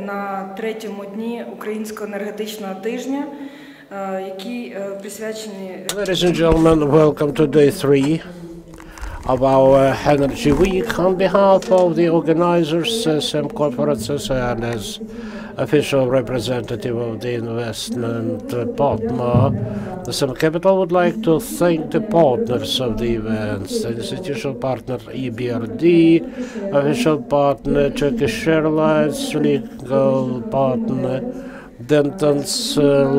на третьому дні Українського енергетичного тижня, який присвячений... Ladies and gentlemen, welcome to day 3 of our Energy Week. On behalf of the organizers, SEM conferences, and as official representative of the investment partner, the SEM Capital would like to thank the partners of the events, the institutional partner EBRD, official partner Turkish Airlines, legal partner Denton's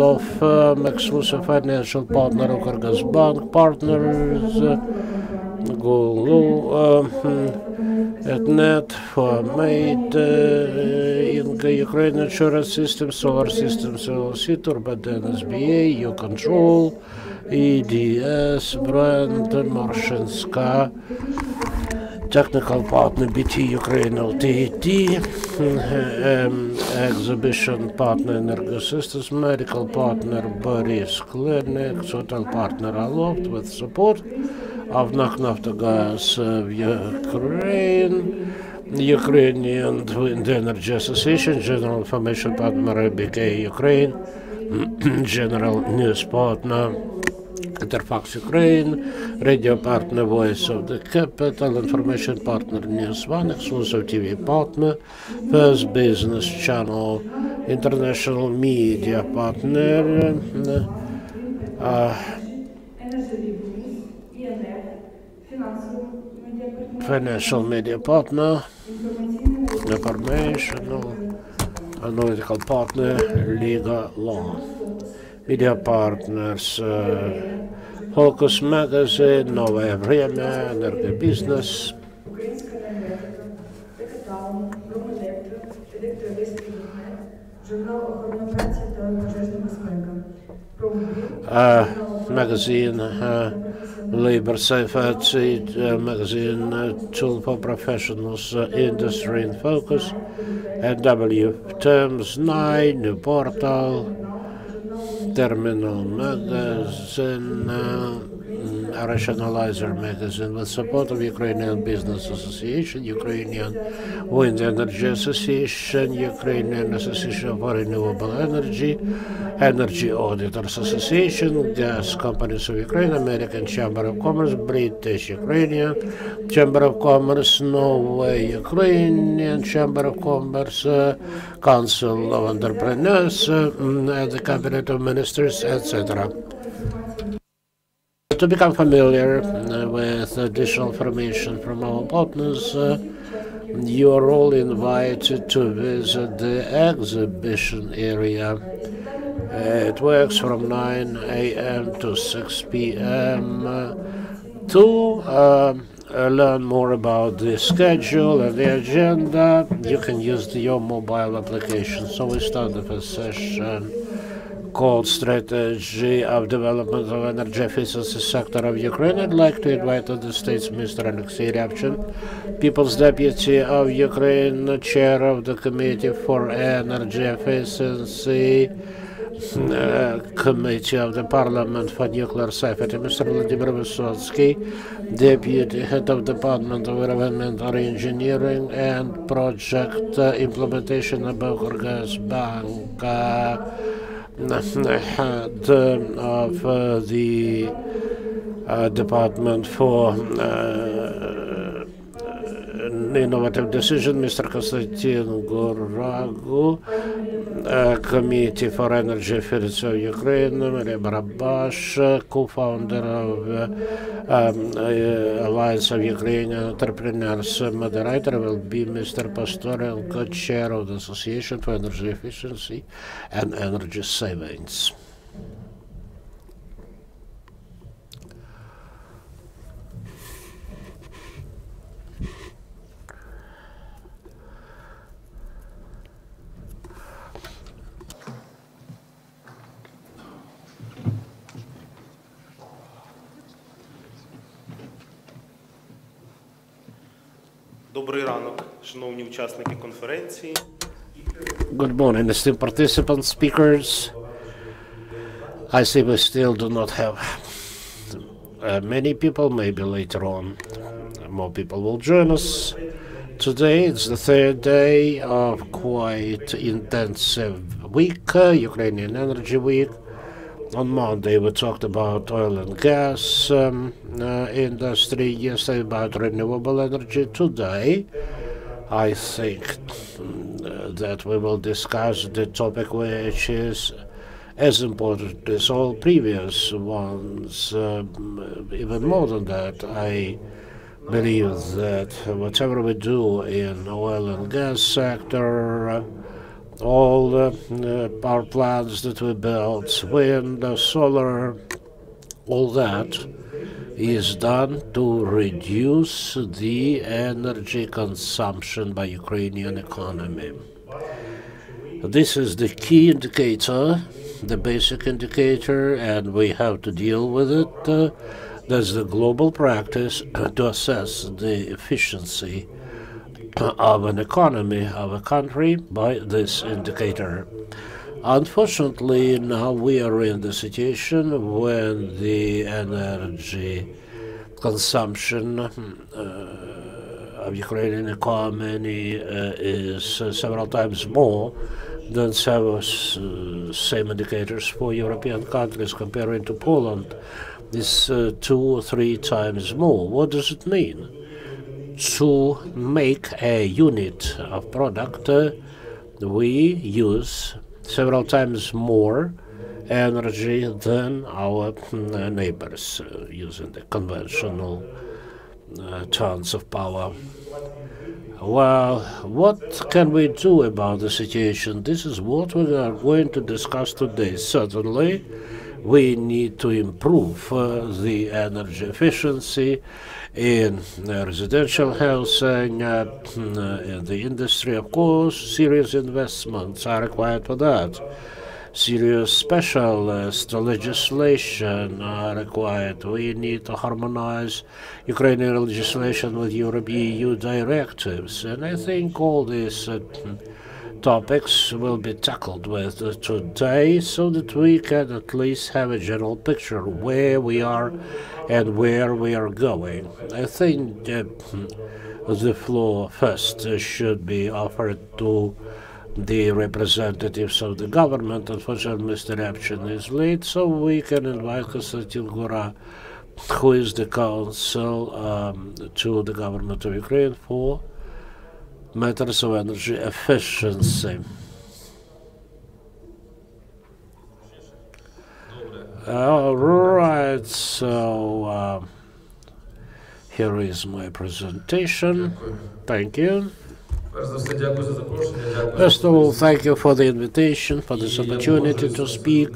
law firm, exclusive financial partner Ukrgas Bank, partners Google, Etnet, Formate, Ukraine Insurance System, Solar Systems LLC, Turbaden SBA, U-Control, EDS, Brand, Morshinska, technical partner BT Ukraine LTD, exhibition partner Energosystems, medical partner Boris Clinic, hotel partner Aloft with support of Naftogaz of Ukraine, Ukrainian Wind Energy Association, General Information Partner BK Ukraine, General News Partner Interfax Ukraine, Radio Partner Voice of the Capital, Information Partner News One, Exclusive TV Partner, First Business Channel, International Media Partner, Financial Media Partner, Informational, Analytical Partner, Legal Law. Media Partners, Focus Magazine, Новое Время, Энергобизнес, magazine Labor Safety, magazine Tool for Professionals, Industry in Focus, and W Terms 9, New Portal, Terminal Magazine, Rationalizer Magazine, with support of Ukrainian Business Association, Ukrainian Wind Energy Association, Ukrainian Association for Renewable Energy, Energy Auditors Association, Gas Companies of Ukraine, American Chamber of Commerce, British Ukrainian Chamber of Commerce, Norway Ukrainian Chamber of Commerce, Council of Entrepreneurs, the Cabinet of Ministers, etc. To become familiar with additional information from our partners, you are all invited to visit the exhibition area. It works from 9 a.m. to 6 p.m. To learn more about the schedule and the agenda, you can use your mobile application. So we start the first session called Strategy of Development of Energy Efficiency Sector of Ukraine. I'd like to invite to the States Mr. Alexei Ryabchin, People's Deputy of Ukraine, Chair of the Committee for Energy Efficiency, Committee of the Parliament for Nuclear Safety, Mr. Vladimir Vysotsky, Deputy Head of Department of Environmental Engineering and Project Implementation of Cogeneration Bank, Head of the Department for Innovative Decision, Mr. Konstantin Guragu, Committee for Energy Efficiency of Ukraine, Maria Barabash, co-founder of Alliance of Ukrainian Entrepreneurs. Moderator will be Mr. Pastorenko, Chair of the Association for Energy Efficiency and Energy Savings. Добрий ранок, шановні учасники конференції. Good morning, esteemed participants, speakers. I see we still do not have many people, maybe later on more people will join us. Today it's the third day of quite intensive week, Ukrainian Energy Week. On Monday we talked about oil and gas industry, yesterday about renewable energy. Today I think that we will discuss the topic which is as important as all previous ones, even more than that. I believe that whatever we do in oil and gas sector, all the power plants that we build, wind, solar, all that is done to reduce the energy consumption by Ukrainian economy. This is the key indicator, the basic indicator, and we have to deal with it. That's the global practice to assess the efficiency of an economy, of a country, by this indicator. Unfortunately, now we are in the situation when the energy consumption of Ukrainian economy is several times more than same indicators for European countries. Comparing to Poland, is 2 or 3 times more. What does it mean? To make a unit of product, we use several times more energy than our neighbors using the conventional tons of power. Well, what can we do about the situation? This is what we are going to discuss today. Certainly, we need to improve the energy efficiency in residential housing, in the industry. Of course, serious investments are required for that. Serious specialist legislation are required. We need to harmonize Ukrainian legislation with EU directives. And I think all these topics will be tackled with today so that we can at least have a general picture where we are and where we are going. I think the floor first should be offered to the representatives of the government. Unfortunately, Mr. Repchin is late, so we can invite Konstantin Gora, who is the counsel to the government of Ukraine for matters of energy efficiency. All right, so here is my presentation. Thank you. First of all, thank you for the invitation, for this opportunity to speak.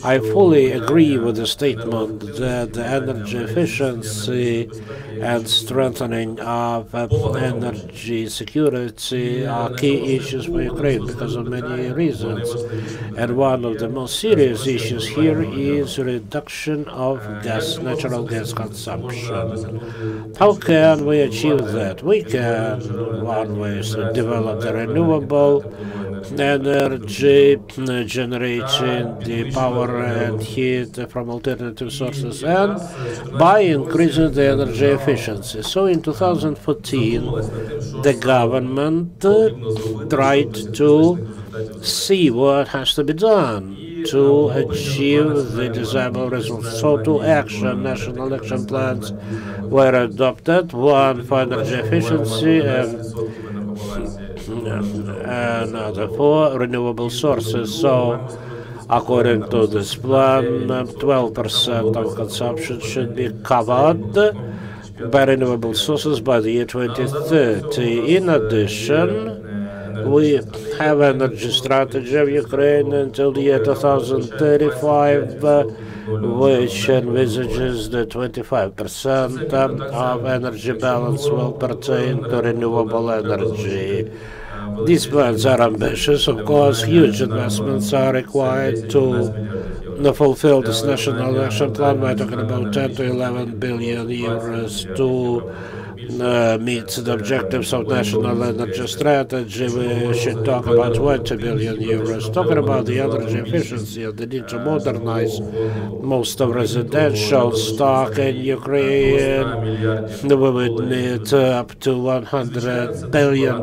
I fully agree with the statement that the energy efficiency and strengthening of energy security are key issues for Ukraine because of many reasons. And one of the most serious issues here is reduction of natural gas consumption. How can we achieve that? We can, one way is to develop the renewable energy, generating the power and heat from alternative sources, and by increasing the energy efficiency. So in 2014, the government tried to see what has to be done to achieve the desirable results. So two national action plans were adopted, one for energy efficiency and another for renewable sources. So according to this plan, 12% of consumption should be covered by renewable sources by the year 2030. In addition, we have energy strategy of Ukraine until the year 2035, which envisages that 25% of energy balance will pertain to renewable energy. These plans are ambitious. Of course, huge investments are required to fulfill this national action plan. We're talking about 10 to 11 billion euros to meets the objectives of national energy strategy, we should talk about 20 billion euros. Talking about the energy efficiency and the need to modernize most of residential stock in Ukraine, we would need up to $100 billion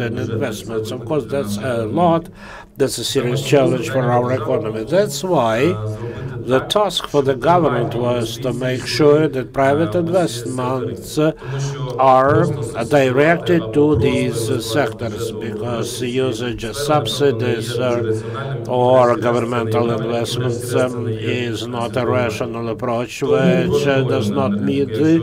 in investments. Of course, that's a lot. That's a serious challenge for our economy. That's why the task for the government was to make sure that private investments are directed to these sectors, because usage of subsidies or governmental investments is not a rational approach, which does not meet the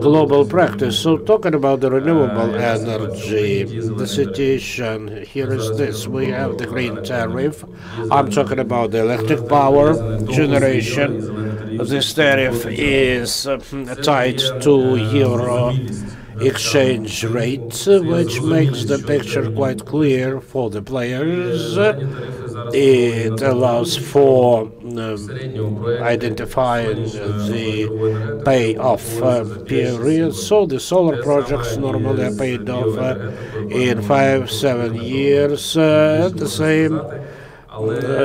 global practice. So talking about the renewable energy, the situation here is this. We have the green tariff. I'm talking about the electric power generation. This tariff is tied to euro exchange rate, which makes the picture quite clear for the players. It allows for identifying the payoff period. So the solar projects normally are paid off in 5-7 years. The same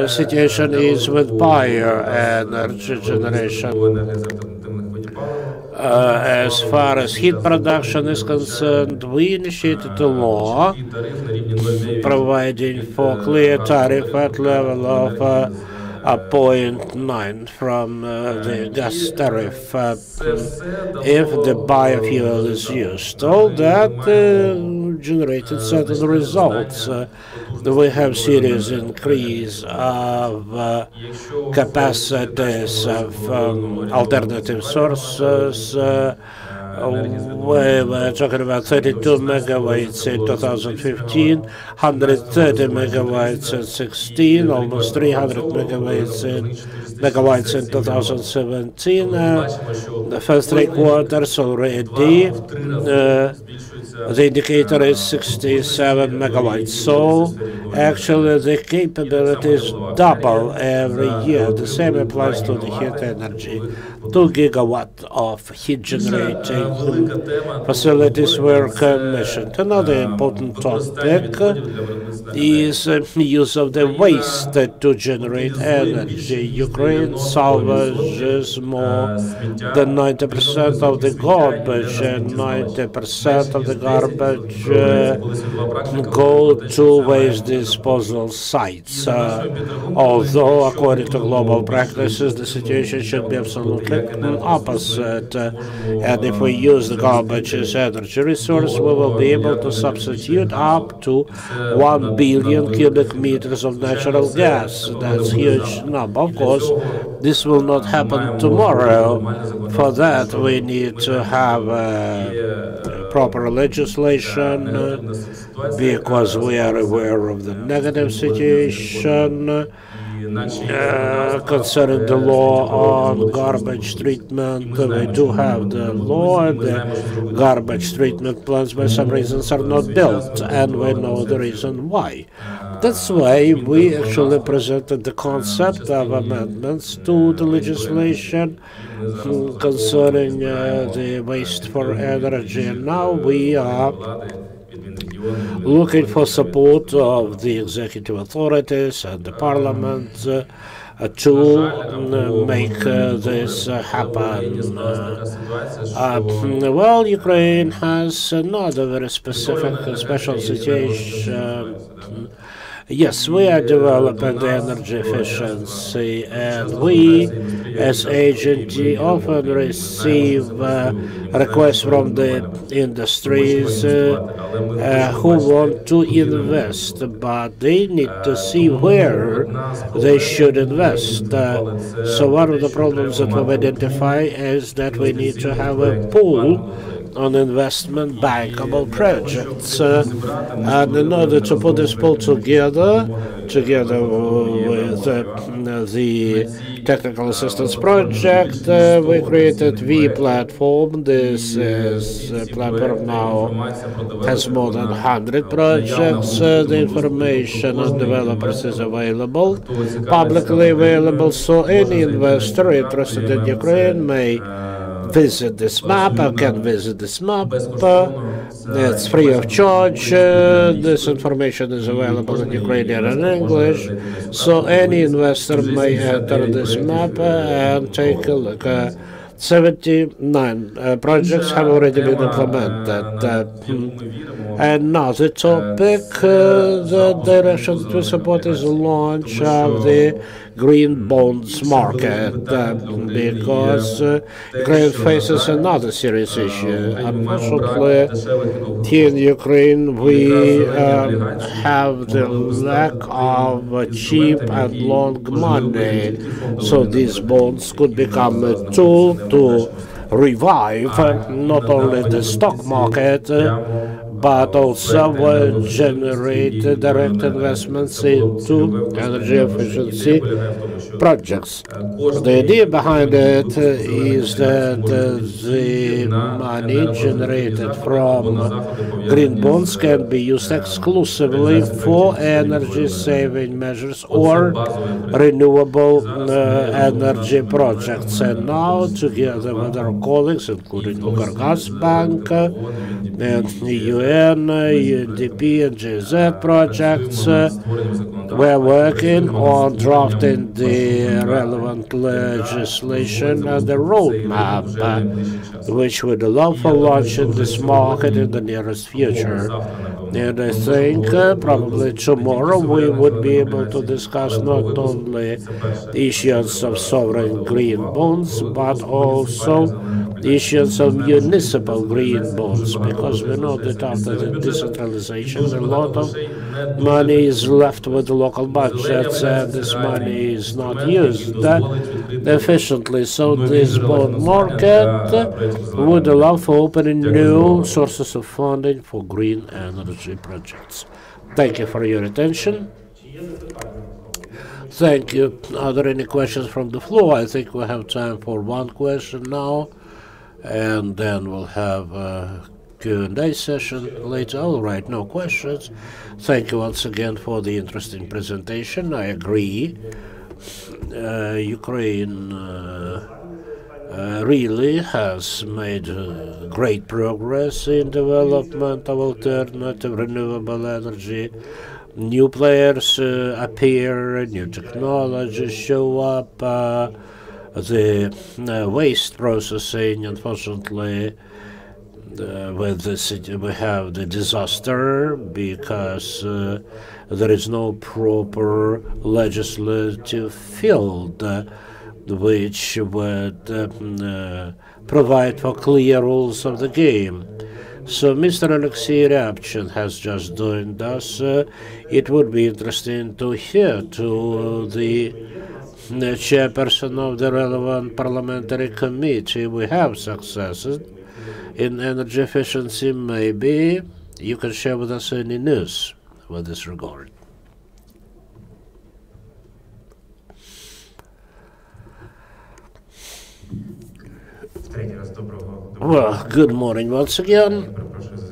situation is with bioenergy generation. As far as heat production is concerned, we initiated a law providing for clear tariff at level of 0.9 from the gas tariff if the biofuel is used. All that generated certain results. We have serious increase of capacities of alternative sources. We were talking about 32 megawatts in 2015, 130 megawatts in 16, almost 300 megawatts in 2017. The first 3 quarters already, the indicator is 67 megawatts. So actually the capability is double every year. The same applies to the heat energy. 2 gigawatts of heat generating facilities were commissioned. Another important topic is use of the waste to generate energy. Ukraine salvages more than 90% of the garbage, and 90% of the garbage go to waste disposal sites. Although, according to global practices, the situation should be absolutely opposite. And if we use the garbage as energy resource, we will be able to substitute up to 1 billion cubic meters of natural gas. That's a huge number. Of course, this will not happen tomorrow. For that, we need to have proper legislation, because we are aware of the negative situation concerning the law on garbage treatment. We do have the law, and the garbage treatment plants, by some reasons, are not built, and we know the reason why. That's why we actually presented the concept of amendments to the legislation concerning the waste for energy. And now we are looking for support of the executive authorities and the parliament to make this happen. Well, Ukraine has not a very specific, special situation. Yes, we are developing the energy efficiency, and we, as agency, often receive requests from the industries who want to invest, but they need to see where they should invest. So one of the problems that we've identified is that we need to have a pool on investment bankable projects. And in order to put this pool together with the technical assistance project, we created WEEK platform. This is a platform now has more than 100 projects. The information on developers is available, publicly available, so any investor interested in Ukraine may visit this map and can visit this map. It's free of charge. This information is available in Ukrainian and English, so any investor may enter this map and take a look. 79 projects have already been implemented. And now the topic, the direction that we support is the launch of the green bonds market, because Ukraine faces another serious issue. Unfortunately, here in Ukraine, we have the lack of cheap and long money, so these bonds could become a tool to revive not only the stock market, but also generate direct investments into energy efficiency projects. The idea behind it is that the money generated from green bonds can be used exclusively for energy-saving measures or renewable energy projects. And now, together with our colleagues, including UKRAINIan Bank and UN, UNDP, and GZ projects, we're working on drafting the relevant legislation and the roadmap, which would allow for launching this market in the nearest future. And I think probably tomorrow we would be able to discuss not only the issuance of sovereign green bonds, but also the issuance of municipal green bonds, because we know that after the decentralization, a lot of money is left with the local budgets, and this money is not used efficiently. So this bond market would allow for opening new sources of funding for green energy projects. Thank you for your attention. Thank you. Are there any questions from the floor? I think we have time for one question now, and then we'll have a Q&A session later. All right, no questions. Thank you once again for the interesting presentation. I agree. Ukraine really has made great progress in development of alternative renewable energy. New players appear, new technologies show up. The waste processing, unfortunately, with this, we have the disaster because there is no proper legislative field which would provide for clear rules of the game. So Mr. Alexei Ryabchin has just joined us. It would be interesting to hear to the chairperson of the relevant parliamentary committee. We have successes in energy efficiency. Maybe you can share with us any news with this regard. Well, good morning once again.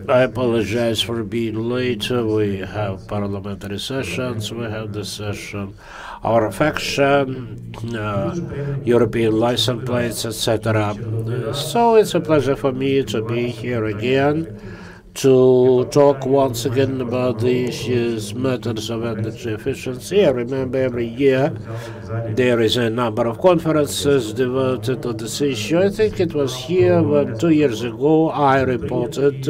I apologize for being late. We have parliamentary sessions. We have the session, our affection, European license plates, etc. So it's a pleasure for me to be here again to talk once again about the issues, methods of energy efficiency. I remember every year there is a number of conferences devoted to this issue. I think it was here when 2 years ago I reported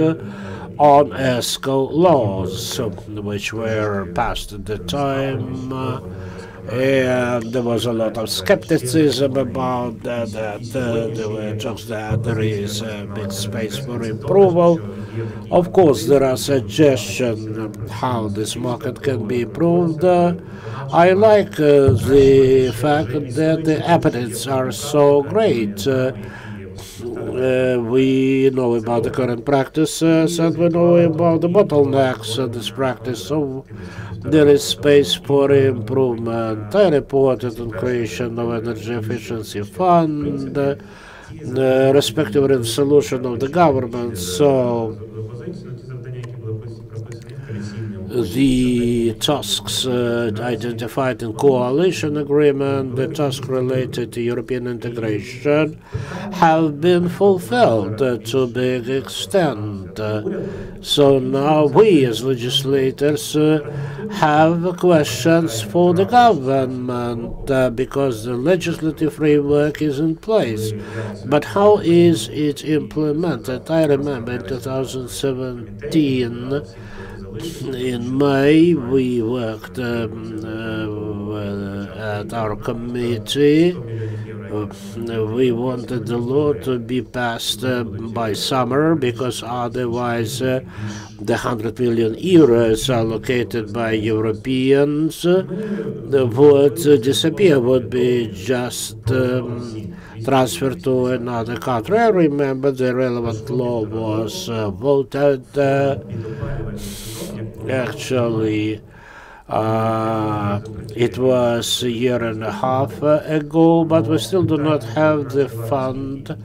on ESCO laws, which were passed at the time. And there was a lot of skepticism about that. There were talks that there is a big space for approval. Of course, there are suggestions how this market can be improved. I like the fact that the appetites are so great. We know about the current practices and we know about the bottlenecks of this practice. So there is space for improvement. I reported on creation of energy efficiency fund, respective resolution of the government. So the tasks identified in coalition agreement, the task related to European integration, have been fulfilled to a big extent. So now we as legislators have questions for the government because the legislative framework is in place. But how is it implemented? I remember in 2017, in May, we worked at our committee. We wanted the law to be passed by summer because otherwise the 100 million euros allocated by Europeans would disappear, would be just transferred to another country. I remember the relevant law was voted actually it was a year and a half ago, but we still do not have the fund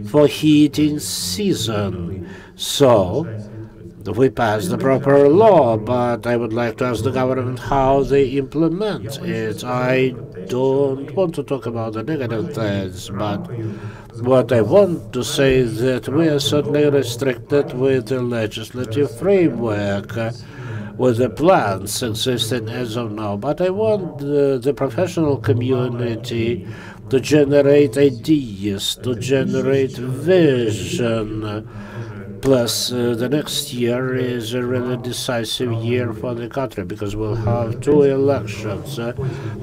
for heating season. So we passed the proper law, but I would like to ask the government how they implement it. I don't want to talk about the negative things, but what I want to say is that we are certainly restricted with the legislative framework, with the plans existing as of now. But I want the professional community to generate ideas, to generate vision. Plus, the next year is a really decisive year for the country because we'll have two elections,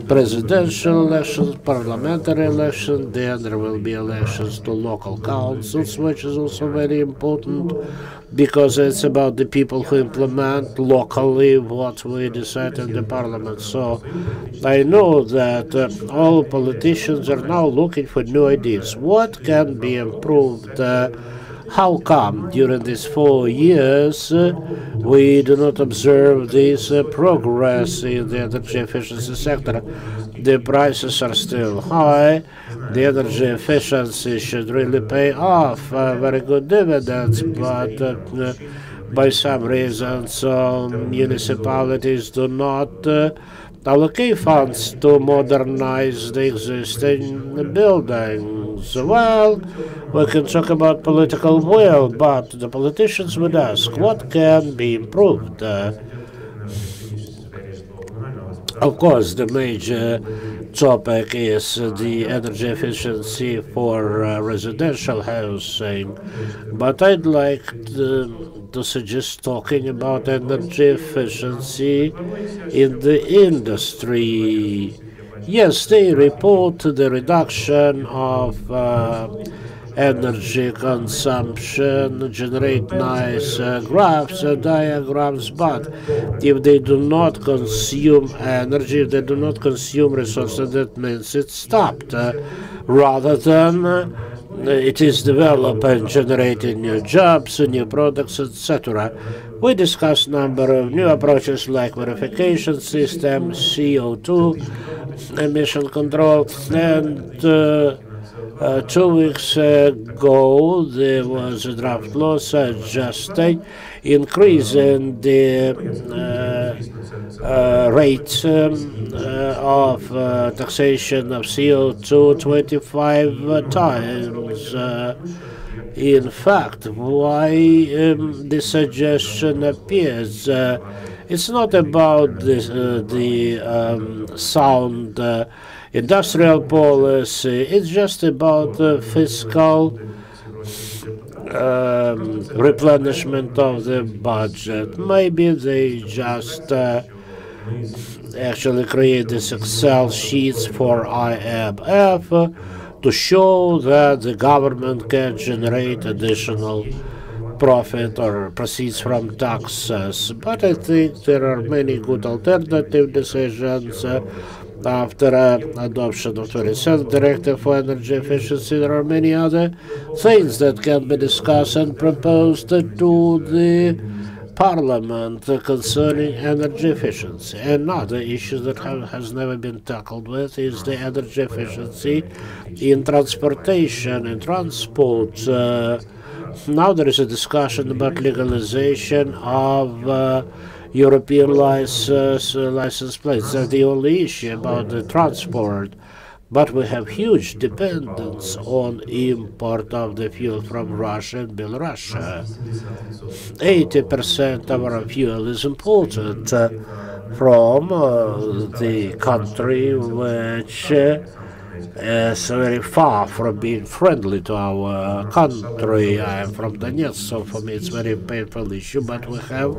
presidential elections, parliamentary elections, then there will be elections to local councils, which is also very important because it's about the people who implement locally what we decide in the parliament. So I know that all politicians are now looking for new ideas. What can be improved? How come during these 4 years we do not observe this progress in the energy efficiency sector? The prices are still high. The energy efficiency should really pay off very good dividends, but by some reasons municipalities do not allocate funds to modernize the existing buildings. Well, we can talk about political will, but the politicians would ask, what can be improved? Of course, the major topic is the energy efficiency for residential housing, but I'd like to suggest talking about energy efficiency in the industry. Yes, they report the reduction of energy consumption, generate nice graphs and diagrams, but if they do not consume energy, if they do not consume resources, that means it's stopped, rather than it is developing, generating new jobs, new products, etc. We discussed a number of new approaches like verification system, CO2 emission control, and 2 weeks ago there was a draft law suggesting increasing the rate of taxation of CO2 25 times. In fact, why this suggestion appears? It's not about the sound industrial policy, it's just about fiscal replenishment of the budget. Maybe they just actually create these Excel sheets for IMF to show that the government can generate additional profit or proceeds from taxes. But I think there are many good alternative decisions. After adoption of 27th Directive for Energy Efficiency, there are many other things that can be discussed and proposed to the Parliament concerning energy efficiency. Another issue that has never been tackled with is the energy efficiency in transportation and transport. Now there is a discussion about legalization of European license plates. That's the only issue about the transport. But we have huge dependence on import of the fuel from Russia and Belarus. 80% of our fuel is imported from the country which is very far from being friendly to our country. I am from Donetsk, so for me it's a very painful issue, but we have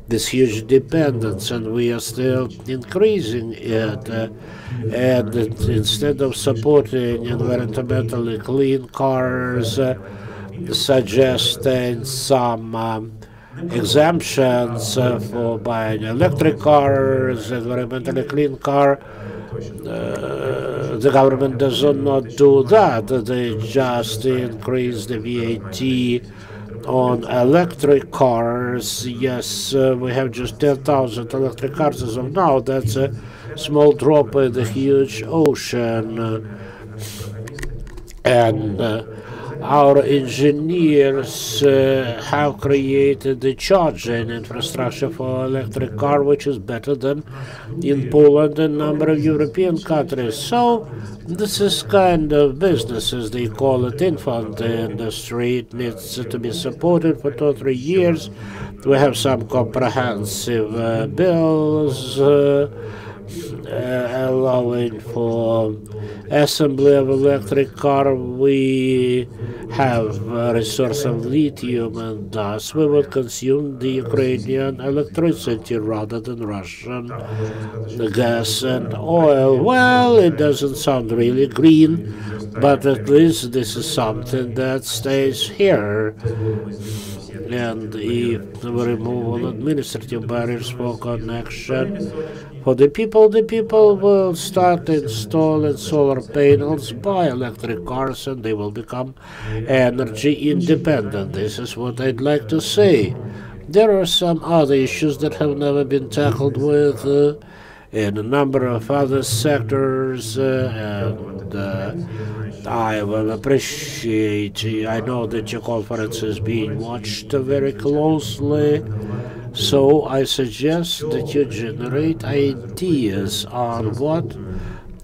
this huge dependence and we are still increasing it. And instead of supporting environmentally clean cars, suggesting some exemptions for buying electric cars, environmentally clean car, the government does not do that. They just increase the VAT on electric cars. Yes, we have just 10,000 electric cars as of now. That's a small drop in the huge ocean. And our engineers have created the charging infrastructure for electric car, which is better than in Poland and a number of European countries. So this is kind of business, as they call it, infant industry. It needs to be supported for 2 or 3 years. We have some comprehensive bills allowing for assembly of electric car. We have a resource of lithium, and thus we will consume the Ukrainian electricity rather than Russian gas and oil. Well, it doesn't sound really green, but at least this is something that stays here. And if the removal of administrative barriers for connection for the people will start installing solar panels, buy electric cars, and they will become energy independent. This is what I'd like to say. There are some other issues that have never been tackled with in a number of other sectors, and I will appreciate, I know that your conference is being watched very closely, so I suggest that you generate ideas on what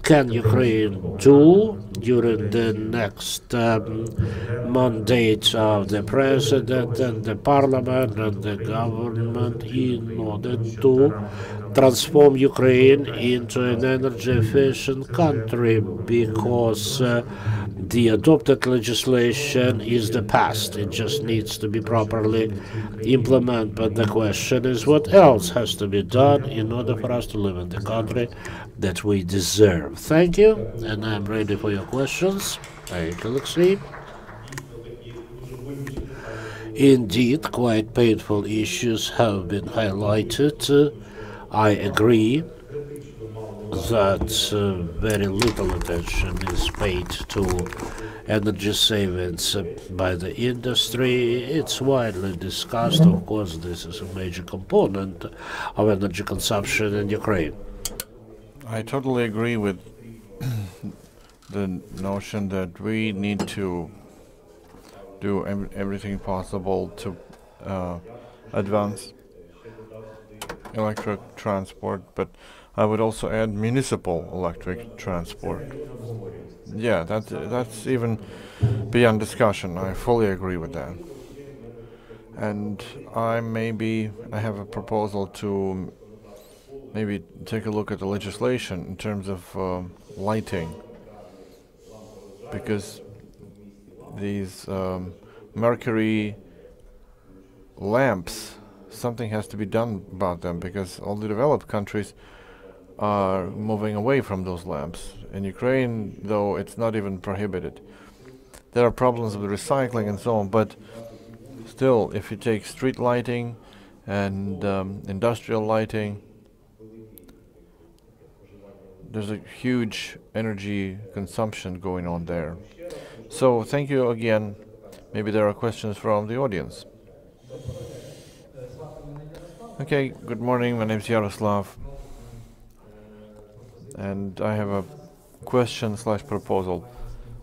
can Ukraine do during the next mandate of the president and the parliament and the government in order to transform Ukraine into an energy-efficient country, because the adopted legislation is the past. It just needs to be properly implemented. But the question is, what else has to be done in order for us to live in the country that we deserve? Thank you, and I'm ready for your questions. Thank you, Alexei. Indeed, quite painful issues have been highlighted. I agree that very little attention is paid to energy savings by the industry. It's widely discussed. Of course, this is a major component of energy consumption in Ukraine. I totally agree with the notion that we need to do everything possible to advance electric transport, but I would also add municipal electric transport. Yeah, that's even beyond discussion. I fully agree with that. And I have a proposal to maybe take a look at the legislation in terms of lighting, because these mercury lamps, something has to be done about them, because all the developed countries are moving away from those lamps. In Ukraine, though, it's not even prohibited. There are problems with recycling and so on, but still, if you take street lighting and industrial lighting, there's a huge energy consumption going on there. So thank you again. Maybe there are questions from the audience. Okay, good morning. My name is Yaroslav, and I have a question/proposal.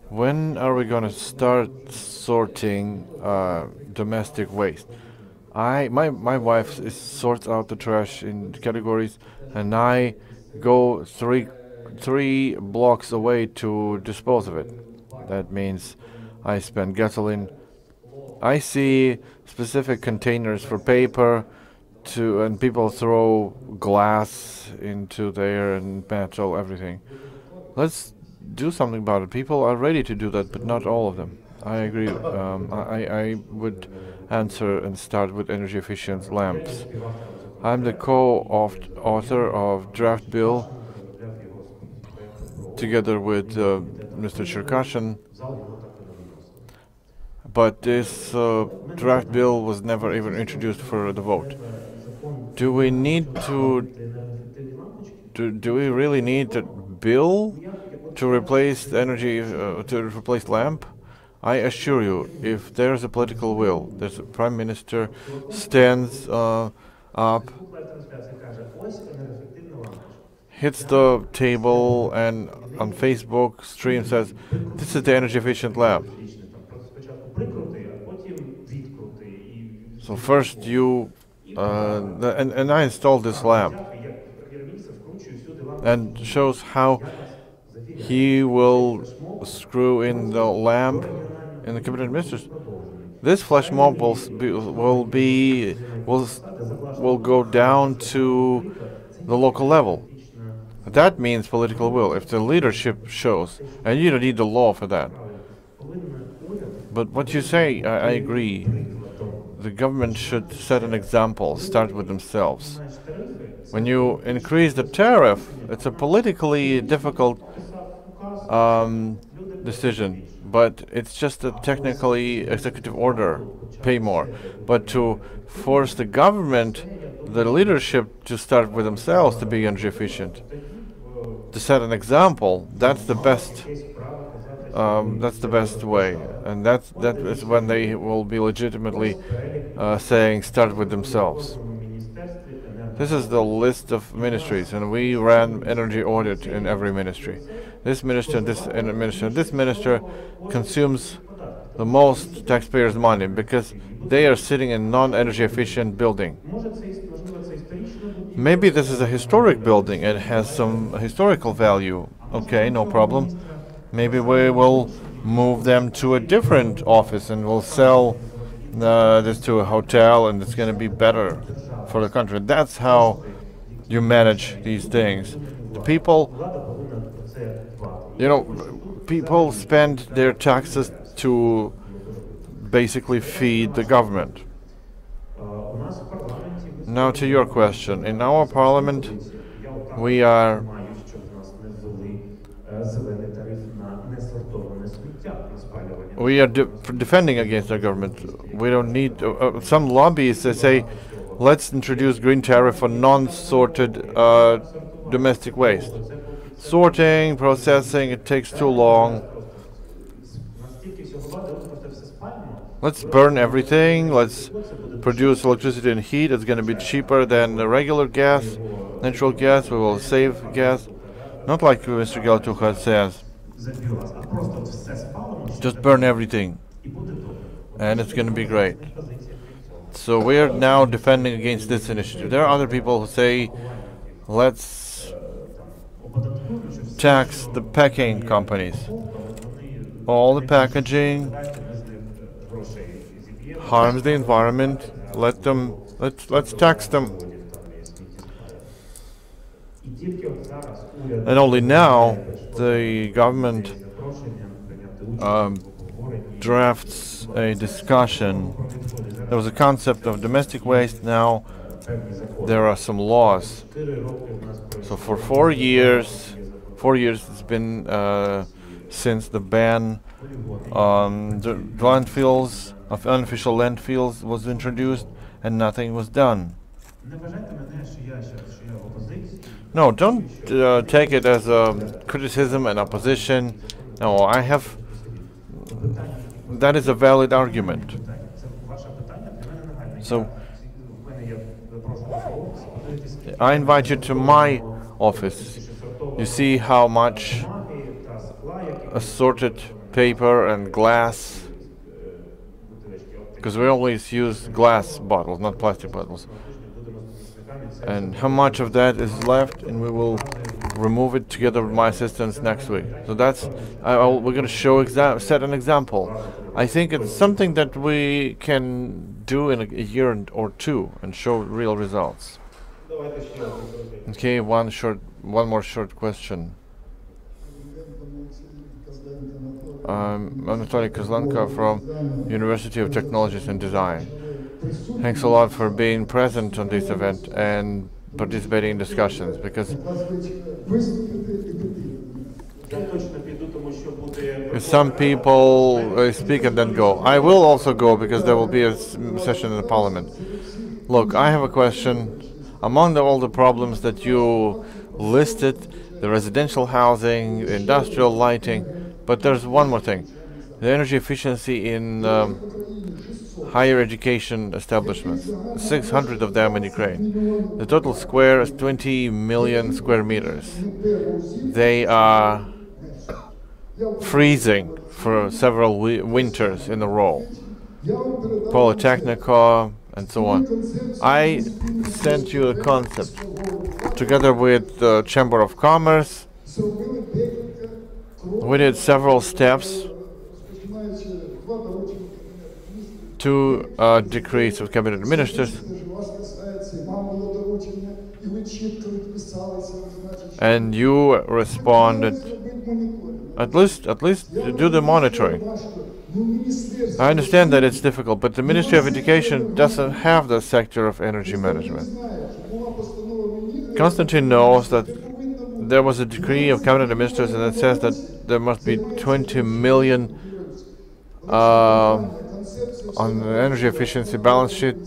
When are we going to start sorting domestic waste? My wife sorts out the trash in categories, and I go three blocks away to dispose of it. That means I spend gasoline. I see specific containers for paper, and people throw glass into there and metal, everything. Let's do something about it. People are ready to do that, but not all of them. I agree. I would answer and start with energy efficient lamps. I'm the co-author of draft bill together with Mr. Cherkashin, but this draft bill was never even introduced for the vote. Do we need do we really need a bill to replace the energy to replace lamp? I assure you, if there's a political will, there's a prime minister stands up, hits the table, and on Facebook stream says, "This is the energy efficient lamp." So first you and I installed this lamp, and shows how he will screw in the lamp in the cabinet ministers. This flash mob will go down to the local level. That means political will. If the leadership shows, and you don't need the law for that. But what you say, I agree. The government should set an example, start with themselves. When you increase the tariff, it's a politically difficult decision, but it's just a technically executive order, pay more. But to force the government, the leadership, to start with themselves to be energy efficient, to set an example, that's the best way, and that is when they will be legitimately saying start with themselves. This is the list of ministries, and we ran energy audit in every ministry. This minister, this minister, this minister consumes the most taxpayers' money because they are sitting in non-energy efficient building. Maybe this is a historic building and has some historical value. Okay, no problem. Maybe we will move them to a different office and we'll sell this to a hotel, and it's going to be better for the country. That's how you manage these things. The people, people spend their taxes to basically feed the government. Now to your question. In our parliament, we are defending against the government. We don't need some lobbyists. They say, let's introduce green tariff for non-sorted domestic waste. Sorting, processing, it takes too long. Let's burn everything. Let's produce electricity and heat. It's going to be cheaper than the regular gas, natural gas. We will save gas. Not like Mr. Galtucha says. Just burn everything, and it's going to be great. So we're now defending against this initiative. There are other people who say, let's tax the packing companies. All the packaging harms the environment. Let's tax them. And only now the government drafts a discussion. There was a concept of domestic waste. Now there are some laws. So for 4 years it's been since the ban on the landfills, of unofficial landfills, was introduced, and nothing was done. No, don't take it as a criticism and opposition. No, that is a valid argument. So I invite you to my office. You see how much assorted paper and glass because we always use glass bottles, not plastic bottles. And how much of that is left, and we will remove it together with my assistants next week. So that's, we're going to show, set an example. I think it's something that we can do in a year or two and show real results. Okay, one more short question. Anatoly Kozlenko from University of Technologies and Design. Thanks a lot for being present on this event and participating in discussions, because some people speak and then go. I will also go because there will be a session in the parliament. Look, I have a question. Among all the problems that you listed, the residential housing, industrial lighting, but there's one more thing. The energy efficiency in higher education establishments, 600 of them in Ukraine. The total square is 20 million square meters. They are freezing for several winters in a row. Polytechnica and so on. I sent you a concept together with the Chamber of Commerce. We did several steps to decrease of cabinet ministers, and you responded. At least do the monitoring. I understand that it's difficult, but the Ministry of Education doesn't have the sector of energy management. Konstantin knows that there was a decree of cabinet ministers, and it says that there must be 20 million on the energy efficiency balance sheet.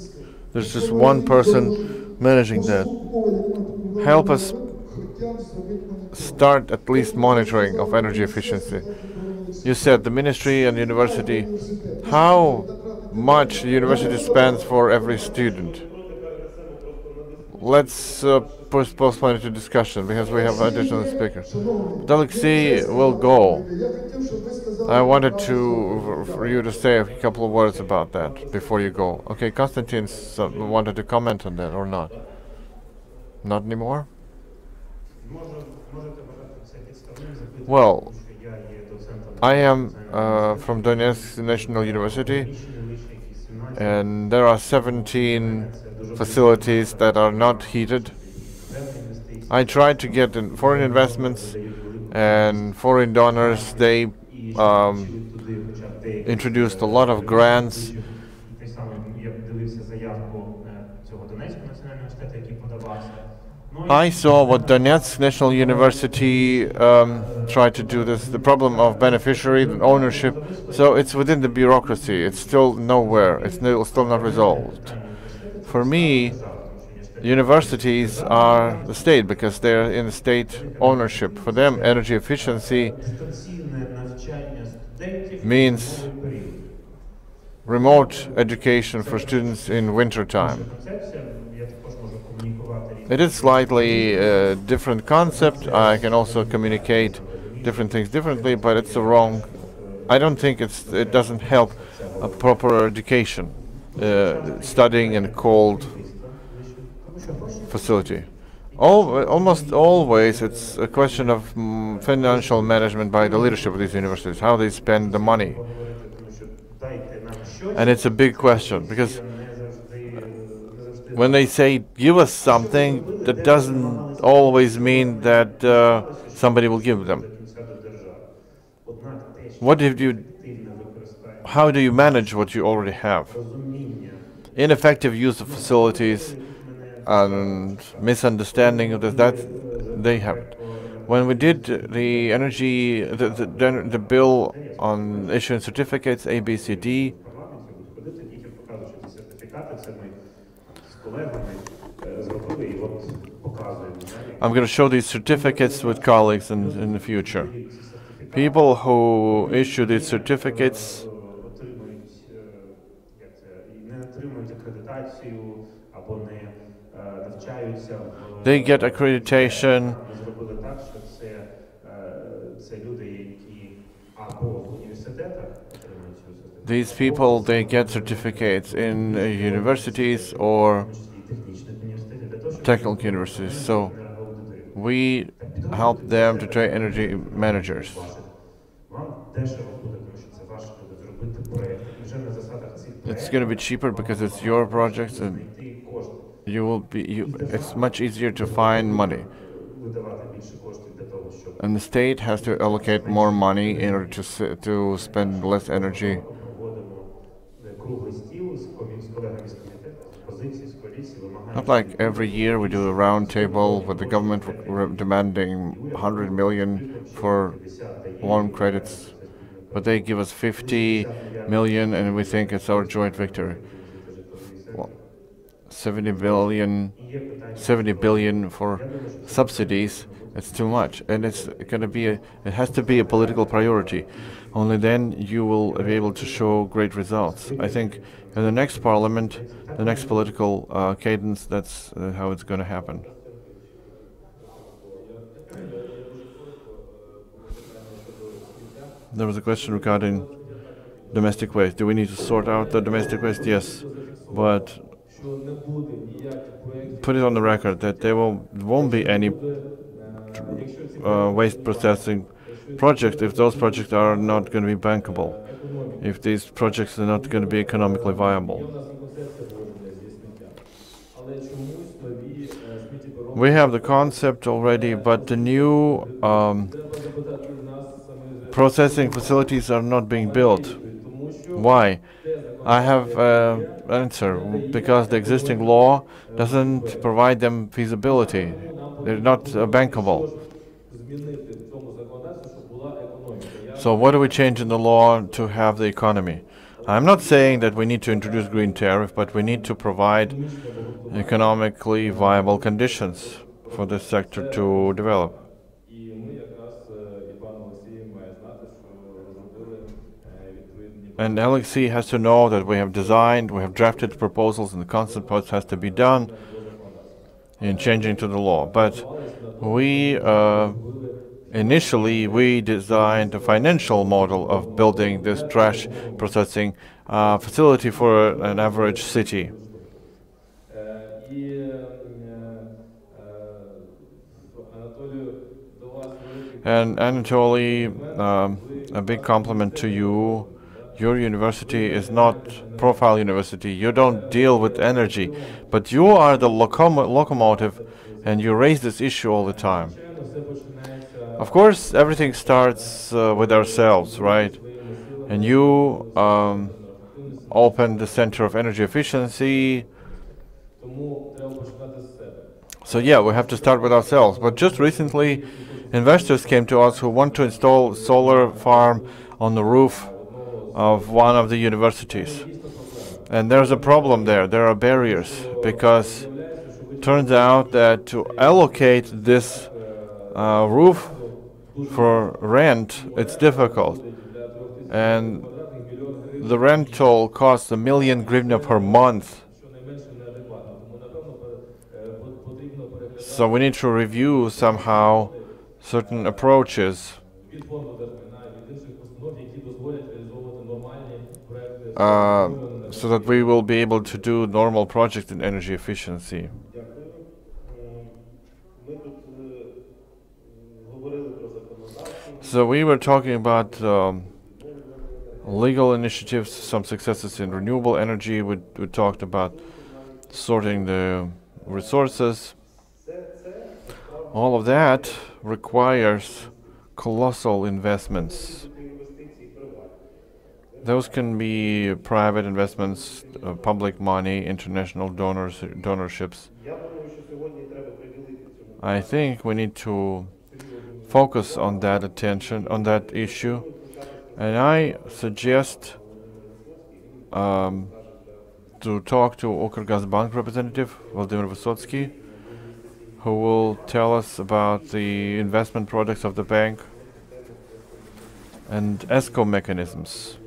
There's just one person managing that. Help us start at least monitoring of energy efficiency. You said the ministry and university. How much the university spends for every student? Let's postpone it to discussion because we have additional speakers. But Alexei will go. I wanted for you to say a couple of words about that before you go. Okay, Konstantin wanted to comment on that or not? Not anymore? Well, I am from Donetsk National University, and there are 17 facilities that are not heated. I tried to get in foreign investments and foreign donors. They introduced a lot of grants. I saw what Donetsk National University tried to do this, the problem of beneficiary ownership. So it's within the bureaucracy. It's still nowhere. It's still not resolved. For me, universities are the state because they're in state ownership. For them, energy efficiency means remote education for students in winter time. It is slightly a different concept. I can also communicate different things differently, but it's the wrong. I don't think it doesn't help a proper education, studying in a cold facility. Almost always it's a question of financial management by the leadership of these universities, how they spend the money. And it's a big question because when they say give us something, that doesn't always mean that somebody will give them. How do you manage what you already have? Ineffective use of facilities and misunderstanding of that they have it. When we did the energy, the bill on issuing certificates, ABCD, I'm going to show these certificates with colleagues in the future. People who issue these certificates they get accreditation These people, they get certificates in universities or technical universities. So we help them to train energy managers. It's going to be cheaper because it's your projects, and it's much easier to find money. And the state has to allocate more money in order to spend less energy. Not like every year we do a round table with the government demanding 100 million for loan credits, but they give us 50 million and we think it's our joint victory. Well, 70 billion for subsidies, it's too much, and it has to be a political priority. Only then you will be able to show great results. I think in the next parliament, the next political cadence, that's how it's going to happen. There was a question regarding domestic waste. Do we need to sort out the domestic waste? Yes, but put it on the record that there won't be any waste processing projects if those projects are not going to be bankable, if these projects are not going to be economically viable. We have the concept already, but the new processing facilities are not being built. Why? I have an answer. Because the existing law doesn't provide them feasibility. They're not bankable. So what do we change in the law to have the economy? I'm not saying that we need to introduce green tariff, but we need to provide economically viable conditions for this sector to develop. And Alexei has to know that we have drafted proposals, and the concept has to be done in changing to the law. But initially we designed a financial model of building this trash processing facility for an average city. And Anatoly, a big compliment to you. Your university is not profile university. You don't deal with energy, but you are the locomotive, and you raise this issue all the time. Of course, everything starts with ourselves, right? And you opened the Center of Energy Efficiency. So yeah, we have to start with ourselves. But just recently, investors came to us who want to install a solar farm on the roof of one of the universities. And there's a problem there. There are barriers, because it turns out that to allocate this roof for rent, it's difficult. And the rental costs 1 million hryvnia per month. So we need to review somehow certain approaches so that we will be able to do normal projects in energy efficiency. So we were talking about legal initiatives, some successes in renewable energy. We talked about sorting the resources. All of that requires colossal investments. Those can be private investments, public money, international donorships. I think we need to focus on that on that issue, and I suggest to talk to Ukrgazbank representative Vladimir Vysotsky, who will tell us about the investment products of the bank and ESCO mechanisms,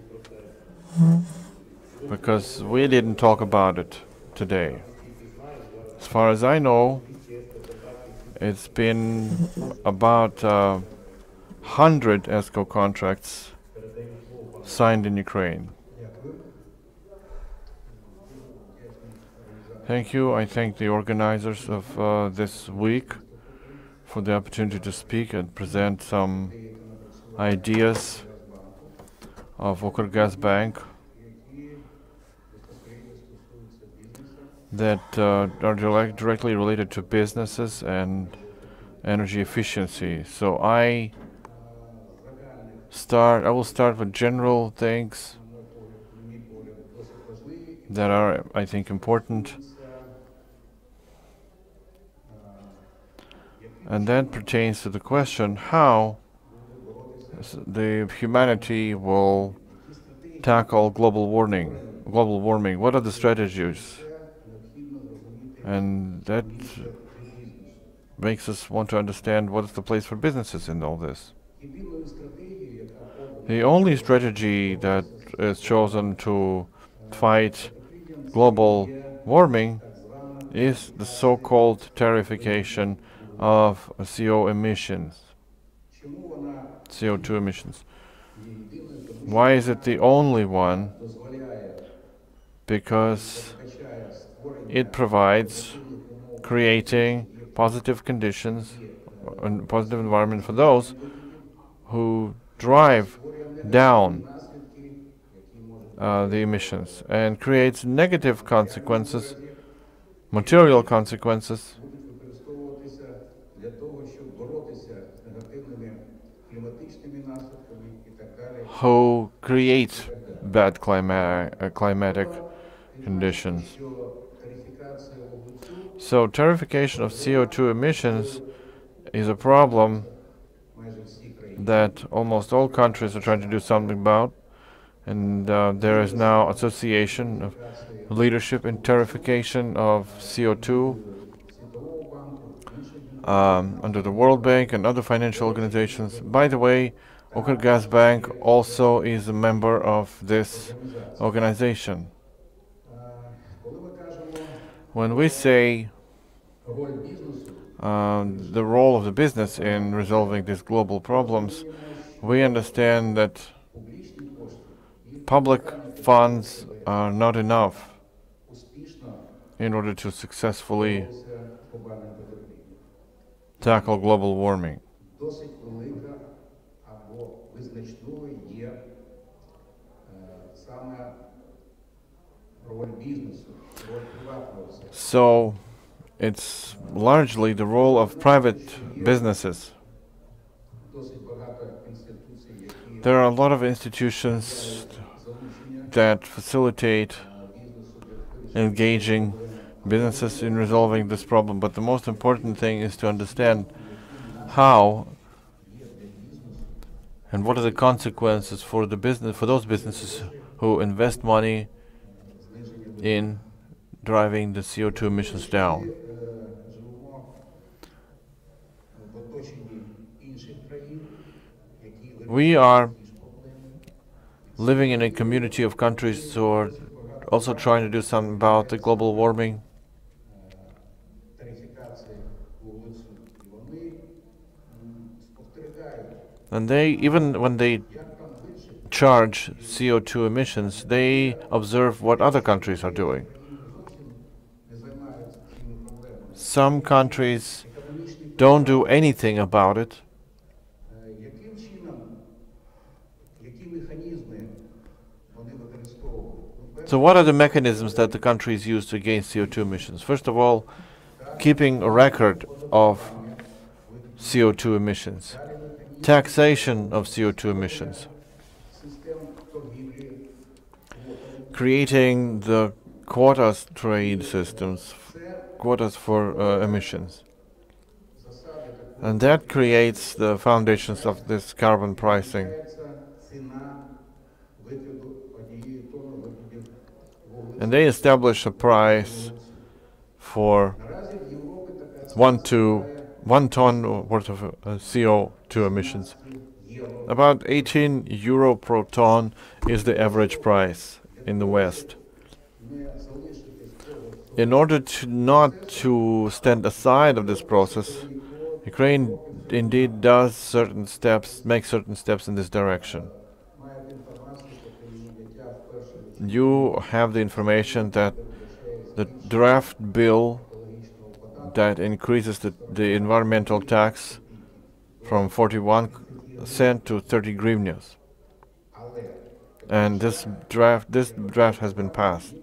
because we didn't talk about it today. As far as I know, it's been about 100 ESCO contracts signed in Ukraine. Thank you. I thank the organizers of this week for the opportunity to speak and present some ideas of Ukrgaazbank that are directly related to businesses and energy efficiency. So I will start with general things that are, I think, important. And that pertains to the question how the humanity will tackle global warming. What are the strategies? And that makes us want to understand what is the place for businesses in all this. The only strategy that is chosen to fight global warming is the so-called tariffication of CO2 emissions. Why is it the only one? Because it provides creating positive conditions and positive environment for those who drive down the emissions and creates negative consequences, material consequences, who create bad climatic conditions. So tariffication of CO2 emissions is a problem that almost all countries are trying to do something about, and there is now association of leadership in tariffication of CO2 under the World Bank and other financial organizations. By the way, Ukrgaazbank also is a member of this organization. When we say the role of the business in resolving these global problems, we understand that public funds are not enough in order to successfully tackle global warming. So it's largely the role of private businesses. There are a lot of institutions that facilitate engaging businesses in resolving this problem, but the most important thing is to understand how and what are the consequences for the business, for those businesses who invest money in driving the CO2 emissions down. We are living in a community of countries who are also trying to do something about the global warming. And they, even when they charge CO2 emissions, they observe what other countries are doing. Some countries don't do anything about it. So what are the mechanisms that the countries use to gain CO2 emissions? First of all, keeping a record of CO2 emissions, taxation of CO2 emissions, creating the quotas trade systems, quotas for emissions. And that creates the foundations of this carbon pricing. And they establish a price for 1 ton worth of CO2 emissions. About 18 euro per ton is the average price in the West. In order to not to stand aside of this process, Ukraine indeed does certain steps, makes certain steps in this direction. you have the information that the draft bill that increases the environmental tax from 41 cent to 30 hryvnias. And this draft has been passed.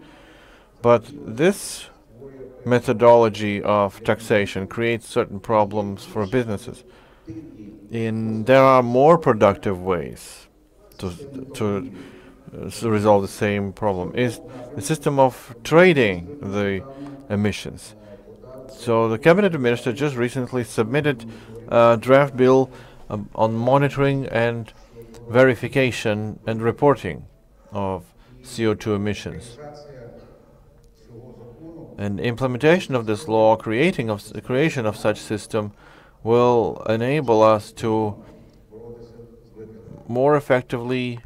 But this methodology of taxation creates certain problems for businesses. There are more productive ways to resolve the same problem. Is the system of trading the emissions. So the cabinet minister just recently submitted a draft bill on monitoring and verification and reporting of CO2 emissions. And implementation of this law, creation of such system, will enable us to more effectively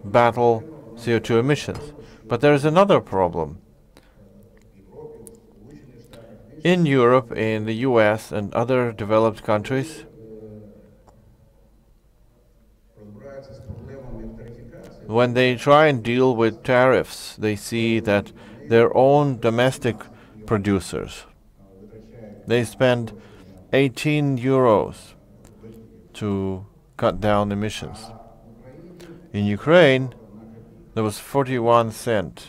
battle CO2 emissions. But there is another problem. In Europe, in the US, and other developed countries, when they try and deal with tariffs, they see that their own domestic producers, they spend 18 euros to cut down emissions. In Ukraine, there was 41 cents.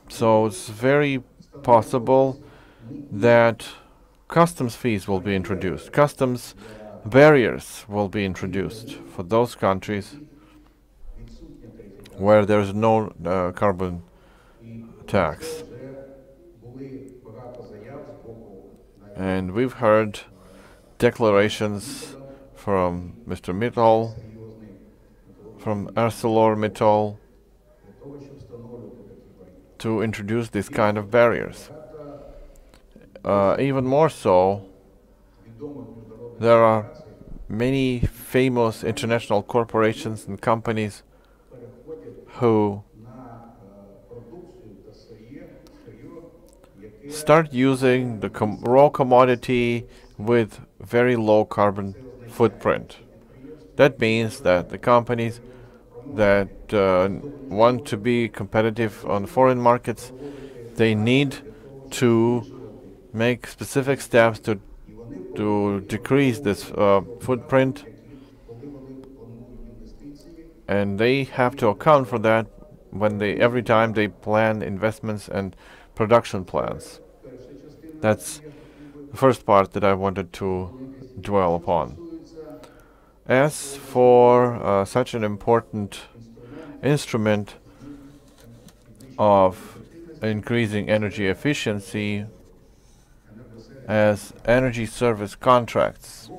So it's very possible that customs fees will be introduced. Customs barriers will be introduced for those countries where there is no carbon tax. And we've heard declarations from Mr. Mittal, from ArcelorMittal, to introduce this kind of barriers. Even more so, there are many famous international corporations and companies who start using the raw commodity with very low carbon footprint. That means that the companies that want to be competitive on foreign markets, they need to make specific steps to decrease this footprint, and they have to account for that when every time they plan investments and production plans. That's the first part that I wanted to dwell upon. As for such an important instrument of increasing energy efficiency as energy service contracts,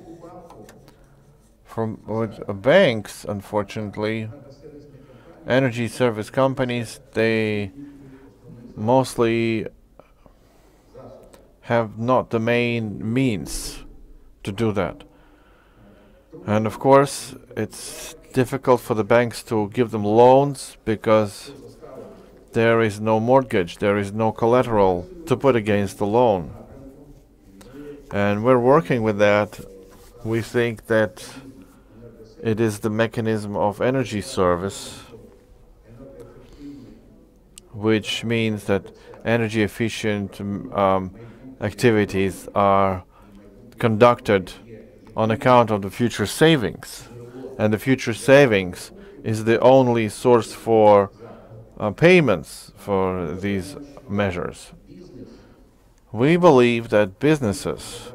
with banks, unfortunately, energy service companies, they mostly have not the main means to do that. And of course, it's difficult for the banks to give them loans because there is no mortgage, there is no collateral to put against the loan. And we're working with that. We think that it is the mechanism of energy service, which means that energy efficient activities are conducted on account of the future savings. And the future savings is the only source for payments for these measures. We believe that businesses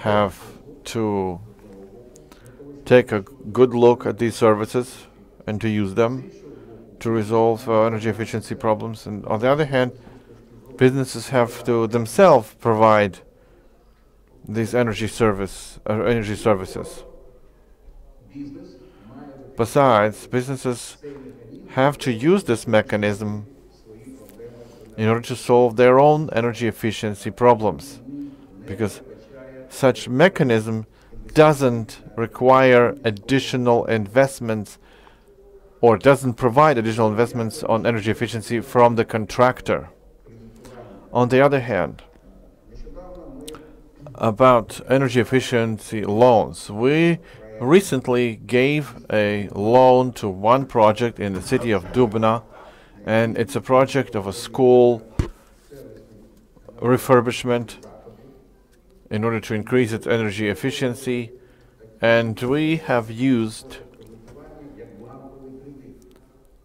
have to take a good look at these services and to use them to resolve energy efficiency problems. And on the other hand, businesses have to themselves provide these energy services. Besides, businesses have to use this mechanism in order to solve their own energy efficiency problems, because such mechanism doesn't require additional investments or doesn't provide additional investments on energy efficiency from the contractor. On the other hand, about energy efficiency loans, we recently gave a loan to one project in the city of Dubna, and it's a project of a school refurbishment in order to increase its energy efficiency, and we have used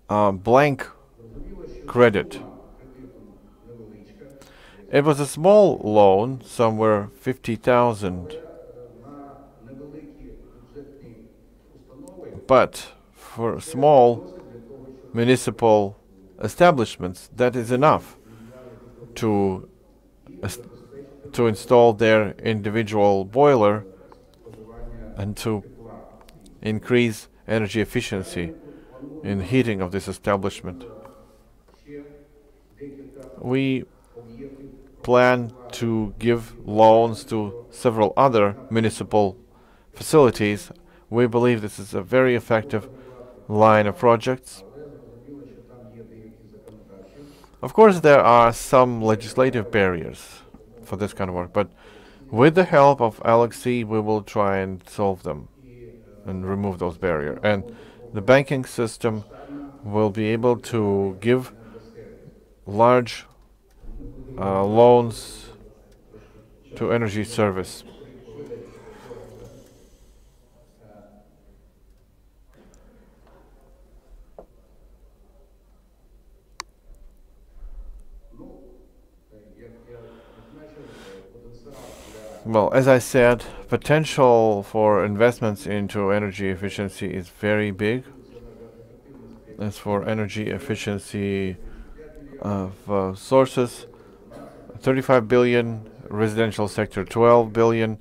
blank credit. It was a small loan, somewhere 50,000, but for small municipal establishments, that is enough to install their individual boiler and to increase energy efficiency in heating of this establishment. We plan to give loans to several other municipal facilities. We believe this is a very effective line of projects. Of course, there are some legislative barriers for this kind of work, but with the help of Alexei, we will try and solve them and remove those barriers. And the banking system will be able to give large loans to energy service. Well, as I said, potential for investments into energy efficiency is very big. As for energy efficiency of sources, 35 billion, residential sector 12 billion,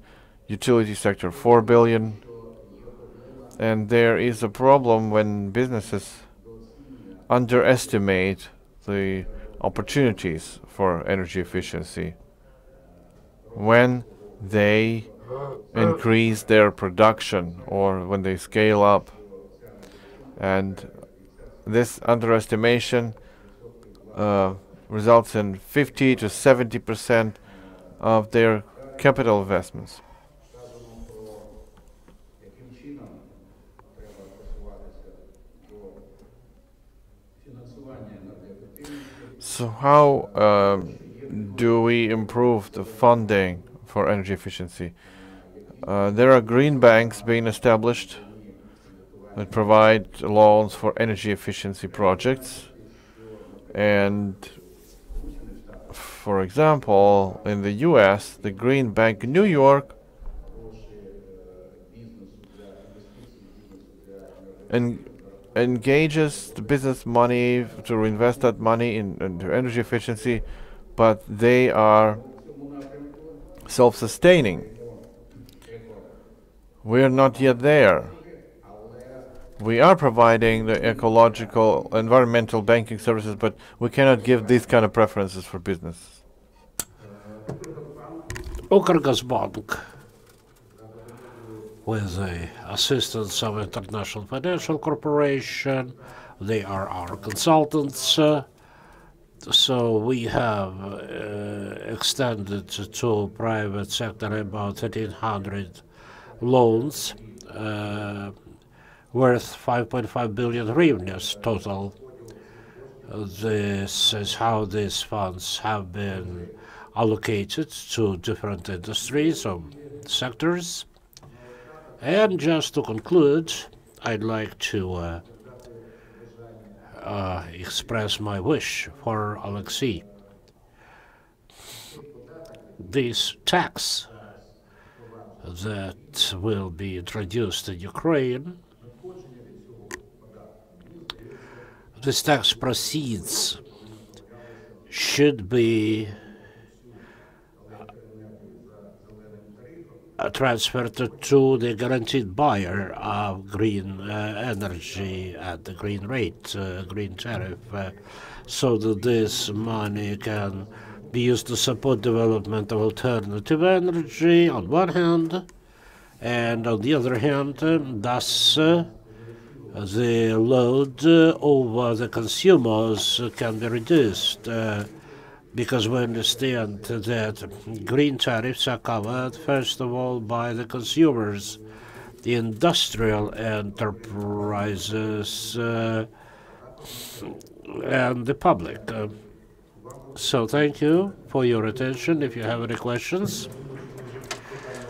utility sector 4 billion. And there is a problem when businesses underestimate the opportunities for energy efficiency. When they increase their production or when they scale up, and this underestimation results in 50 to 70% of their capital investments. So how do we improve the funding for energy efficiency? There are green banks being established that provide loans for energy efficiency projects. And for example, in the US, the Green Bank in New York engages the business money to invest that money into energy efficiency, but they are self-sustaining. We are not yet there. We are providing the ecological, environmental banking services, but we cannot give these kind of preferences for business. Bank, with the assistance of International Financial Corporation, they are our consultants. So we have extended to private sector about 1,300 loans worth 5.5 billion hryvnias total. This is how these funds have been allocated to different industries or sectors. And just to conclude, I'd like to express my wish for Alexei. This tax that will be introduced in Ukraine, this tax proceeds should be transferred to the guaranteed buyer of green energy at the green rate, green tariff, so that this money can be used to support development of alternative energy on one hand, and on the other hand, thus the load over the consumers can be reduced, because we understand that green tariffs are covered, first of all, by the consumers, industrial enterprises and the public. So thank you for your attention. If you have any questions.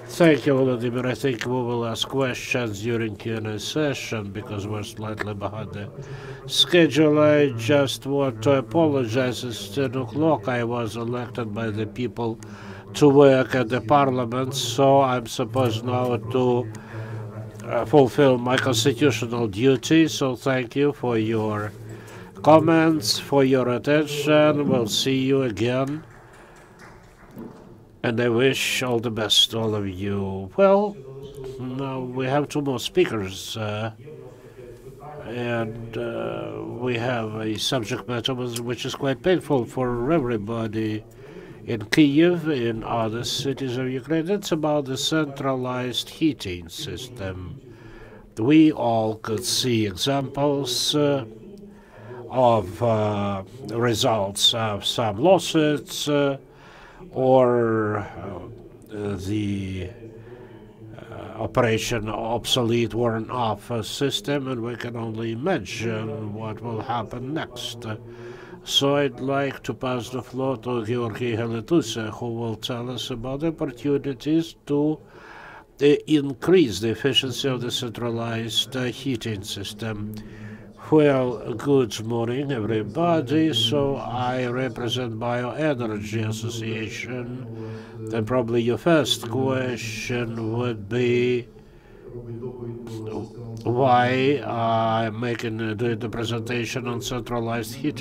Thank you, Volodymyr. I think we will ask questions during Q&A session because we're slightly behind the schedule. I just want to apologize. It's 10 o'clock. I was elected by the people to work at the parliament, so I'm supposed now to fulfill my constitutional duty. So thank you for your comments, for your attention. We'll see you again. And I wish all the best to all of you. Well, now we have two more speakers. And we have a subject matter which is quite painful for everybody in Kyiv, in other cities of Ukraine. It's about the centralized heating system. We all could see examples of results of some lawsuits or the operation obsolete, worn off system, and we can only imagine what will happen next. So I'd like to pass the floor to Georgi Helitusa, who will tell us about the opportunities to increase the efficiency of the centralized heating system. Well, good morning, everybody. So I represent Bioenergy Association, and probably your first question would be why I'm doing the presentation on centralized heat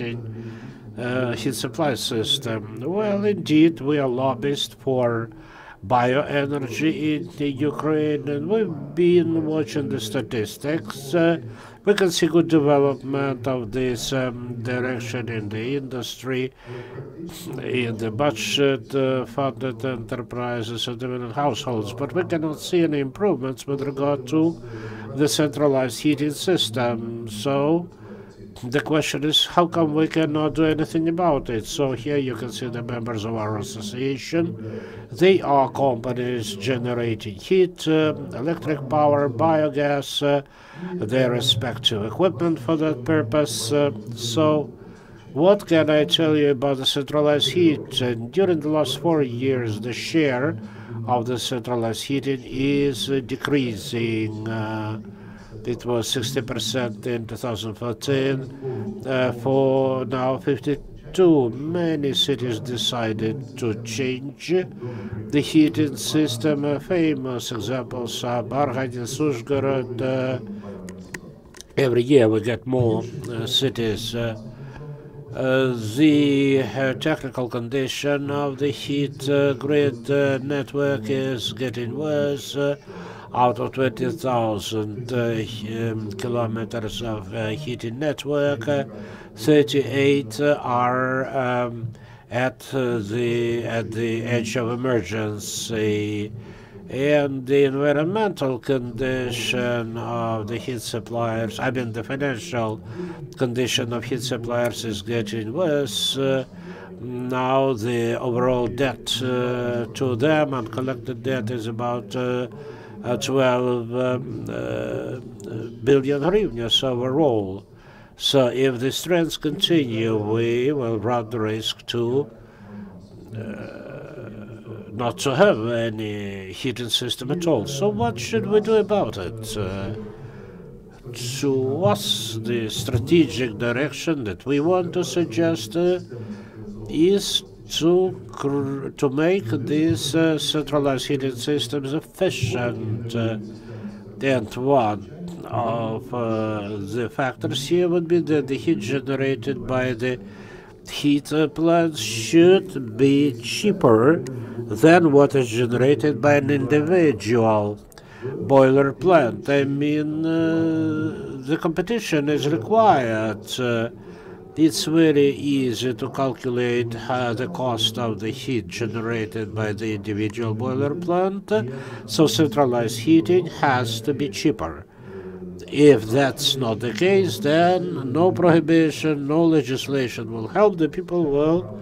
supply system. Well, indeed, we are lobbyists for bioenergy in Ukraine, and we've been watching the statistics. We can see good development of this direction in the industry, in the budget-funded enterprises and even in households, but we cannot see any improvements with regard to the centralized heating system. So the question is, how come we cannot do anything about it? So here you can see the members of our association. They are companies generating heat, electric power, biogas, their respective equipment for that purpose. So what can I tell you about the centralized heat? And during the last 4 years, the share of the centralized heating is decreasing. It was 60% in 2014, for now 52. Many cities decided to change the heating system. Famous examples are Barghain, Sushgorod. Every year we get more cities. The technical condition of the heat grid network is getting worse. Out of 20,000 kilometers of heating network, 38 are at the edge of emergency. And the environmental condition of the heat suppliers, the financial condition of heat suppliers is getting worse. Now the overall debt to them, uncollected debt, is about 12 billion hryvnias overall. So if these trends continue, we will run the risk to not to have any heating system at all. So what should we do about it? To us, the strategic direction that we want to suggest is to make these centralized heating systems efficient. And one of the factors here would be that the heat generated by the heat plants should be cheaper than what is generated by an individual boiler plant. The competition is required. It's very easy to calculate the cost of the heat generated by the individual boiler plant, so centralized heating has to be cheaper. If that's not the case, then no prohibition, no legislation will help. The people will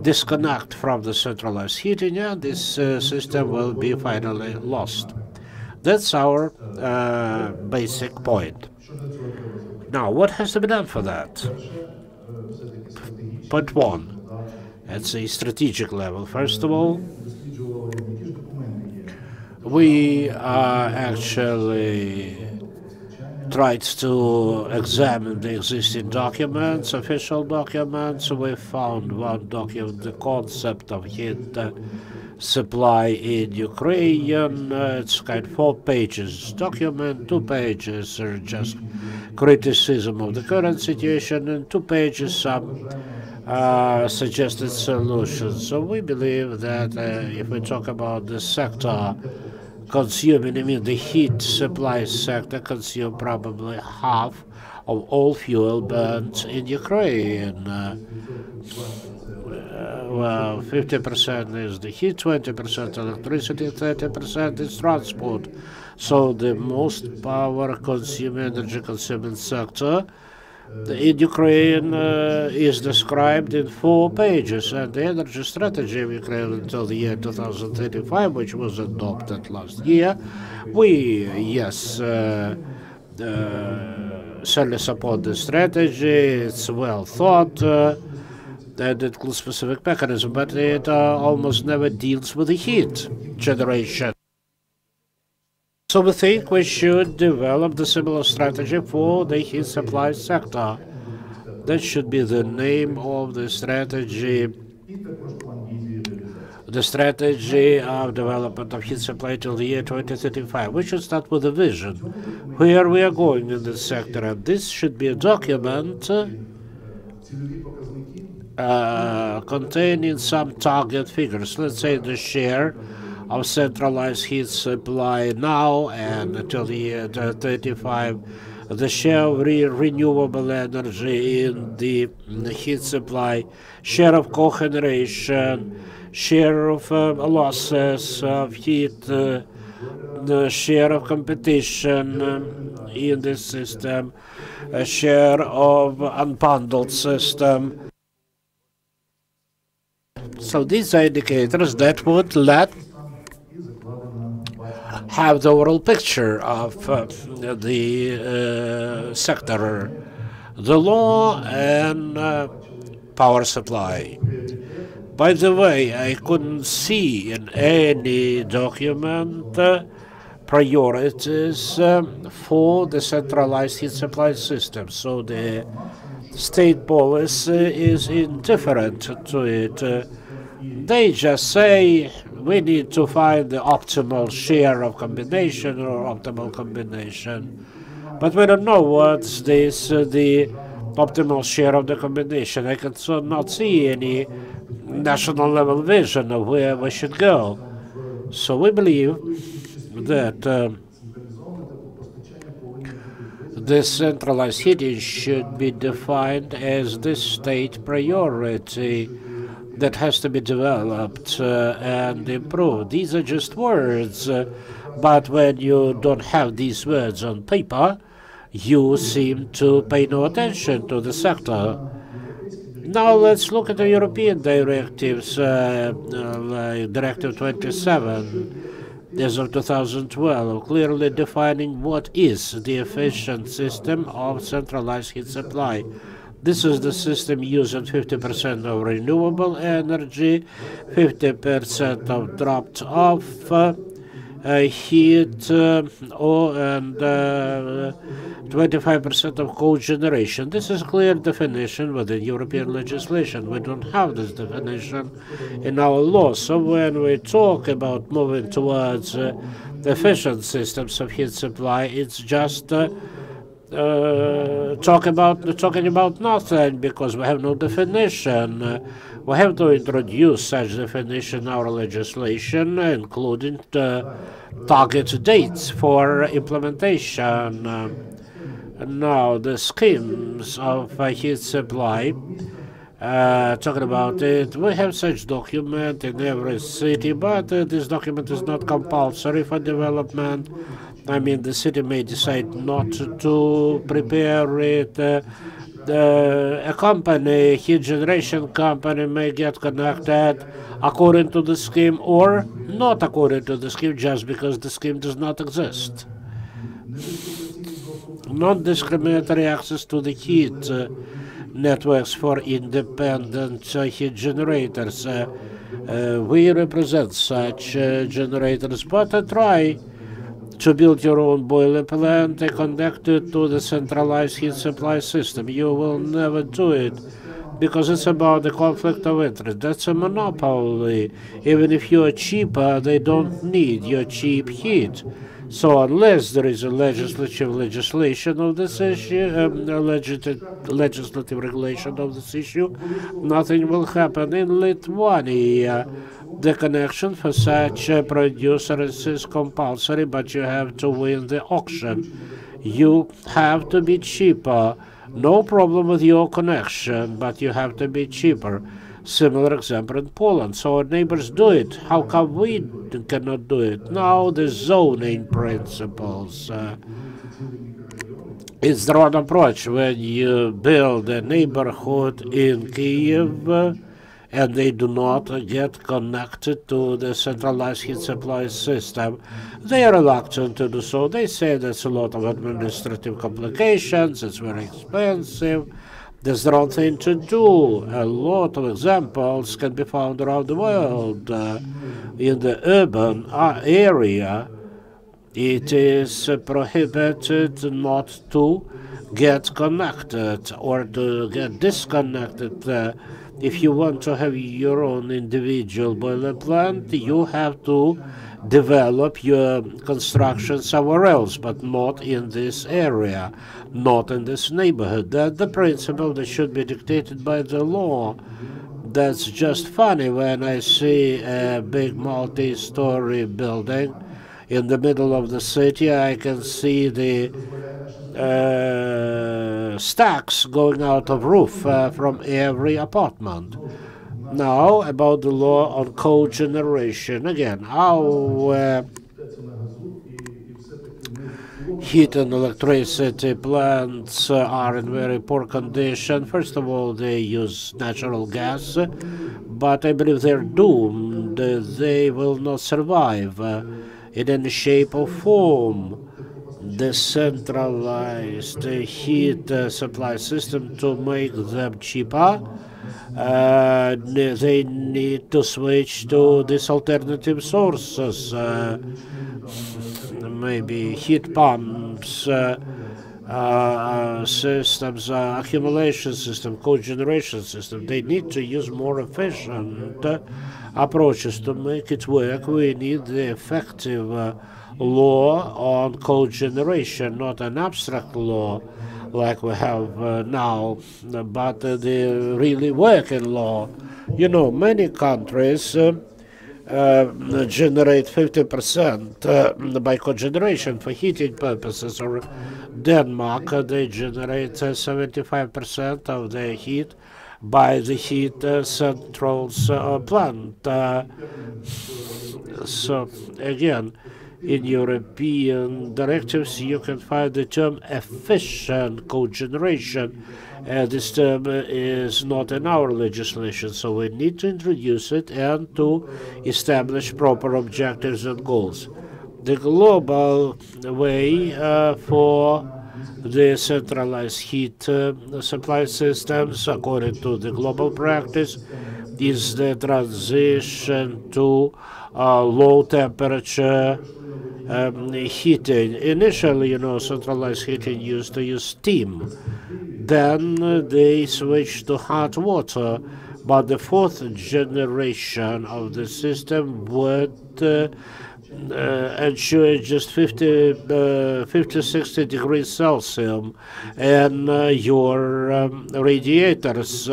disconnect from the centralized heating, and this system will be finally lost. That's our basic point. Now, what has to be done for that? Point one, at a strategic level. First of all, we actually tried to examine the existing documents, official documents. We found one document, the concept of heat supply in Ukraine. It's kind of 4 pages document, 2 pages are just criticism of the current situation, and 2 pages some suggested solutions. So we believe that if we talk about the sector consuming, I mean the heat supply sector consume probably half of all fuel burnt in Ukraine. Well, 50% is the heat, 20% electricity, 30% is transport. So the most power consuming, energy consuming sector in Ukraine is described in 4 pages, and the energy strategy of Ukraine until the year 2035, which was adopted last year, we, yes, certainly support the strategy. It's well thought, and it includes specific mechanism, but it almost never deals with the heat generation. So we think we should develop the similar strategy for the heat supply sector. That should be the name of the strategy. The strategy of development of heat supply till the year 2035. We should start with a vision, where we are going in this sector, and this should be a document containing some target figures. Let's say the share of centralized heat supply now and until the year 35, the share of renewable energy in the heat supply, share of cogeneration, share of losses of heat, the share of competition in this system, a share of unbundled system. So these are indicators that would have the overall picture of the sector, the law and power supply. By the way, I couldn't see in any document priorities for the centralized heat supply system. So the state policy is indifferent to it. They just say we need to find the optimal share of combination or optimal combination. But we don't know what's this, the optimal share of the combination. I can not see any national level vision of where we should go. So we believe that this centralized heating should be defined as the state priority that has to be developed and improved. These are just words, but when you don't have these words on paper, you seem to pay no attention to the sector. Now let's look at the European directives, like Directive 27 as of 2012, clearly defining what is the efficient system of centralized heat supply. This is the system using 50% of renewable energy, 50% of dropped off heat, and 25% of cogeneration. This is a clear definition within European legislation. We don't have this definition in our law. So when we talk about moving towards efficient systems of heat supply, it's just talking about nothing, because we have no definition. We have to introduce such definition in our legislation, including target dates for implementation. Now, the schemes of heat supply, talking about it, we have such document in every city, but this document is not compulsory for development. I mean, the city may decide not to prepare it. a company, heat generation company, may get connected according to the scheme or not according to the scheme, just because the scheme does not exist. Non-discriminatory access to the heat networks for independent heat generators. We represent such generators, but try to build your own boiler plant and connect it to the centralized heat supply system. You will never do it because it's about the conflict of interest. That's a monopoly. Even if you're cheaper, they don't need your cheap heat. So unless there is a legislation of this issue, legislative regulation of this issue, nothing will happen. In Lithuania, the connection for such producers is compulsory, but you have to win the auction. You have to be cheaper. No problem with your connection, but you have to be cheaper. Similar example in Poland. So our neighbors do it. How come we cannot do it? Now the zoning principles. It's the wrong approach when you build a neighborhood in Kyiv and they do not get connected to the centralized heat supply system. They are reluctant to do so. They say there's a lot of administrative complications, it's very expensive. There's the wrong thing to do. A lot of examples can be found around the world. In the urban area, it is prohibited not to get connected or to get disconnected. If you want to have your own individual boiler plant, you have to develop your construction somewhere else, but not in this area, not in this neighborhood. That's the principle that should be dictated by the law. That's just funny when I see a big multi-story building in the middle of the city. I can see the stacks going out of roof from every apartment. Now, about the law on cogeneration. Again, our heat and electricity plants are in very poor condition. First of all, they use natural gas, but I believe they're doomed. They will not survive in any shape or form. The centralized heat supply system, to make them cheaper, they need to switch to these alternative sources, maybe heat pumps, systems, accumulation system, cogeneration system. They need to use more efficient approaches to make it work. We need the effective law on cogeneration, not an abstract law like we have now, but the really working law. You know, many countries generate 50% by cogeneration for heating purposes. Or Denmark, they generate 75% of their heat by the heat centrals plant. So again, in European directives, you can find the term efficient cogeneration. This term is not in our legislation, so we need to introduce it and to establish proper objectives and goals. The global way for the centralized heat supply systems, according to the global practice, is the transition to low temperature heating. Initially, you know, centralized heating used to use steam. Then they switched to hot water. But the fourth generation of the system would ensure just 50-60 degrees Celsius and your radiators.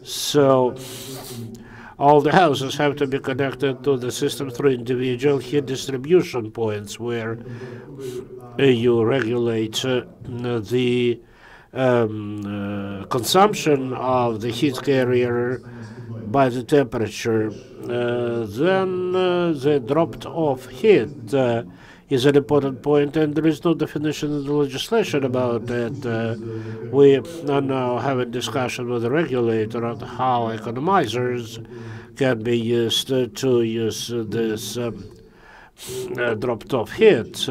So all the houses have to be connected to the system through individual heat distribution points where you regulate the consumption of the heat carrier by the temperature. Then the dropped off heat is an important point, and there is no definition in the legislation about it. We are now having discussion with the regulator on how economizers can be used to use this dropped-off hit,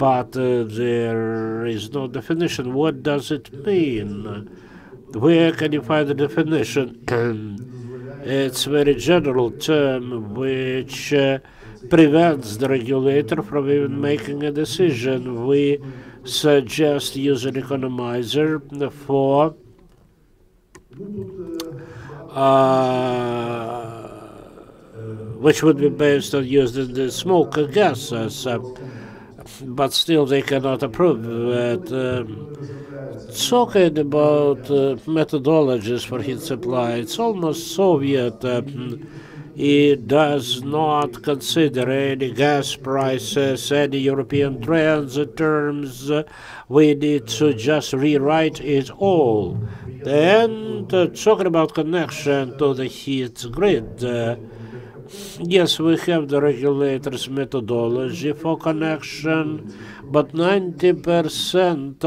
but there is no definition. What does it mean? Where can you find the definition? It's a very general term which prevents the regulator from even making a decision. We suggest using economizer for which would be based on using the smoke gases, but still they cannot approve it. Talking about methodologies for heat supply, it's almost Soviet. It does not consider any gas prices, any European trends, terms. We need to just rewrite it all. And talking about connection to the heat grid, yes, we have the regulator's methodology for connection, but 90%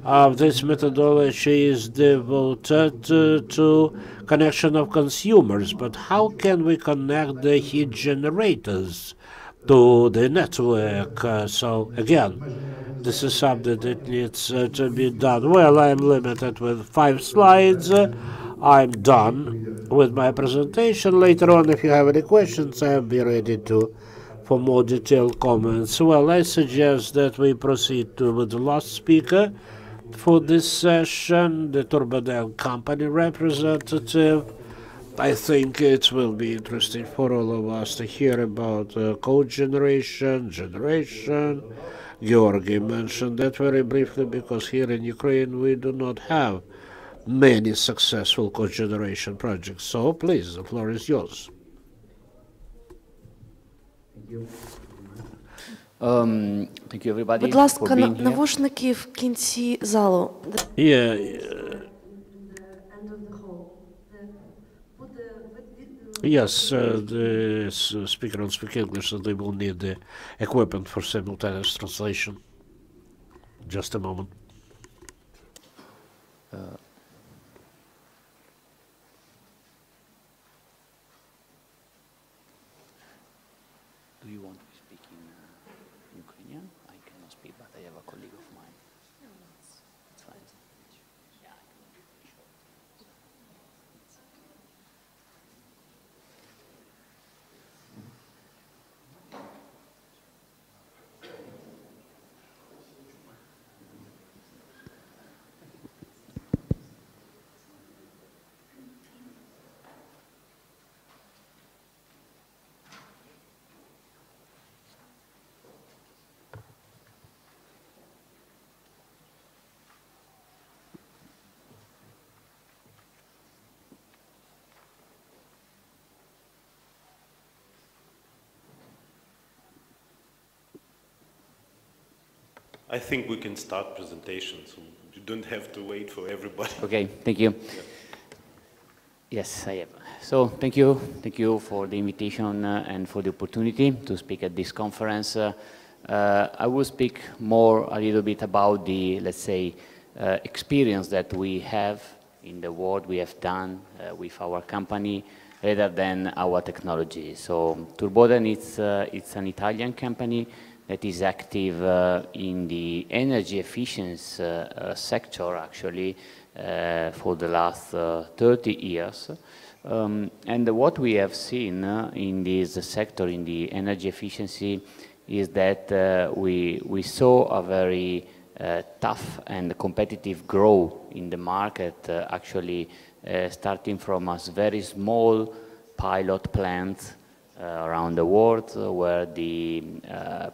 of this methodology is devoted to connection of consumers. But how can we connect the heat generators to the network? So again, this is something that needs to be done. Well, I'm limited with 5 slides. I'm done with my presentation. Later on, if you have any questions, I'll be ready for more detailed comments. Well, I suggest that we proceed with the last speaker for this session, the Turboden company representative. I think it will be interesting for all of us to hear about cogeneration, generation. Georgi mentioned that very briefly because here in Ukraine we do not have many successful cogeneration projects. So please, the floor is yours. Thank you, everybody. Будь ласка, навушники в кінці залу. Yes, the speaker will speak English, so they will need the equipment for simultaneous translation. Just a moment. Do you want to speak in Ukrainian? I cannot speak, but I have a colleague of mine. It's fine. Yeah, I can be sure. I think we can start presentation, so you don't have to wait for everybody. Okay, thank you. Yeah. Yes, I have. So thank you for the invitation and for the opportunity to speak at this conference. I will speak a little bit about the, let's say, experience that we have in the work we have done with our company rather than our technology. So Turboden, it's an Italian company that is active in the energy efficiency sector, actually, for the last 30 years. And what we have seen in this sector, in the energy efficiency, is that we saw a very tough and competitive growth in the market, actually starting from a very small pilot plant around the world, where the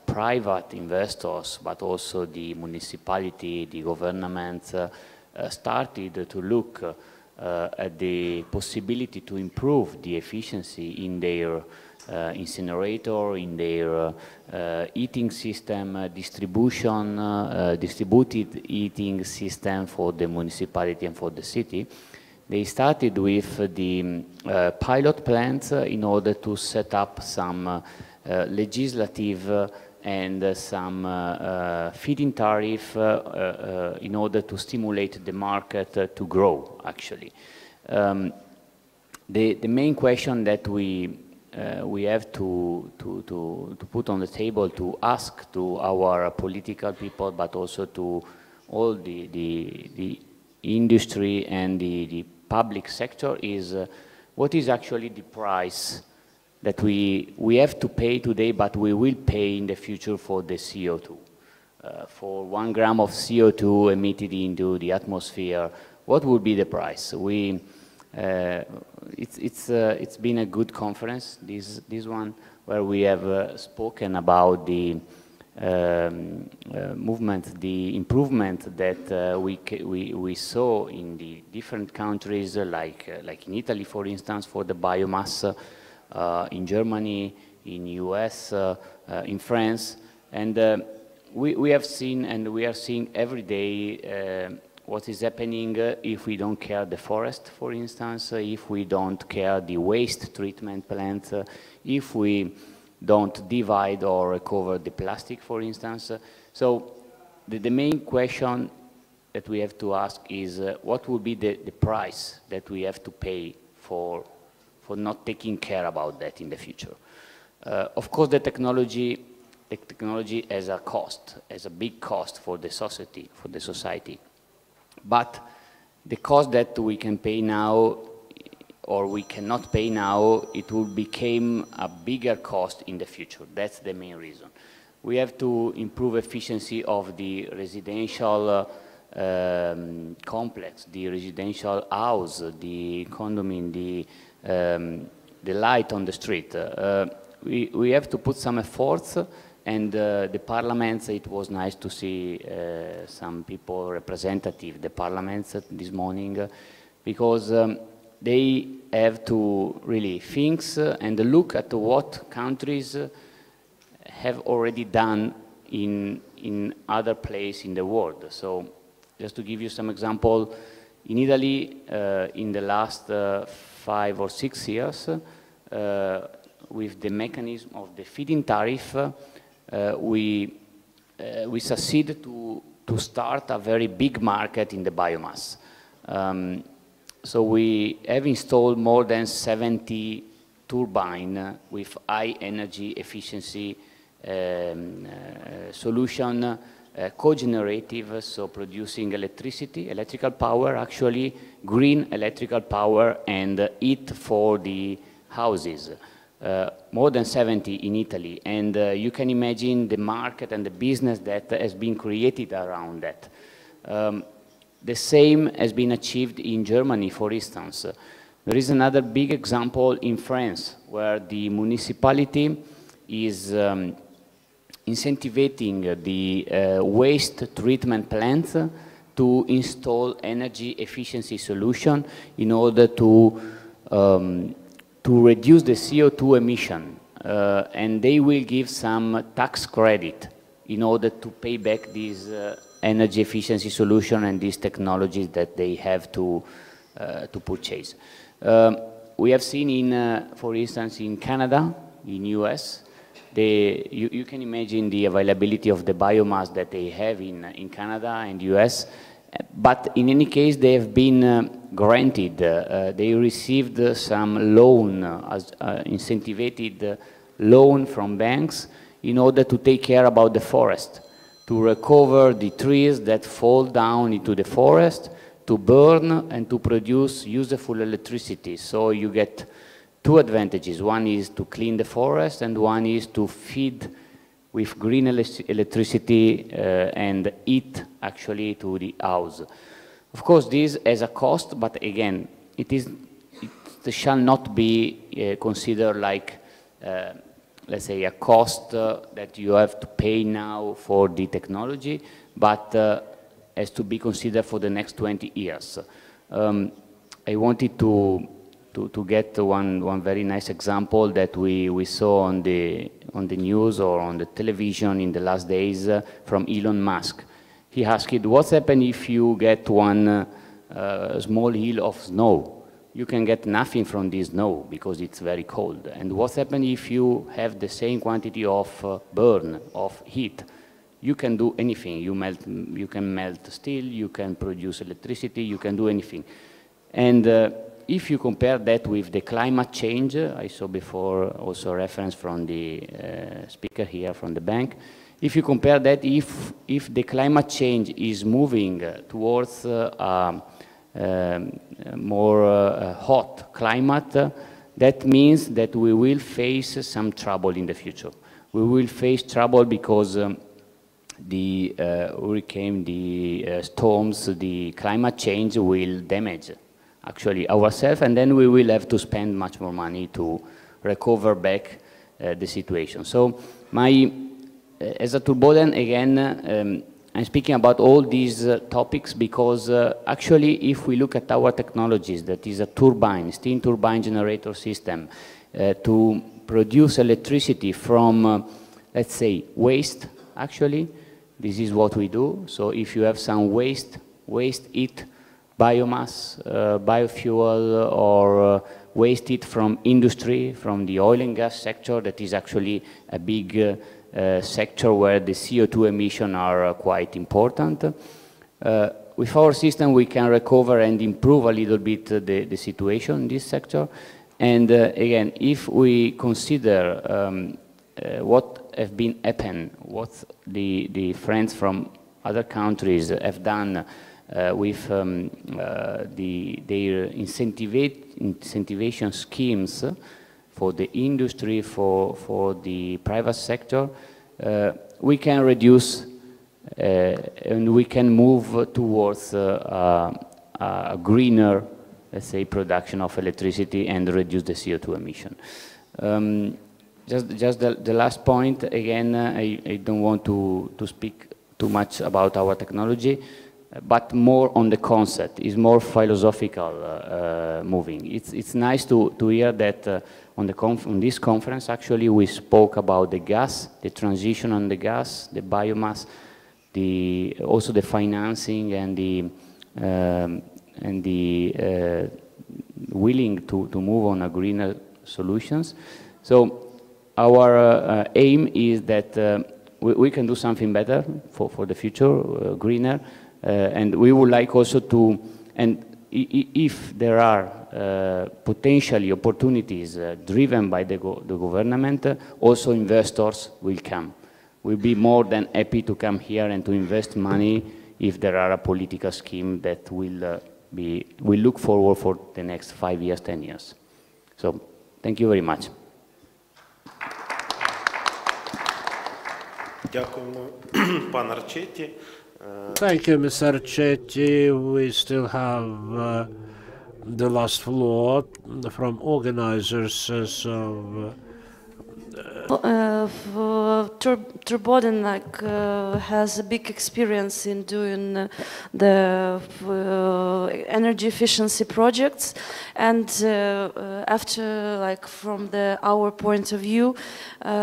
private investors, but also the municipality, the government, started to look at the possibility to improve the efficiency in their incinerator, in their heating system, distributed heating system for the municipality and for the city. They started with the pilot plants in order to set up some legislative and some feed-in tariff in order to stimulate the market to grow, actually. The main question that we have to put on the table, to ask to our political people, but also to all the industry and the public sector is what is actually the price that we have to pay today, but we will pay in the future for the CO2. For 1 gram of CO2 emitted into the atmosphere, what would be the price? It's been a good conference, this one, where we have spoken about the movement, the improvement that we saw in the different countries, like in Italy, for instance, for the biomass, in Germany, in US, in France, and we have seen and we are seeing every day what is happening if we don't care the forest, for instance, if we don't care the waste treatment plant, if we don't divide or recover the plastic, for instance. So the main question that we have to ask is what will be the price that we have to pay for not taking care about that in the future. Of course, the technology has a cost, has a big cost for the society. But the cost that we can pay now, or we cannot pay now, it will become a bigger cost in the future. That's the main reason. We have to improve efficiency of the residential complex, the residential house, the condominium, the light on the street. We have to put some efforts, and the parliaments, it was nice to see some people representative, the parliaments this morning, because they have to really think and look at what countries have already done in other places in the world. So just to give you some example, in Italy, in the last 5 or 6 years, with the mechanism of the feed-in tariff, we succeeded to start a very big market in the biomass. So we have installed more than 70 turbines with high energy efficiency solution, cogenerative, so producing electrical power, actually green electrical power, and heat for the houses. More than 70 in Italy, and you can imagine the market and the business that has been created around that. The same has been achieved in Germany, for instance. There is another big example in France, where the municipality is incentivizing the waste treatment plants to install energy efficiency solution in order to reduce the CO2 emission, and they will give some tax credit in order to pay back these energy efficiency solution and these technologies that they have to purchase. We have seen for instance, in Canada, in US, you can imagine the availability of the biomass that they have in Canada and US, but in any case, they have been granted, they received some loan, incentivized loan from banks in order to take care about the forest, to recover the trees that fall down into the forest, to burn and to produce useful electricity. So you get two advantages. One is to clean the forest, and one is to feed with green electricity and heat actually to the house. Of course, this has a cost, but again, it shall not be considered like, let's say, a cost that you have to pay now for the technology, but has to be considered for the next 20 years. I wanted to get one very nice example that we saw on the news or on the television in the last days from Elon Musk. He asked, what's happened if you get one small hill of snow? you can get nothing from this snow because it's very cold. And what happens if you have the same quantity of burn, of heat? You can do anything. You can melt steel, you can produce electricity, you can do anything. And if you compare that with the climate change, I saw before also a reference from the speaker here from the bank. If you compare that, if the climate change is moving towards more hot climate, that means that we will face some trouble in the future. We will face trouble because the hurricane, the storms, the climate change will damage actually ourselves, and then we will have to spend much more money to recover back the situation. So as a Turboden, again, I'm speaking about all these topics because actually if we look at our technologies, that is a turbine, steam turbine generator system, to produce electricity from, let's say, waste, actually, this is what we do. So if you have some waste heat, biomass, biofuel, or waste heat from industry, from the oil and gas sector, that is actually a big sector where the CO2 emissions are quite important. With our system, we can recover and improve a little bit the situation in this sector. And again, if we consider what have been happened, what the friends from other countries have done with their incentivation schemes for the industry, for the private sector, we can reduce and we can move towards a greener, let's say, production of electricity and reduce the CO2 emission. Just the last point, again, I don't want to speak too much about our technology, but more on the concept. It's more philosophical moving. It's nice to hear that on this conference, actually, we spoke about the gas, the transition on the gas, the biomass, also the financing and the willing to move on a greener solutions. So our aim is that we can do something better for the future, greener, and we would like also to, and if there are potentially opportunities driven by the government, also investors will come. We'll be more than happy to come here and to invest money if there are a political scheme that will look forward for the next 5 years, 10 years. So thank you very much. Thank you, Mr. Arcetti. We still have the last floor from organizers of Turboden has a big experience in doing the energy efficiency projects, and after, from our point of view,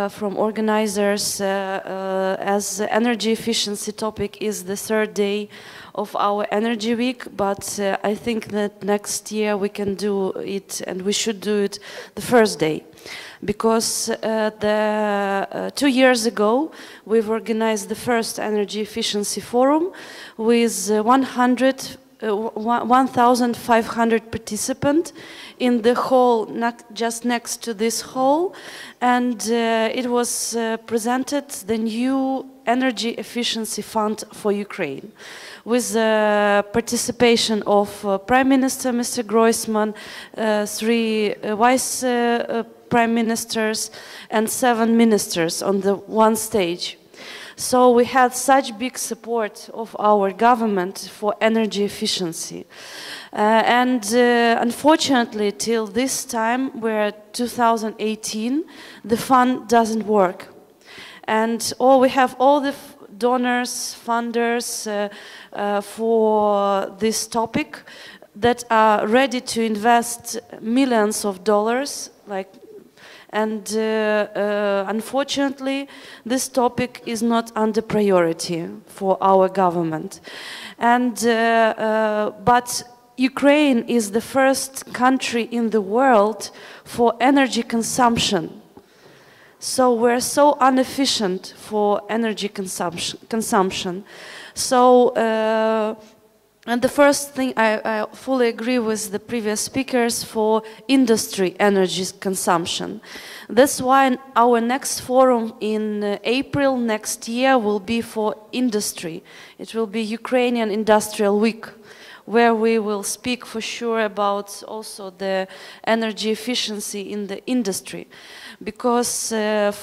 from organizers, as energy efficiency topic is the third day of our energy week, but I think that next year we can do it, and we should do it the first day. Because 2 years ago we've organized the first energy efficiency forum with 1,500 participants in the hall just next to this hall, and it was presented the new energy efficiency fund for Ukraine, with the participation of Prime Minister Mr. Groisman, 3 Vice Prime Ministers and 7 ministers on the one stage. So we had such big support of our government for energy efficiency. And unfortunately, till this time, we're 2018, the fund doesn't work. And we have all the donors, funders for this topic that are ready to invest millions of dollars, and unfortunately, this topic is not under priority for our government. And but Ukraine is the first country in the world for energy consumption. So we're so inefficient for energy consumption. So, and the first thing, I fully agree with the previous speakers for industry energy consumption. That's why our next forum in April next year will be for industry. It will be Ukrainian Industrial Week, where we will speak for sure about also the energy efficiency in the industry. Because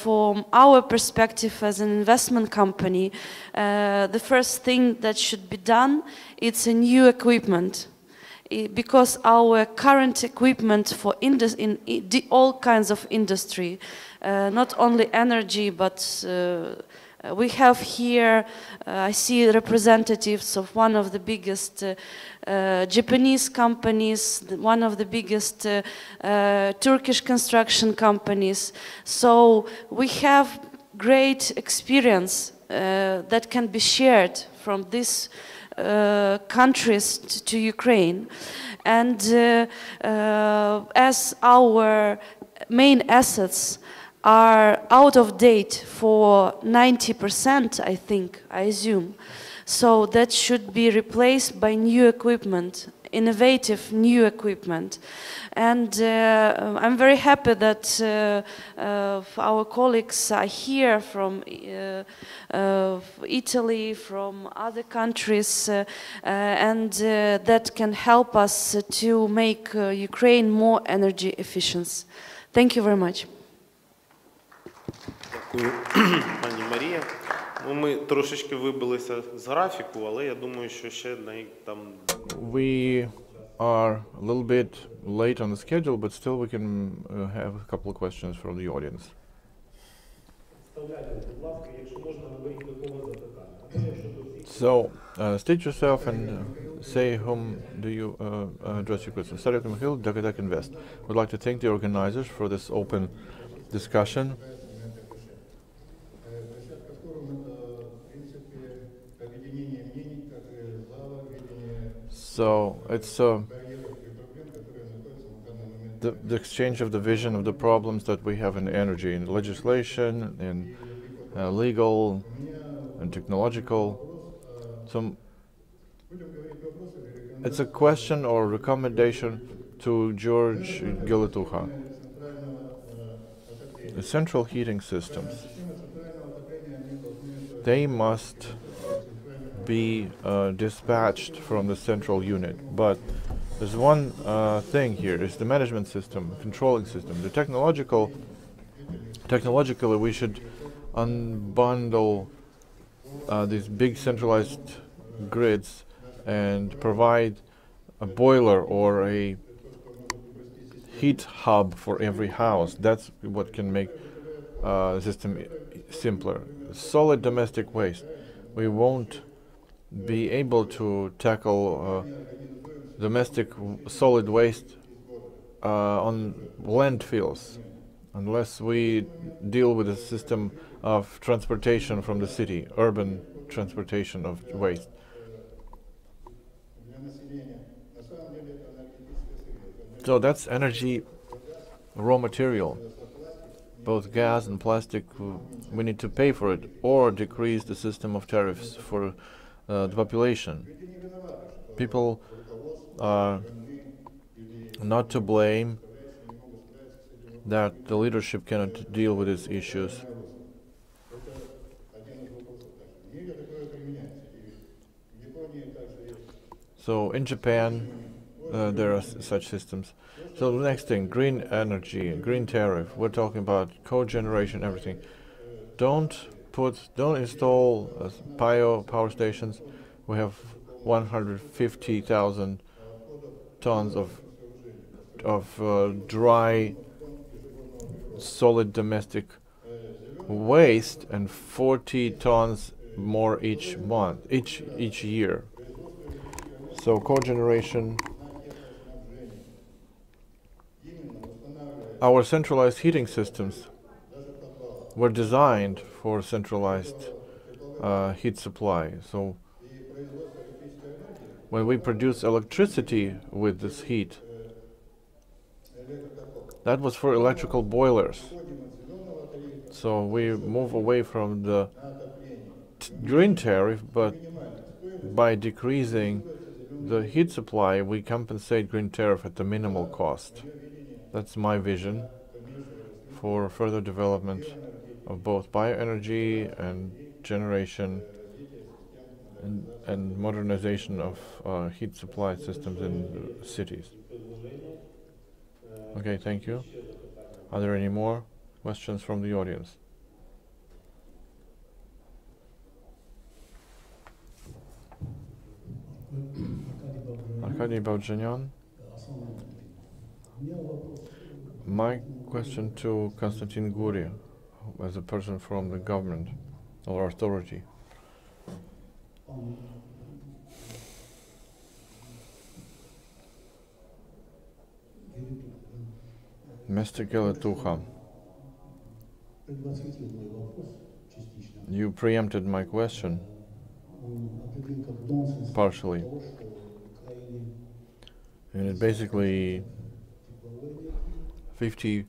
from our perspective as an investment company, the first thing that should be done, it's a new equipment. Because our current equipment for all kinds of industry, not only energy, but we have here, I see representatives of one of the biggest Japanese companies, one of the biggest Turkish construction companies. So we have great experience that can be shared from these countries to Ukraine. And as our main assets are out of date for 90%, I think, I assume. So that should be replaced by new equipment, innovative new equipment. And I'm very happy that our colleagues are here from Italy, from other countries, and that can help us to make Ukraine more energy efficient. Thank you very much. Дякую, пані Марія. Ну, ми трошечки вибилися з графіку, але я думаю, що ще там... We are a little bit late on the schedule, but still we can have a couple of questions from the audience. So, state yourself and say whom do you address your question. Starting Mikhail, Dagadak Invest. Would like to thank the organizers for this open discussion. So it's the exchange of the vision of the problems that we have in energy, in legislation, in legal and technological. So it's a question or recommendation to George Gilituha. The central heating systems, they must be dispatched from the central unit, but there's one thing here, is the management system, controlling system. The technologically we should unbundle these big centralized grids and provide a boiler or a heat hub for every house. That's what can make the system simpler. Solid domestic waste. We won't be able to tackle domestic solid waste on landfills unless we deal with a system of transportation from the city, urban transportation of waste. So that's energy raw material. Both gas and plastic, we need to pay for it or decrease the system of tariffs for the population. People are not to blame that the leadership cannot deal with these issues. So in Japan, there are such systems. So the next thing, green energy, green tariff. We're talking about cogeneration, everything. Don't install power stations. We have 150,000 tons of dry solid domestic waste and 40 tons more each month, each year. So cogeneration. Our centralized heating systems were designed for centralized heat supply. So when we produce electricity with this heat, that was for electrical boilers. So we move away from the green tariff, but by decreasing the heat supply, we compensate green tariff at the minimal cost. That's my vision for further development of both bioenergy and generation and modernization of heat supply systems in cities. Okay, thank you. Are there any more questions from the audience? Arkady Baudjanyan. My question to Konstantin Guria, as a person from the government or authority. Mr. Geletucha, you preempted my question partially, and it basically 50%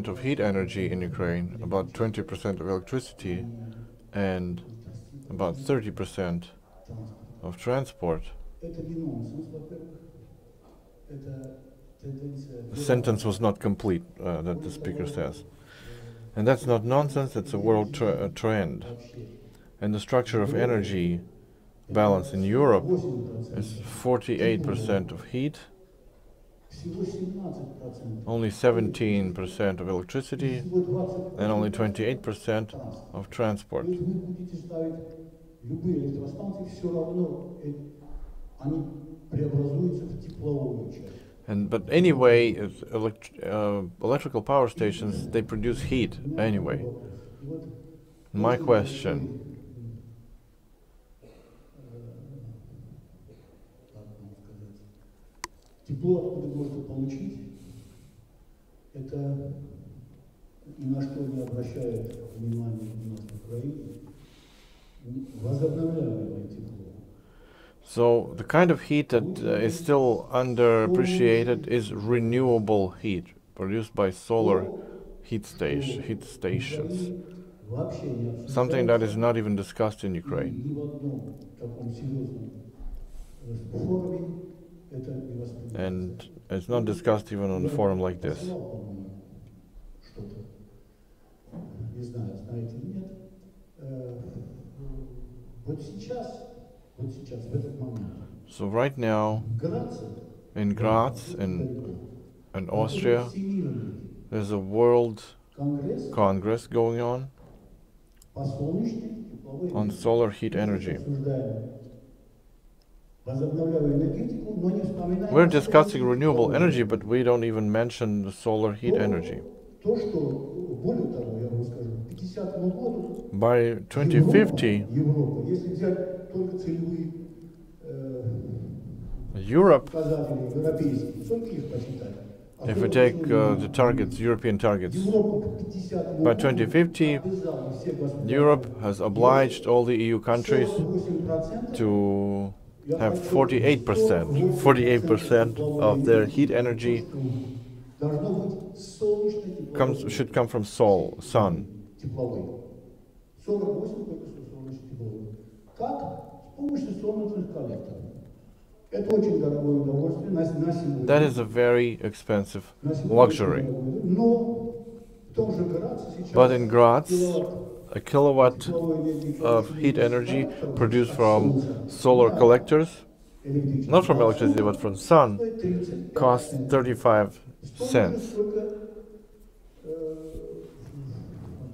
of heat energy in Ukraine, about 20% of electricity, and about 30% of transport. The sentence was not complete, that the speaker says. And that's not nonsense, it's a world trend. And the structure of energy balance in Europe is 48% of heat, only 17% of electricity, and only 28% of transport. But anyway, electrical power stations, they produce heat anyway. My question, тепло откуда можно получить, это ни на что не обращает внимания у нас в Украине, возобновляемое тепло. So the kind of heat that is still underappreciated is renewable heat produced by solar heat stations. Something that is not even discussed in Ukraine. And it's not discussed even on a forum like this. So right now, in Graz, in Austria, there's a World Congress going on solar heat energy. We're discussing renewable energy, but we don't even mention the solar heat energy. By 2050, Europe, if we take the targets, European targets, by 2050, Europe has obliged all the EU countries to have 48% of their heat energy should come from sun. That is a very expensive luxury. But in Graz, a kilowatt of heat energy produced from solar collectors, not from electricity but from sun, costs 35 cents.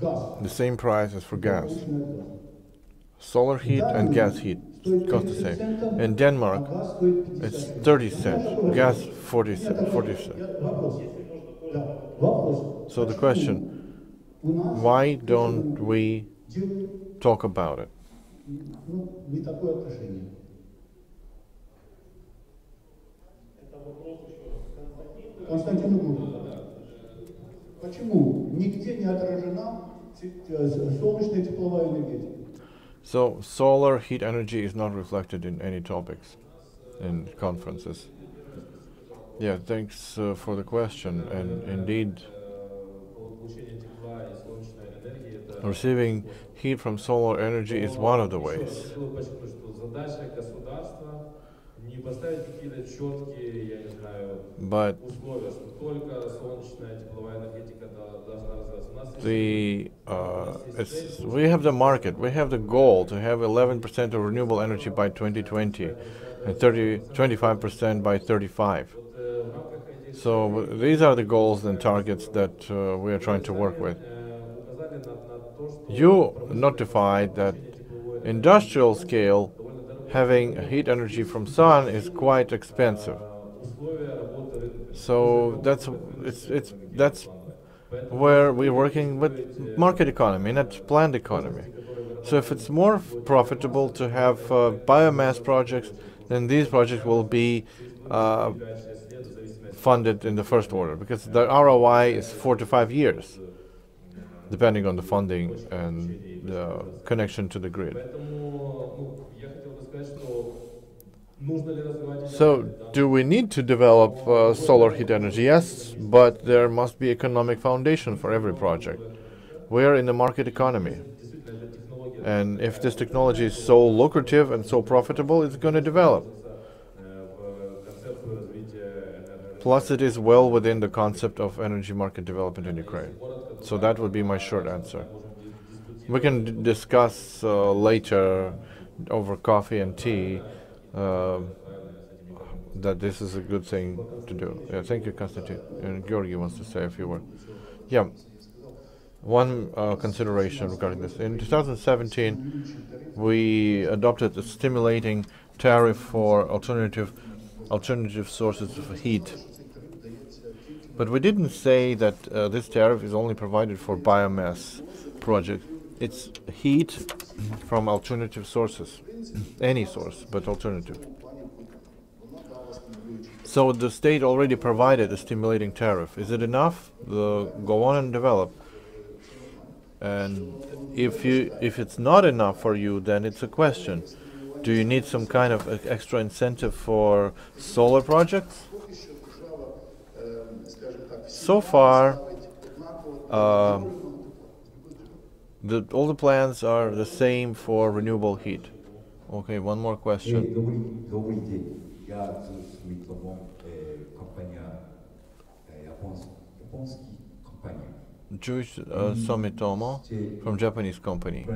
The same price as for gas. Solar heat and gas heat cost the same. In Denmark, it's 30 cents, gas 40 cents. So the question, why don't we talk about it? So solar heat energy is not reflected in any topics. in conferences. Yeah, thanks for the question. And indeed, receiving heat from solar energy is one of the ways. But we have the market, we have the goal to have 11% of renewable energy by 2020 and 25% by 35. So these are the goals and targets that we are trying to work with. You notified that industrial scale having heat energy from sun is quite expensive. So that's where we're working with market economy, not planned economy. So if it's more profitable to have biomass projects, then these projects will be funded in the first order, because the ROI is 4 to 5 years, depending on the funding and the connection to the grid. So, do we need to develop solar heat energy? Yes, but there must be economic foundation for every project. We are in the market economy. And if this technology is so lucrative and so profitable, it's going to develop. Plus, it is well within the concept of energy market development in Ukraine. So that would be my short answer. We can discuss later over coffee and tea that this is a good thing to do. Yeah, thank you, Konstantin. And Georgi wants to say a few words. Yeah, one consideration regarding this. In 2017, we adopted a stimulating tariff for alternative sources of heat. But we didn't say that this tariff is only provided for biomass projects. It's heat from alternative sources, any source, but alternative. So the state already provided a stimulating tariff. Is it enough? Go on and develop. And if it's not enough for you, then it's a question. Do you need some kind of extra incentive for solar projects? So far, all the plans are the same for renewable heat. Okay, one more question. Jewish Sumitomo from Japanese company.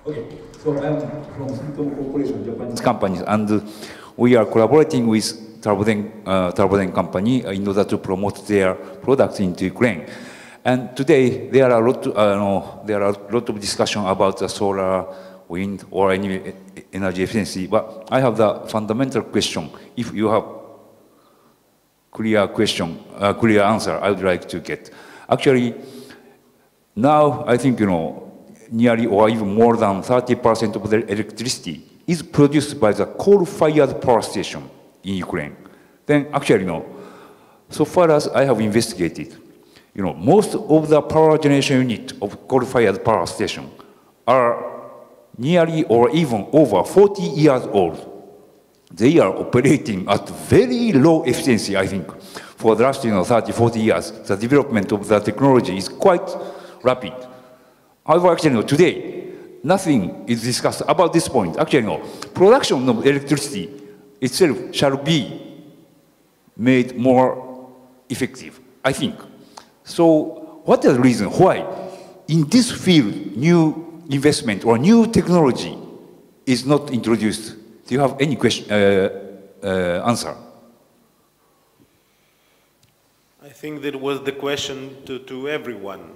Okay, so I'm from Sumitomo Corporation, Japanese companies, and we are collaborating with turbine company in order to promote their products into Ukraine. And today there are a lot of discussion about the solar, wind, or any energy efficiency. But I have the fundamental question. If you have clear answer, I would like to get. Actually, now I think nearly or even more than 30% of the electricity is produced by the coal-fired power station in Ukraine. Then actually, so far as I have investigated, most of the power generation unit of coal-fired power station are nearly or even over 40 years old. They are operating at very low efficiency, I think. For the last 30, 40 years, the development of the technology is quite rapid. However, actually, today, nothing is discussed about this point. Actually, production of electricity itself shall be made more effective, I think. So, what is the reason why in this field new investment or new technology is not introduced? Do you have any question, answer? I think that was the question to everyone.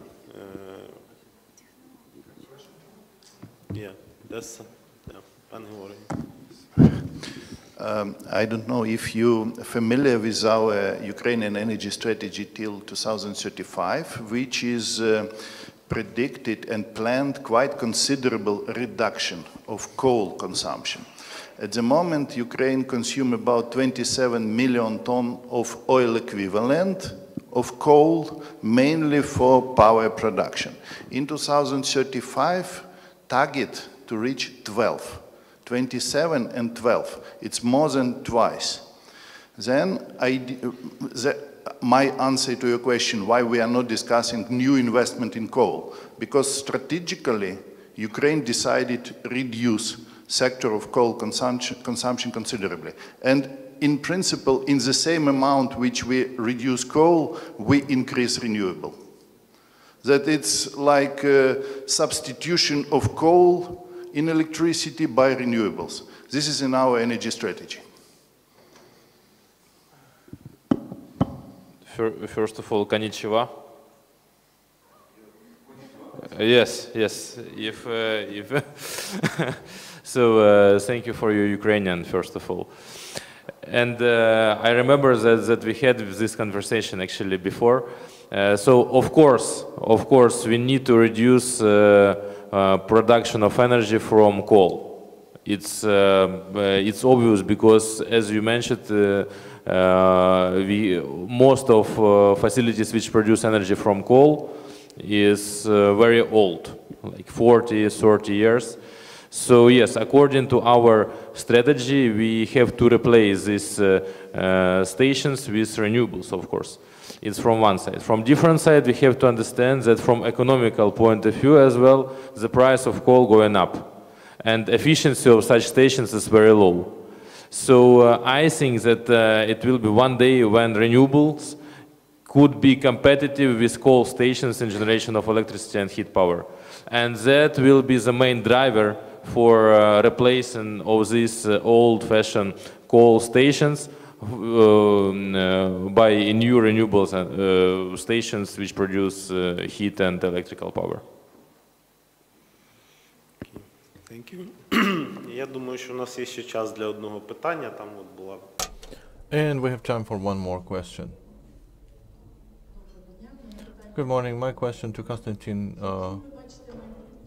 Yeah, that's I don't know if you're familiar with our Ukrainian energy strategy till 2035, which is predicted and planned quite considerable reduction of coal consumption. At the moment, Ukraine consumes about 27 million tons of oil equivalent of coal, mainly for power production. In 2035, target to reach 12. 27 and 12. It's more than twice. Then my answer to your question, why we are not discussing new investment in coal, because strategically, Ukraine decided to reduce sector of coal consumption considerably. And in principle, in the same amount which we reduce coal, we increase renewable. That it's like a substitution of coal in electricity by renewables. This is in our energy strategy. First of all, konnichiwa. Yes. So thank you for your Ukrainian, first of all. And I remember that we had this conversation actually before. So of course, we need to reduce production of energy from coal. It's obvious because, as you mentioned, most of facilities which produce energy from coal is very old, like 40, 30 years. So yes, according to our strategy, we have to replace these stations with renewables, of course. It's from one side. From different side, we have to understand that from economical point of view as well, the price of coal going up. And efficiency of such stations is very low. So I think that it will be one day when renewables could be competitive with coal stations in generation of electricity and heat power. And that will be the main driver for replacing all these old-fashioned coal stations by new renewables stations which produce heat and electrical power. Thank you. Я думаю, що у нас є ще час для одного питання. Там от була. And we have time for one more question. Good morning. My question to Konstantin.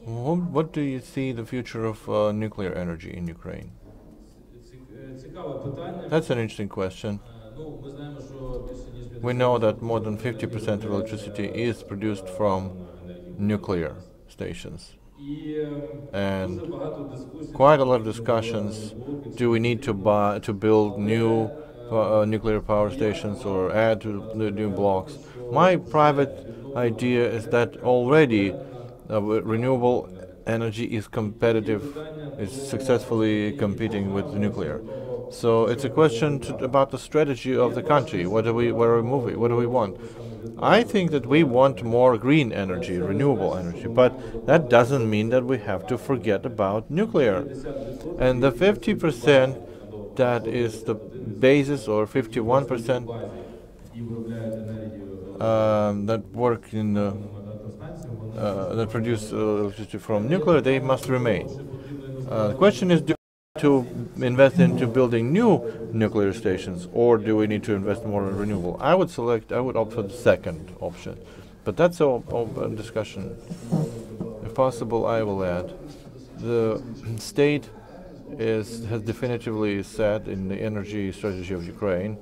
What do you see the future of nuclear energy in Ukraine? That's an interesting question. We know that more than 50% of electricity is produced from nuclear stations. And quite a lot of discussions, do we need to build new nuclear power stations or add to the new blocks? My private idea is that already renewable energy is competitive, is successfully competing with the nuclear. So it's a question about the strategy of the country. Where are we moving? What do we want? I think that we want more green energy, renewable energy, but that doesn't mean that we have to forget about nuclear. And the 50% that is the basis, or 51% that work in that produce electricity from nuclear, they must remain. The question is, do we need to invest into building new nuclear stations, or do we need to invest more in renewable? I would opt for the second option, but that's a discussion. If possible, I will add, the state has definitively said in the energy strategy of Ukraine,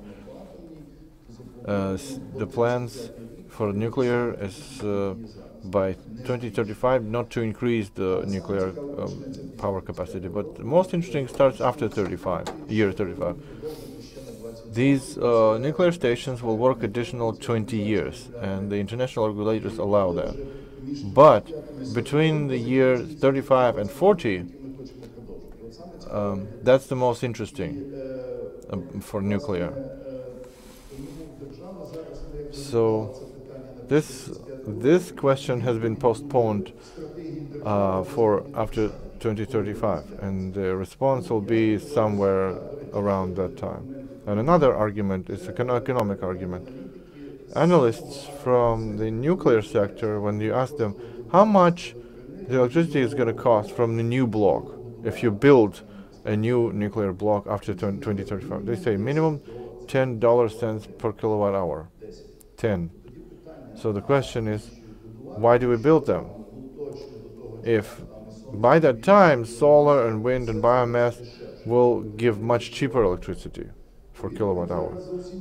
the plans for nuclear is by 2035 not to increase the nuclear power capacity, but the most interesting starts after year 35. These nuclear stations will work additional 20 years, and the international regulators allow that. But between the year 35 and 40, that's the most interesting for nuclear. So this question has been postponed for after 2035, and the response will be somewhere around that time. And another argument is an economic argument. Analysts from the nuclear sector, when you ask them how much the electricity is going to cost from the new block, if you build a new nuclear block after 2035, they say minimum $10 per kilowatt hour. 10. So the question is, why do we build them? If by that time solar and wind and biomass will give much cheaper electricity for kilowatt hour.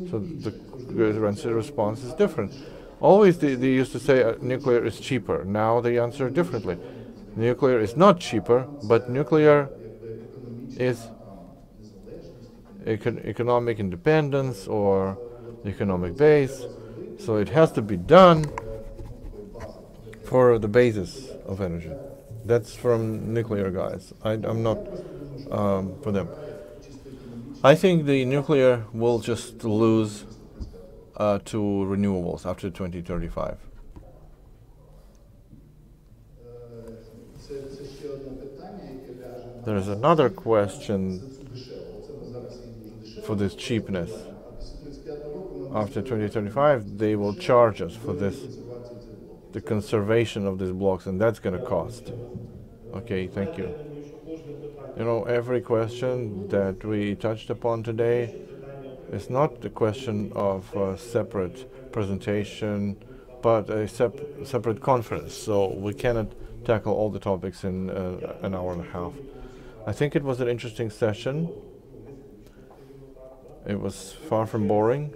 So the response is different. Always they used to say nuclear is cheaper. Now they answer differently. Nuclear is not cheaper, but nuclear is economic independence or economic base. So it has to be done for the basis of energy. That's from nuclear guys. I'm not for them. I think the nuclear will just lose to renewables after 2035. There's another question for this cheapness. After 2035, they will charge us for this, the conservation of these blocks, and that's going to cost. Okay, thank you. You know, every question that we touched upon today is not a question of a separate presentation, but a separate conference. So we cannot tackle all the topics in an hour and a half. I think it was an interesting session. It was far from boring,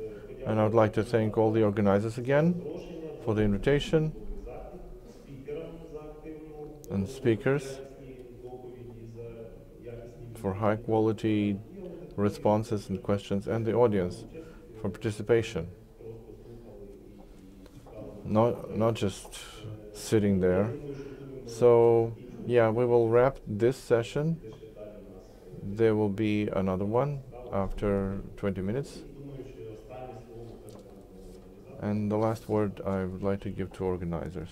and I would like to thank all the organizers again for the invitation and speakers for high quality responses and questions, and the audience for participation. Not just sitting there. So yeah, we will wrap this session. There will be another one after 20 minutes. And the last word I would like to give to organizers.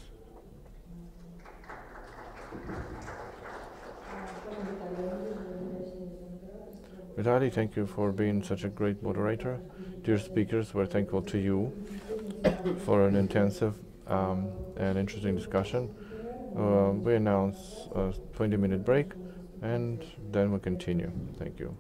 Vitaly, thank you for being such a great moderator. Dear speakers, we're thankful to you for an intensive and interesting discussion. We announce a 20-minute break, and then we'll continue. Thank you.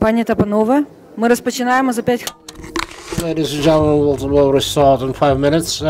Пані та панове, ми розпочинаємо за 5 хвилин. Ladies and gentlemen, we'll restart in 5 minutes.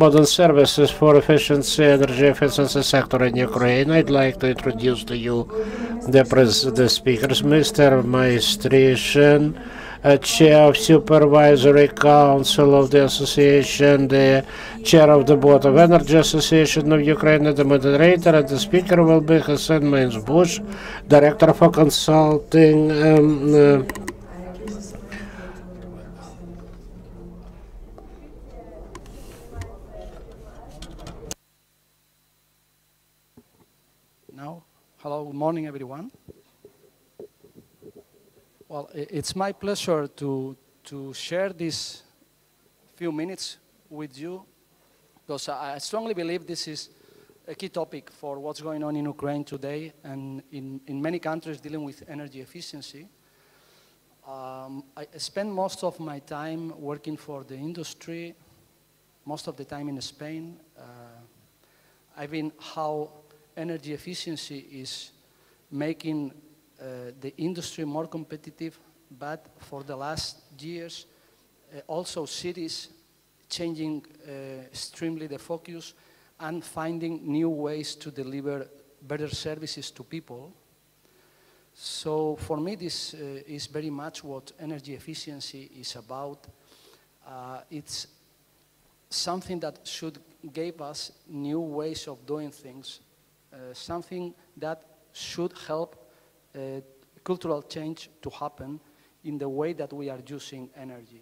Modern services for efficiency, energy efficiency sector in Ukraine. I'd like to introduce to you the speakers, Mr. Maestrishin, Chair of Supervisory Council of the Association, the Chair of the Board of Energy Association of Ukraine, the moderator, and the speaker will be Hassan Mainz-Bush, Director for Consulting. Hello, good morning, everyone. Well, it's my pleasure to share these few minutes with you, because I strongly believe this is a key topic for what's going on in Ukraine today and in many countries dealing with energy efficiency. I spend most of my time working for the industry, most of the time in Spain. I've been how energy efficiency is making the industry more competitive, but for the last years, also cities changing extremely the focus and finding new ways to deliver better services to people. So for me, this is very much what energy efficiency is about. It's something that should give us new ways of doing things. Something that should help cultural change to happen in the way that we are using energy.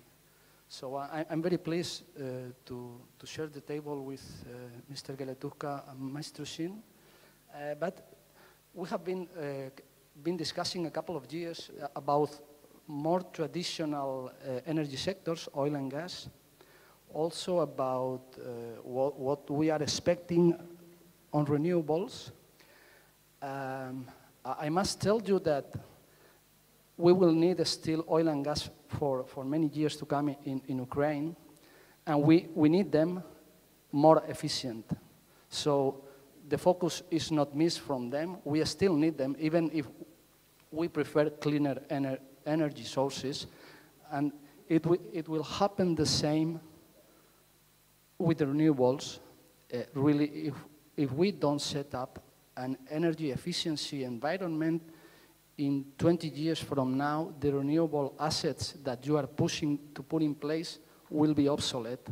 So I'm very pleased to share the table with Mr. Geletuka and Maestrishin. But we have been discussing a couple of years about more traditional energy sectors, oil and gas, also about what we are expecting on renewables. I must tell you that we will need still oil and gas for many years to come in Ukraine, and we need them more efficient. So the focus is not missed from them. We still need them, even if we prefer cleaner energy sources, and it will happen the same with the renewables. Really, if we don't set up an energy efficiency environment, in 20 years from now, the renewable assets that you are pushing to put in place will be obsolete.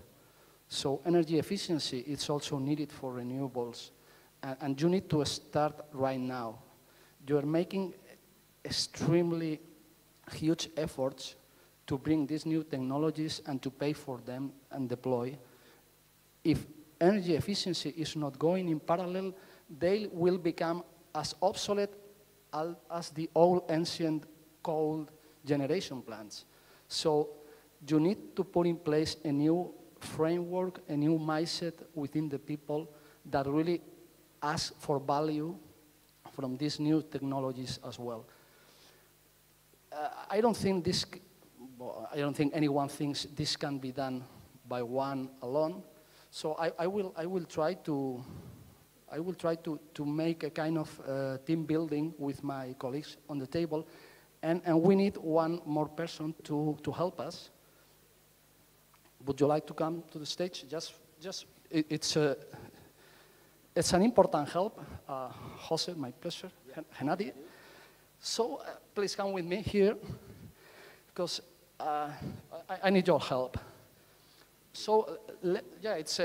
So energy efficiency is also needed for renewables. And you need to start right now. You are making extremely huge efforts to bring these new technologies and to pay for them and deploy. If energy efficiency is not going in parallel, they will become as obsolete as the old ancient coal generation plants. So you need to put in place a new framework, a new mindset within the people that really ask for value from these new technologies as well. I don't think anyone thinks this can be done by one alone. So I will try to make a kind of team building with my colleagues on the table, and we need one more person to help us. Would you like to come to the stage? It's an important help. Jose, my pleasure. Hennady. So please come with me here, because I need your help. So yeah, it's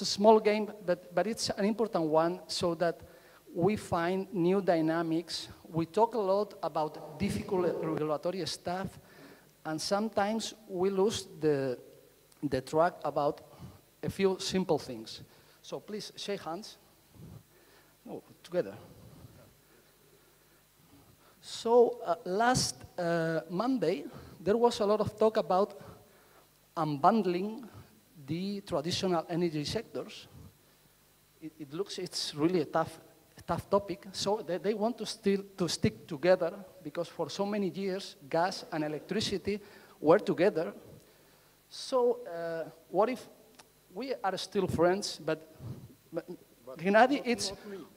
a small game, but it's an important one, so that we find new dynamics. We talk a lot about difficult regulatory stuff, and sometimes we lose the track about a few simple things. So please shake hands. No, together. So last Monday, there was a lot of talk about unbundling the traditional energy sectors. It looks it's really a tough topic. So they want to stick together, because for so many years, gas and electricity were together. So what if we are still friends, but Gennady, it's,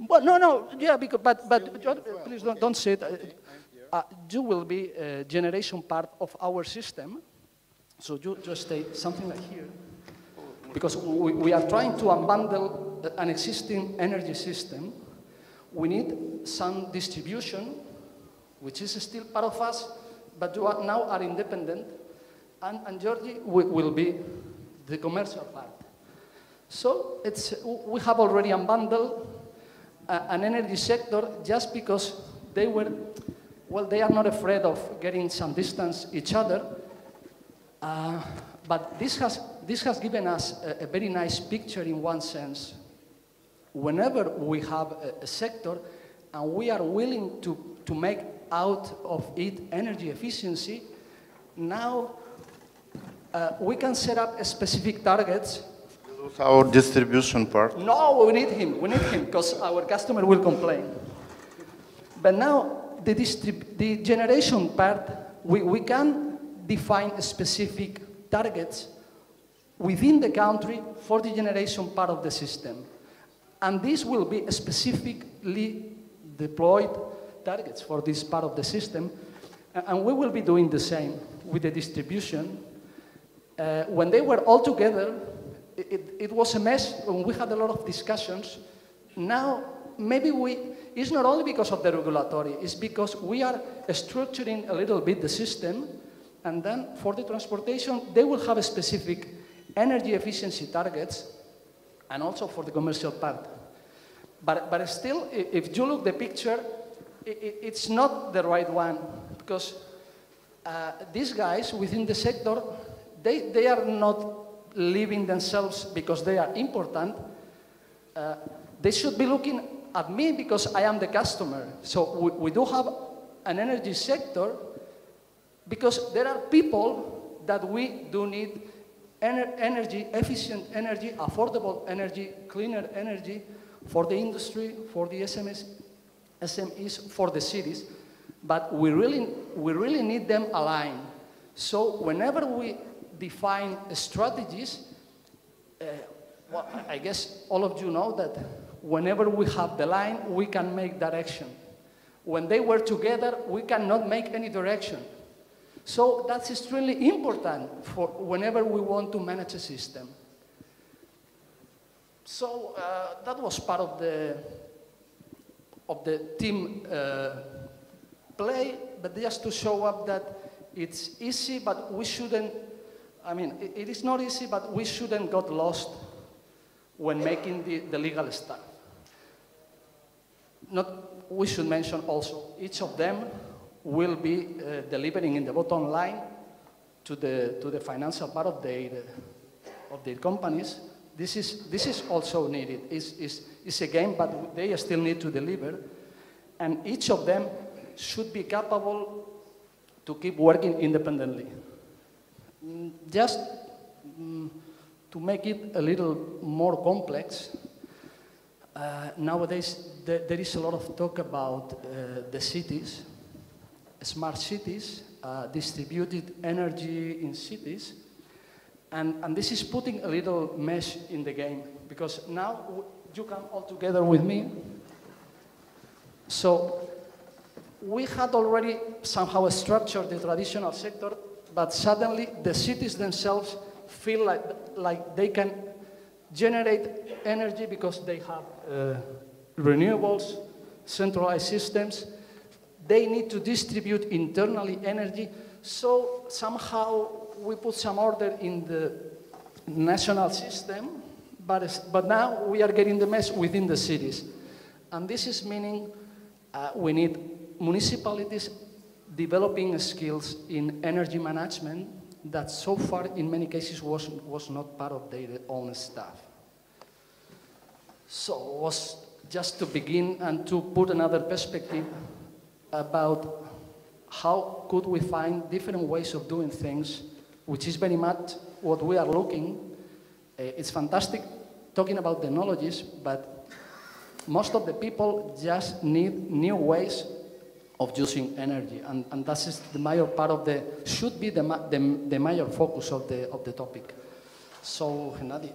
well, no, yeah, because, but please don't say it. You will be a generation part of our system, so you just stay something like here, because we are trying to unbundle an existing energy system. We need some distribution, which is still part of us, but you now are independent, and Georgie will be the commercial part. So we have already unbundled an energy sector just because they are not afraid of getting some distance each other. But this has given us a very nice picture in one sense. Whenever we have a sector and we are willing to make out of it energy efficiency, now we can set up specific targets. Our distribution part. No, we need him, because our customer will complain. But now, the generation part, we can define specific targets within the country for the generation part of the system. And this will be specifically deployed targets for this part of the system. And we will be doing the same with the distribution. When they were all together, it was a mess, and we had a lot of discussions. Now, maybe it's not only because of the regulatory, it's because we are structuring a little bit the system, and then for the transportation, they will have a specific energy efficiency targets, and also for the commercial part. But still, if you look the picture, it's not the right one, because these guys within the sector, they are not living themselves because they are important. They should be looking at me because I am the customer. So we do have an energy sector because there are people that we do need energy, efficient energy, affordable energy, cleaner energy for the industry, for the SMEs, for the cities. But we really need them aligned. So whenever we define strategies, well, I guess all of you know that whenever we have the line, we can make direction. When they were together, we cannot make any direction. So that's extremely important for whenever we want to manage a system. So that was part of the team play, but just to show up that it's easy, but we shouldn't. I mean, it is not easy, but we shouldn't get lost when making the legal stuff. We should mention also, each of them will be delivering in the bottom line to the financial part of their companies. This is also needed. It's a game, but they still need to deliver. And each of them should be capable to keep working independently. Just to make it a little more complex, nowadays there is a lot of talk about the cities, smart cities, distributed energy in cities, And this is putting a little mesh in the game, because now you come all together with me. So we had already somehow structured the traditional sector, but suddenly the cities themselves feel like they can generate energy because they have renewables, centralized systems. They need to distribute internally energy. So somehow we put some order in the national system, but now we are getting the mess within the cities. And this is meaning we need municipalities developing skills in energy management that so far in many cases was not part of their own staff. So it was just to begin and to put another perspective about how could we find different ways of doing things, which is very much what we are looking. It's fantastic talking about technologies, but most of the people just need new ways of using energy, and that is the major part of should be the major focus of the topic. So, Gennady,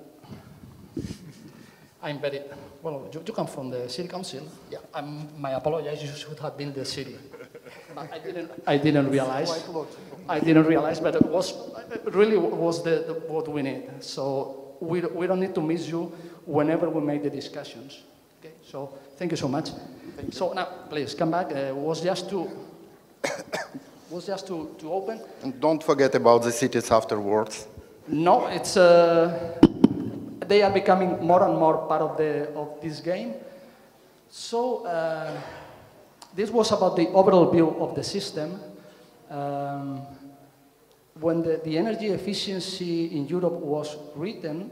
I'm very, well, you come from the city council. Yeah, my apologies, you should have been the city. But I didn't realize. I didn't realize, but it was what we need. So we don't need to miss you whenever we make the discussions. Okay, so thank you so much. So now, please come back. Was just to open. And don't forget about the cities afterwards. No, it's they are becoming more and more part of this game. So this was about the overall view of the system. When the energy efficiency in Europe was written,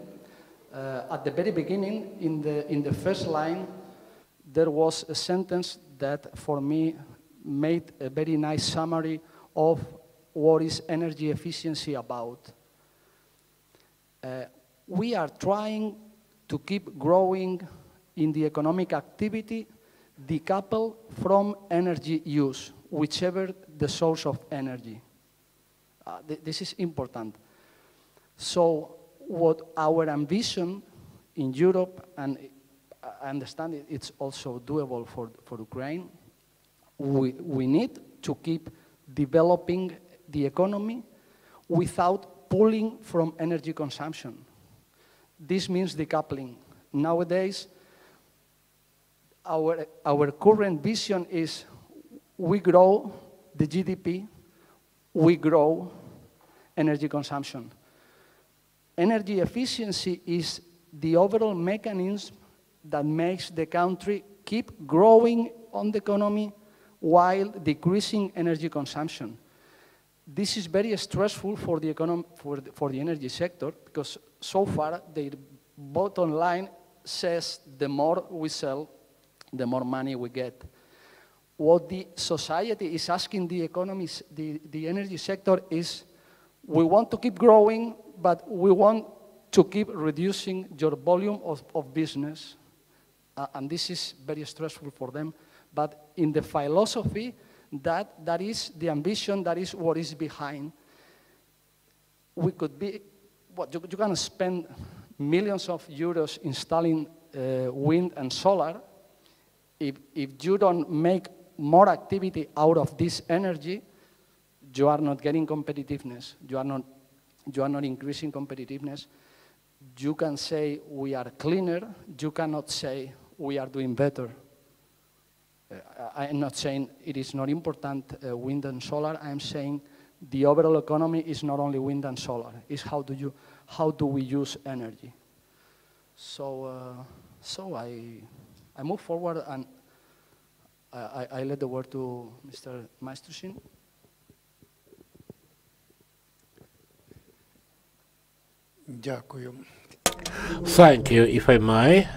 at the very beginning, in the first line, there was a sentence that, for me, made a very nice summary of what is energy efficiency about. We are trying to keep growing in the economic activity decoupled from energy use, whichever the source of energy. This is important. So what our ambition in Europe, and I understand it's also doable for Ukraine, we need to keep developing the economy without pulling from energy consumption. This means decoupling. Nowadays, our current vision is we grow the GDP, we grow energy consumption. Energy efficiency is the overall mechanism that makes the country keep growing on the economy while decreasing energy consumption. This is very stressful for the economy, for the energy sector, because so far their bottom line says the more we sell, the more money we get. What the society is asking the economies, the energy sector is, we want to keep growing, but we want to keep reducing your volume of business. And this is very stressful for them. But in the philosophy, that is the ambition, that is what is behind. We could be, you can spend millions of euros installing wind and solar. If you don't make more activity out of this energy, you are not getting competitiveness. You are not increasing competitiveness. You can say we are cleaner. You cannot say we are doing better. I am not saying it is not important, wind and solar. I am saying the overall economy is not only wind and solar. It's how do we use energy. So I move forward and I let the word to Mr. Maestrusin. Thank you. If I may,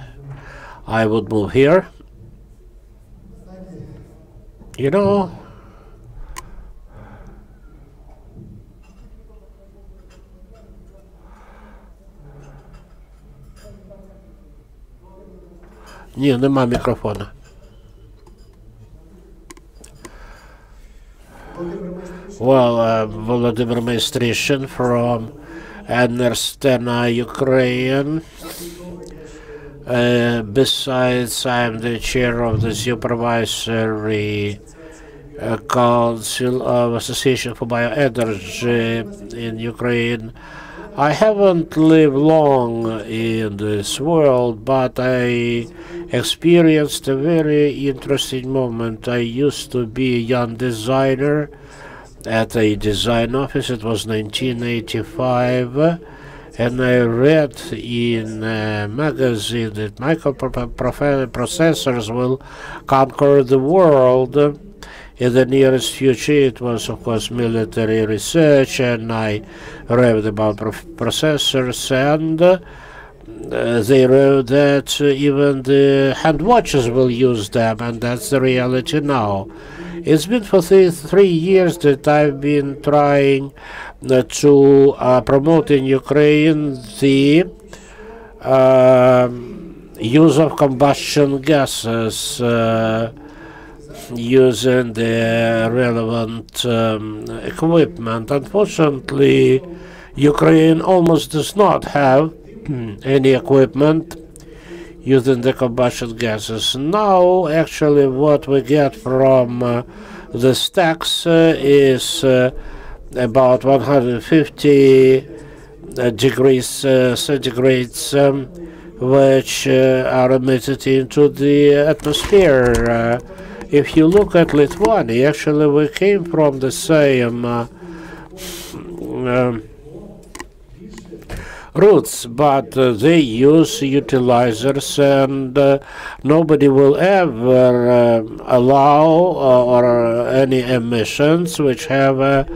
I would move here. You know, ні, нема мікрофона. Well, Volodymyr Maestrusin from understand Ukraine. Besides, I'm the chair of the Supervisory Council of Association for Bioenergy in Ukraine. I haven't lived long in this world, but I experienced a very interesting moment. I used to be a young designer at a design office. It was 1985, and I read in a magazine that microprocessors will conquer the world in the nearest future. It was, of course, military research, and I read about processors, and they wrote that even the hand watches will use them, and that's the reality now. It's been for 3 years that I've been trying to promote in Ukraine the use of combustion gases using the relevant equipment. Unfortunately, Ukraine almost does not have any equipment using the combustion gases. Now, actually, what we get from the stacks is about 150 degrees centigrade, which are emitted into the atmosphere. If you look at Lithuania, actually we came from the same roots, but they use utilizers, and nobody will ever allow or any emissions which have a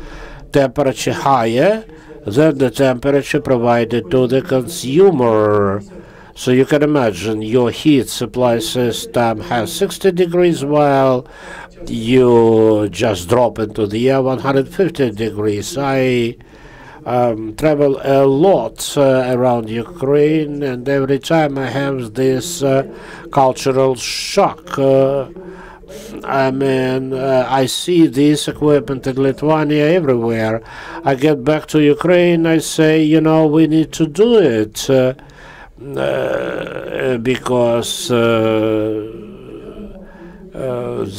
temperature higher than the temperature provided to the consumer. So you can imagine your heat supply system has 60 degrees while you just drop into the air 150 degrees. I travel a lot around Ukraine, and every time I have this cultural shock. I mean, I see this equipment in Lithuania everywhere. I get back to Ukraine, I say, you know, we need to do it. Because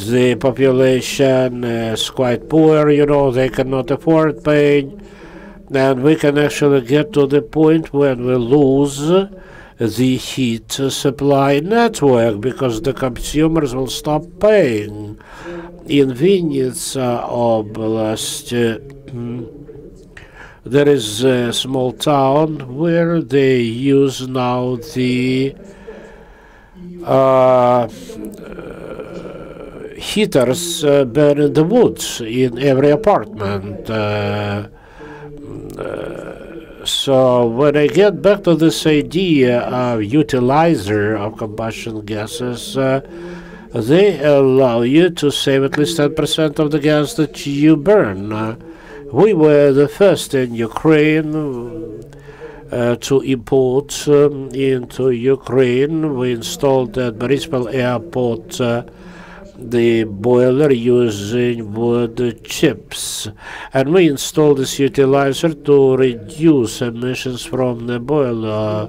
the population is quite poor, you know, they cannot afford paying, and we can actually get to the point when we lose the heat supply network because the consumers will stop paying. In Vinnytsia Oblast, there is a small town where they use now the heaters burning the wood in every apartment. So when I get back to this idea of utilizer of combustion gases, they allow you to save at least 10% of the gas that you burn. We were the first in Ukraine to import into Ukraine. We installed at Boryspil airport the boiler using wood chips, and we installed this utilizer to reduce emissions from the boiler.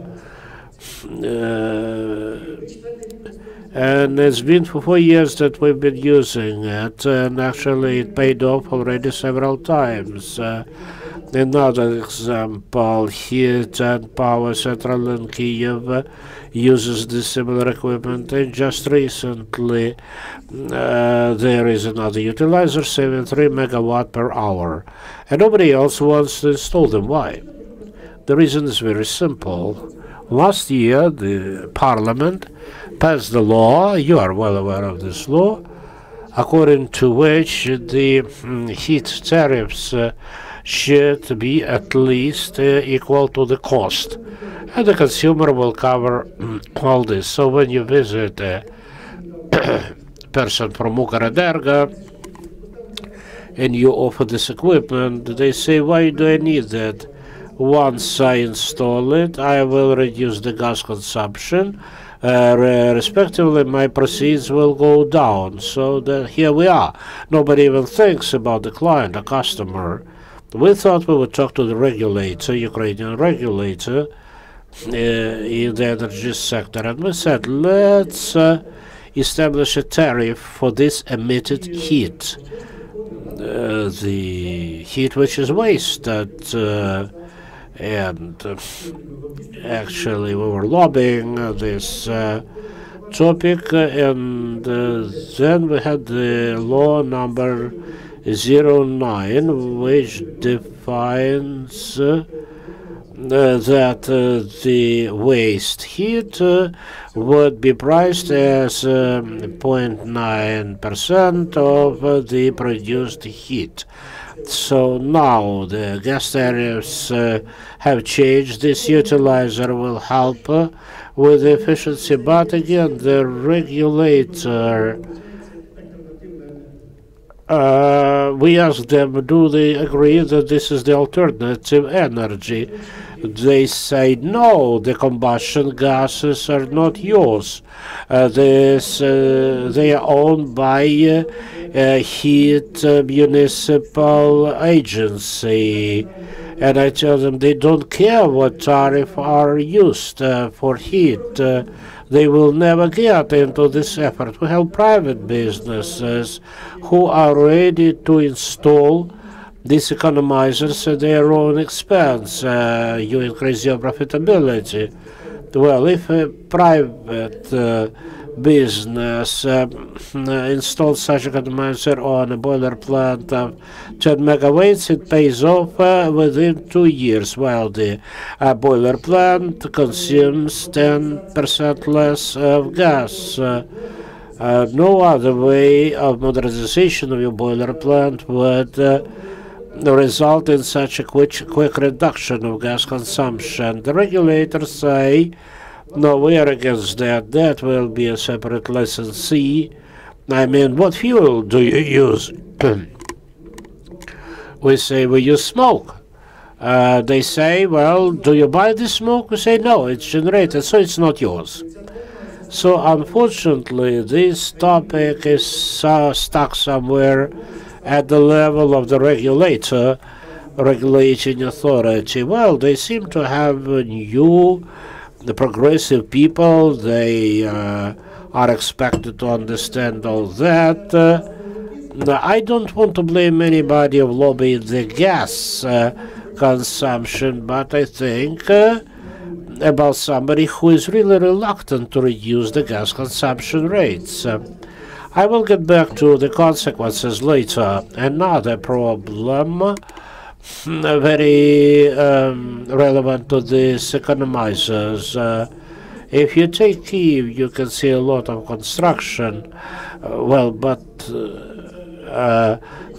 And it's been for 4 years that we've been using it, and actually it paid off already several times. Another example, Heat and Power Central in Kyiv uses this similar equipment, and just recently there is another utilizer saving 3 megawatt per hour, and nobody else wants to install them. Why? The reason is very simple. Last year, the Parliament passed the law, you are well aware of this law, according to which the heat tariffs should be at least equal to the cost, and the consumer will cover all this. So when you visit a person from Ukrenergo and you offer this equipment, they say, why do I need that? Once I install it, I will reduce the gas consumption. Respectively, my proceeds will go down. So here we are. Nobody even thinks about the client, the customer. We thought we would talk to the regulator, Ukrainian regulator, in the energy sector, and we said, let's establish a tariff for this emitted heat, the heat which is wasted, and actually we were lobbying this topic, and then we had the law number 09, which defines that the waste heat would be priced as 0.9% of the produced heat. So now the gas tariffs have changed. This utilizer will help with efficiency, but again, the regulator, we asked them, do they agree that this is the alternative energy? They say no, the combustion gases are not yours. They are owned by heat municipal agency. And I tell them they don't care what tariff are used for heat. They will never get into this effort. We have private businesses who are ready to install these economizers at their own expense. You increase your profitability. Well, if a private business installs such economizer on a boiler plant of 10 megawatts, it pays off within 2 years, while the boiler plant consumes 10% less of gas. No other way of modernization of your boiler plant would result in such a quick reduction of gas consumption. The regulators say, no, we are against that. That will be a separate licensee. I mean, what fuel do you use? We say we use smoke. They say, well, do you buy the smoke? We say, no, it's generated, so it's not yours. So unfortunately, this topic is stuck somewhere at the level of the regulator, regulating authority. Well, they seem to have the progressive people. They are expected to understand all that. I don't want to blame anybody of lobbying the gas consumption, but I think about somebody who is really reluctant to reduce the gas consumption rates. I will get back to the consequences later. Another problem very relevant to these economizers. If you take Kyiv, you can see a lot of construction. Well, but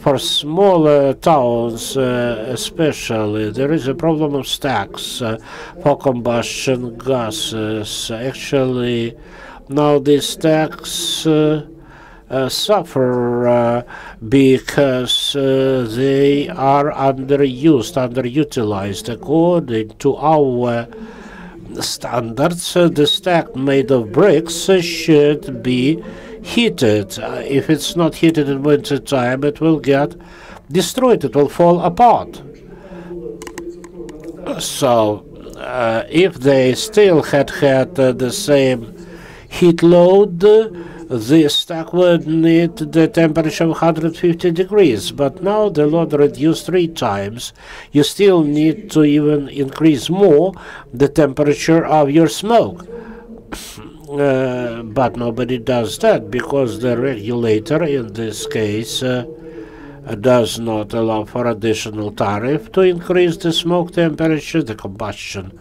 for smaller towns especially, there is a problem of stacks for combustion gases. Actually, now these stacks suffer because they are underutilized. According to our standards, the stack made of bricks should be heated. If it's not heated in winter time, it will get destroyed. It will fall apart. So if they still had the same heat load, the stack would need the temperature of 150 degrees, but now the load reduced 3 times. You still need to even increase more the temperature of your smoke. But nobody does that because the regulator in this case does not allow for additional tariff to increase the smoke temperature, the combustion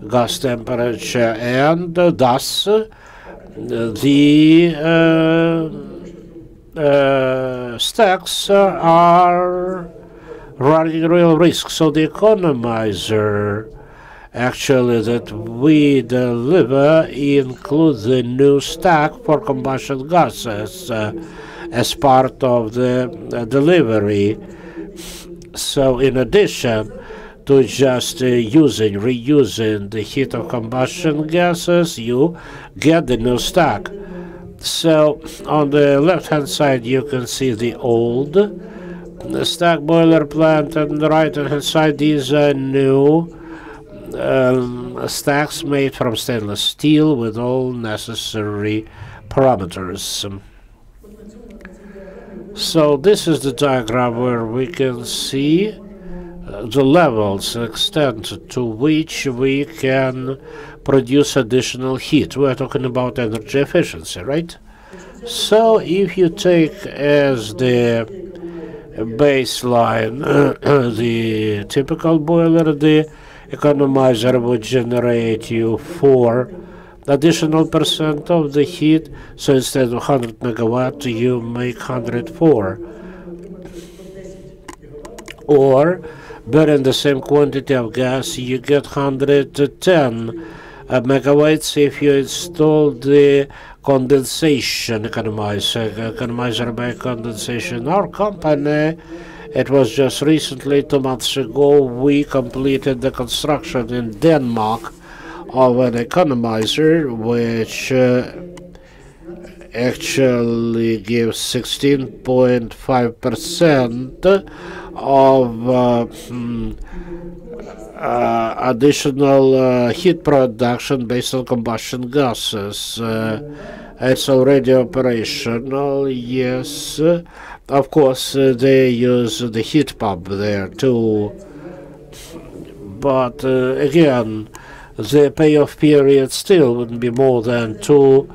gas temperature, and thus the stacks are running real risk. So the economizer actually that we deliver includes the new stack for combustion gases as part of the delivery. So in addition to just reusing the heat of combustion gases, you get the new stack. So on the left-hand side, you can see the old The stack boiler plant on the right-hand side, these are new stacks made from stainless steel with all necessary parameters. So this is the diagram where we can see the levels, extent to which we can produce additional heat. We're talking about energy efficiency, right? So if you take as the baseline the typical boiler, the economizer would generate you 4 additional percent of the heat. So instead of 100 megawatt, you make 104. Or burning the same quantity of gas, you get 110 megawatts if you install the condensation economizer by condensation. Our company, it was just recently, 2 months ago, we completed the construction in Denmark of an economizer which actually gives 16.5% of additional heat production based on combustion gases. It's already operational, yes. Of course, they use the heat pump there too. But again, the payoff period still wouldn't be more than 2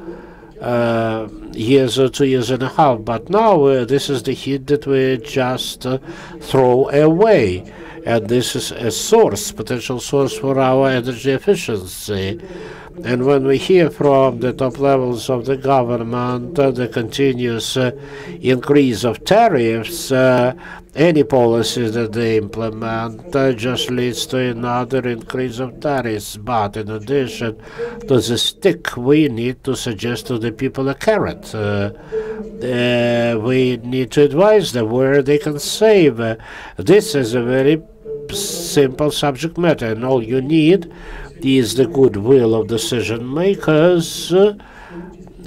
years or 2 years and a half. But now this is the heat that we just throw away. And this is a source, potential source for our energy efficiency. And when we hear from the top levels of the government the continuous increase of tariffs, any policies that they implement just leads to another increase of tariffs. But in addition to the stick, we need to suggest to the people a carrot. We need to advise them where they can save. This is a very simple subject matter, and all you need is the goodwill of decision makers,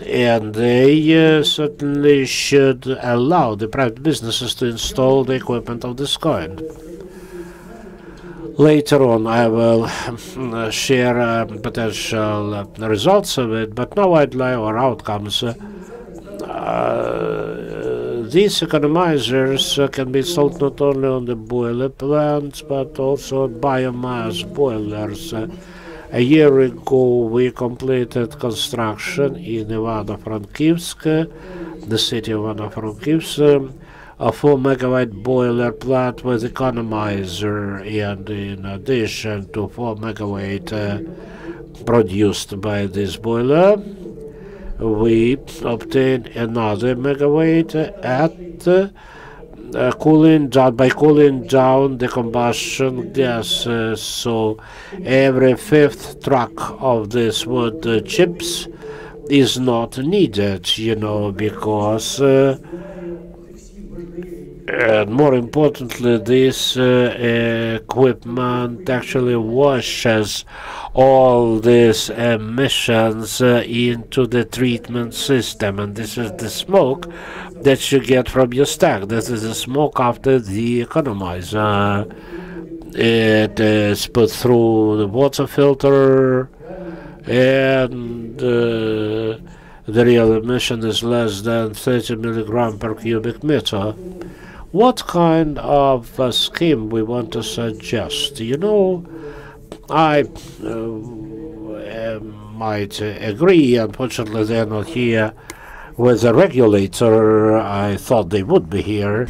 and they certainly should allow the private businesses to install the equipment of this kind. Later on I will share potential results of it, but now I'd like our outcomes. These economizers can be installed not only on the boiler plants but also on biomass boilers. A year ago we completed construction in Ivano-Frankivsk, the city of Ivano-Frankivsk, a 4 megawatt boiler plant with economizer, and in addition to 4 megawatt produced by this boiler, we obtained another megawatt at cooling down the combustion gases. So every 5th truck of this wood chips is not needed, because and more importantly, this equipment actually washes all these emissions into the treatment system, and this is the smoke that you get from your stack. This is the smoke after the economizer. It is put through the water filter, and the real emission is less than 30 milligram per cubic meter. What kind of scheme we want to suggest? I might agree. Unfortunately, they're not here with the regulator. I thought they would be here.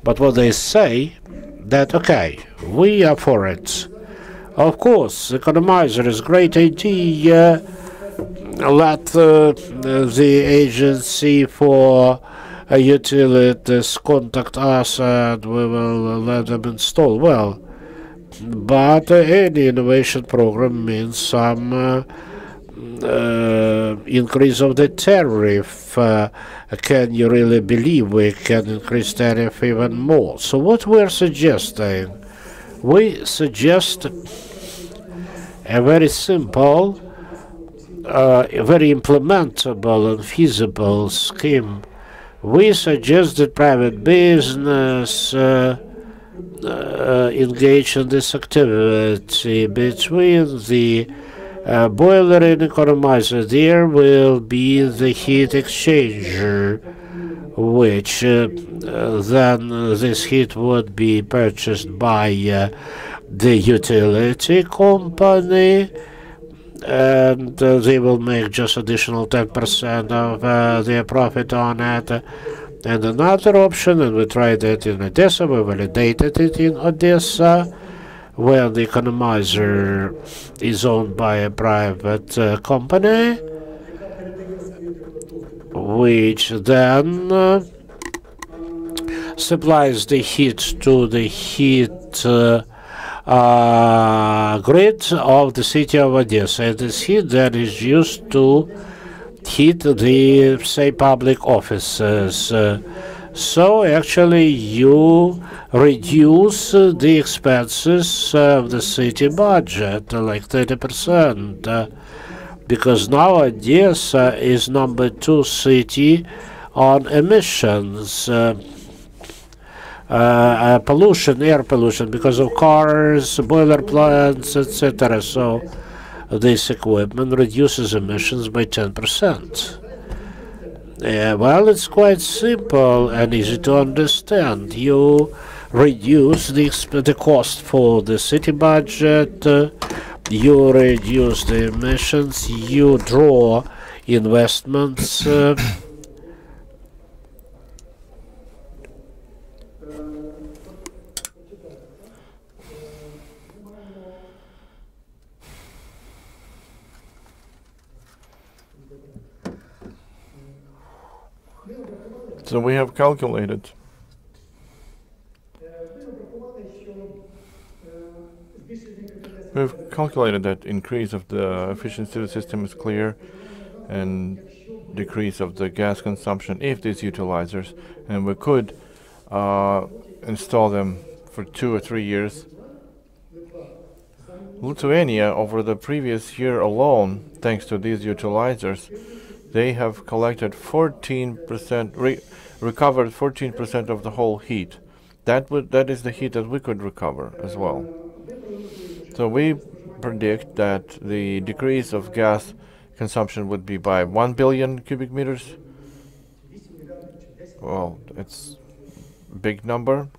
But what they say, that, okay, we are for it. Of course, economizer is a great idea. Let the agency for utilities contact us and we will let them install. Well, but any innovation program means some increase of the tariff. Can you really believe we can increase tariff even more? So what we're suggesting, we suggest a very simple, a very implementable and feasible scheme We suggest that private business engage in this activity between the boiler and economizer. There will be the heat exchanger, which then this heat would be purchased by the utility company, and they will make just additional 10% of their profit on it. And another option, and we tried it in Odessa, we validated it in Odessa, where the economizer is owned by a private company, which then supplies the heat to the heat grid of the city of Odessa. And this heat then is used to heat the, say, public offices. So actually you reduce the expenses of the city budget, like 30%, because now Odessa is number 2 city on emissions, pollution, air pollution, because of cars, boiler plants, etc. So this equipment reduces emissions by 10%. Well, it's quite simple and easy to understand. You reduce the cost for the city budget, you reduce the emissions, you draw investments. So we have calculated that increase of the efficiency of the system is clear, and decrease of the gas consumption if these utilizers, and we could install them for 2 or 3 years. Lithuania, over the previous year alone, thanks to these utilizers, they have collected 14%, recovered 14% of the whole heat. That is the heat that we could recover as well. So we predict that the decrease of gas consumption would be by 1 billion cubic meters. Well, it's a big number.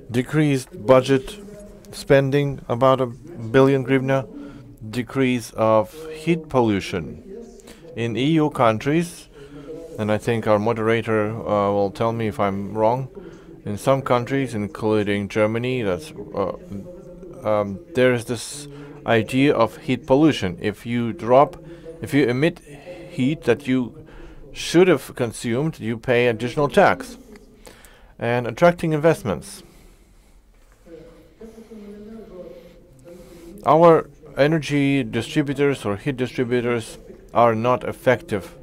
Decreased budget spending, about 1 billion hryvnia. Decrease of heat pollution in EU countries, and I think our moderator will tell me if I'm wrong. In some countries, including Germany, that's there is this idea of heat pollution. If you emit heat that you should have consumed, you pay additional tax. And attracting investments. Our energy distributors or heat distributors are not effective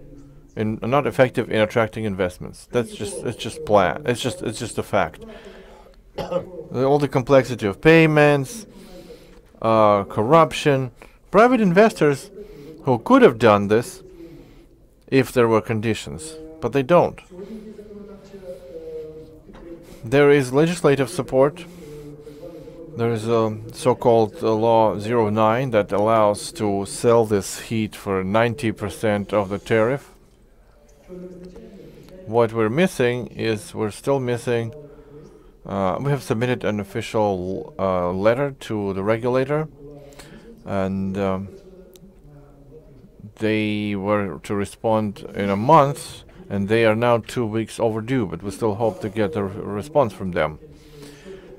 in attracting investments. It's just a fact. All the complexity of payments, corruption, private investors who could have done this if there were conditions, but they don't. There is legislative support. There is a so-called Law 09 that allows to sell this heat for 90% of the tariff. What we're missing is we have submitted an official letter to the regulator, and they were to respond in a month, and they are now 2 weeks overdue, but we still hope to get a response from them.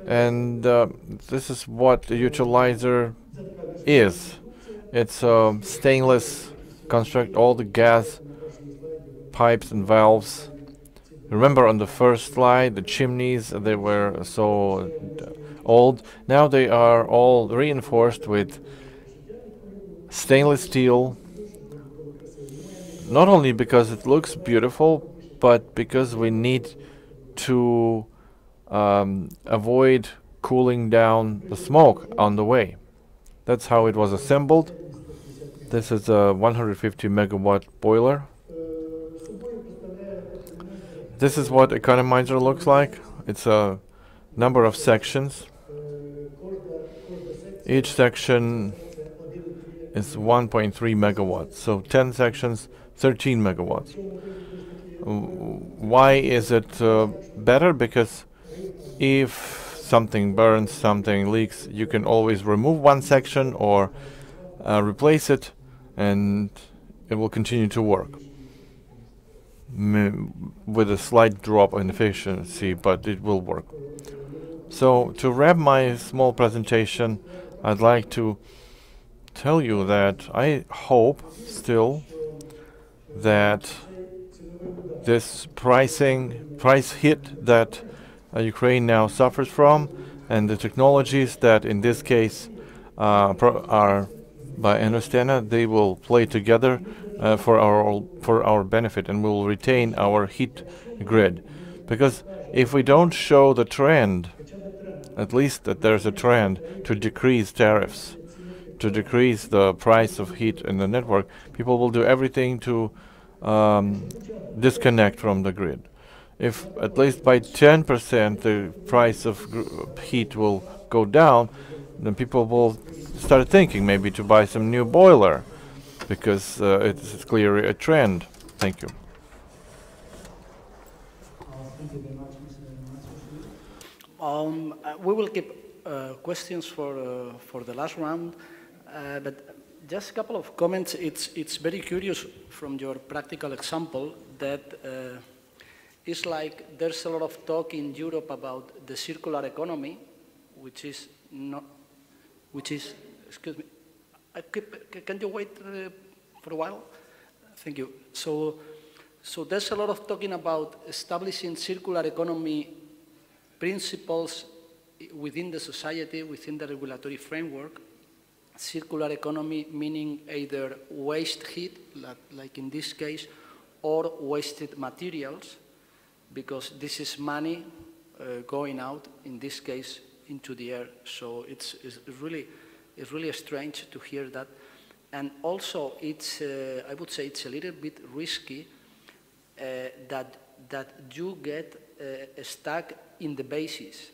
And this is what the utilizer is. It's a stainless construct, all the gas pipes and valves. Remember on the first slide, the chimneys, they were so old. Now they are all reinforced with stainless steel, not only because it looks beautiful, but because we need to avoid cooling down the smoke on the way. That's how it was assembled. This is a 150 megawatt boiler. This is what economizer looks like. It's a number of sections. Each section is 1.3 megawatts. So 10 sections, 13 megawatts. Why is it better? Because if something burns, something leaks, you can always remove one section or replace it, and it will continue to work with a slight drop in efficiency, but it will work. So to wrap my small presentation, I'd like to tell you that I hope still that this price hit that Ukraine now suffers from, and the technologies that in this case are by Enerstena, they will play together for our benefit, and we will retain our heat grid. Because if we don't show the trend, at least that there's a trend to decrease tariffs, to decrease the price of heat in the network, people will do everything to disconnect from the grid. If at least by 10% the price of heat will go down, then people will start thinking maybe to buy some new boiler, because it's clearly a trend. Thank you. We will keep questions for the last round, but just a couple of comments. It's very curious from your practical example that it's like there's a lot of talk in Europe about the circular economy, which is, excuse me, can you wait for a while? Thank you. So there's a lot of talking about establishing circular economy principles within the society, within the regulatory framework. Circular economy meaning either waste heat, like in this case, or wasted materials, because this is money going out, in this case, into the air. So it's really strange to hear that. And also, it's I would say it's a little bit risky that you get stuck in the basis.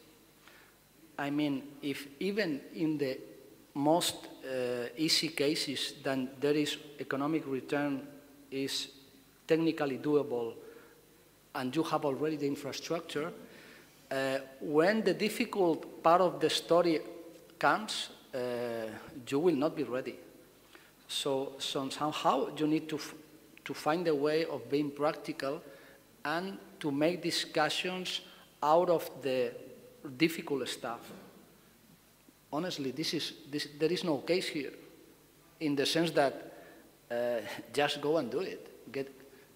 I mean, if even in the most easy cases, then there is economic return is technically doable, and you have already the infrastructure, when the difficult part of the story comes, you will not be ready. So somehow you need to find a way of being practical and to make discussions out of the difficult stuff. Honestly, there is no case here, in the sense that just go and do it.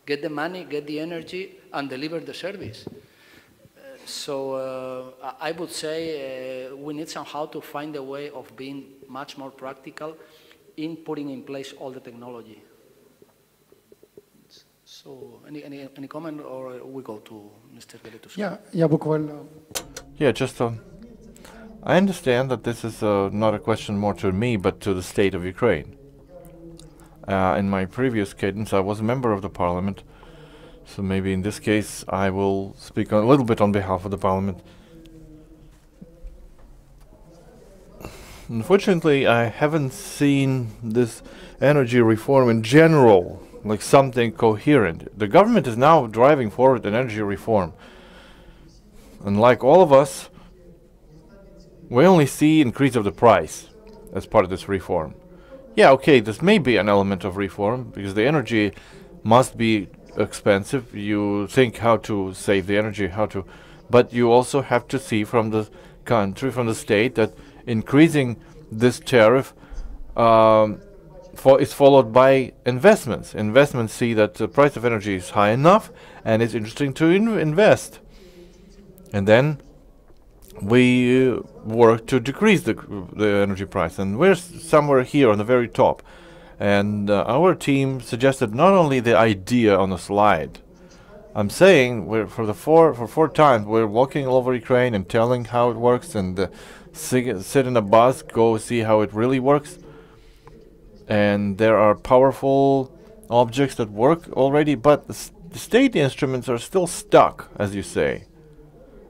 Get the money, get the energy, and deliver the service. So I would say we need somehow to find a way of being much more practical in putting in place all the technology. So any comment, or we go to Mr. Geletus? Yeah, just I understand that this is not a question more to me, but to the state of Ukraine. In my previous cadence, I was a member of the parliament, so maybe in this case I will speak a little bit on behalf of the parliament. Unfortunately, I haven't seen this energy reform in general like something coherent. The government is now driving forward an energy reform, and like all of us, we only see increase of the price as part of this reform. Yeah, okay, this may be an element of reform, because the energy must be expensive. You think how to save the energy, but you also have to see from the country, from the state, that increasing this tariff is followed by investments. Investments see that the price of energy is high enough and it's interesting to invest. And then we work to decrease the energy price, and we're somewhere here on the very top. And our team suggested not only the idea on the slide. I'm saying for four times we're walking all over Ukraine and telling how it works, and sit in a bus, go see how it really works. And there are powerful objects that work already, but the state instruments are still stuck, as you say.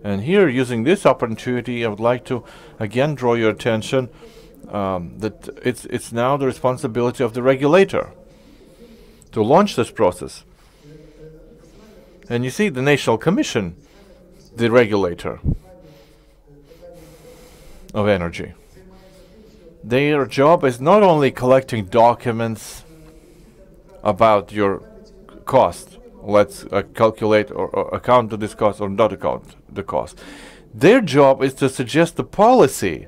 And here, using this opportunity, I would like to again draw your attention that it's now the responsibility of the regulator to launch this process. And you see, the National Commission, the regulator of energy, their job is not only collecting documents about your cost. Let's calculate or account to this cost or not account the cost. Their job is to suggest the policy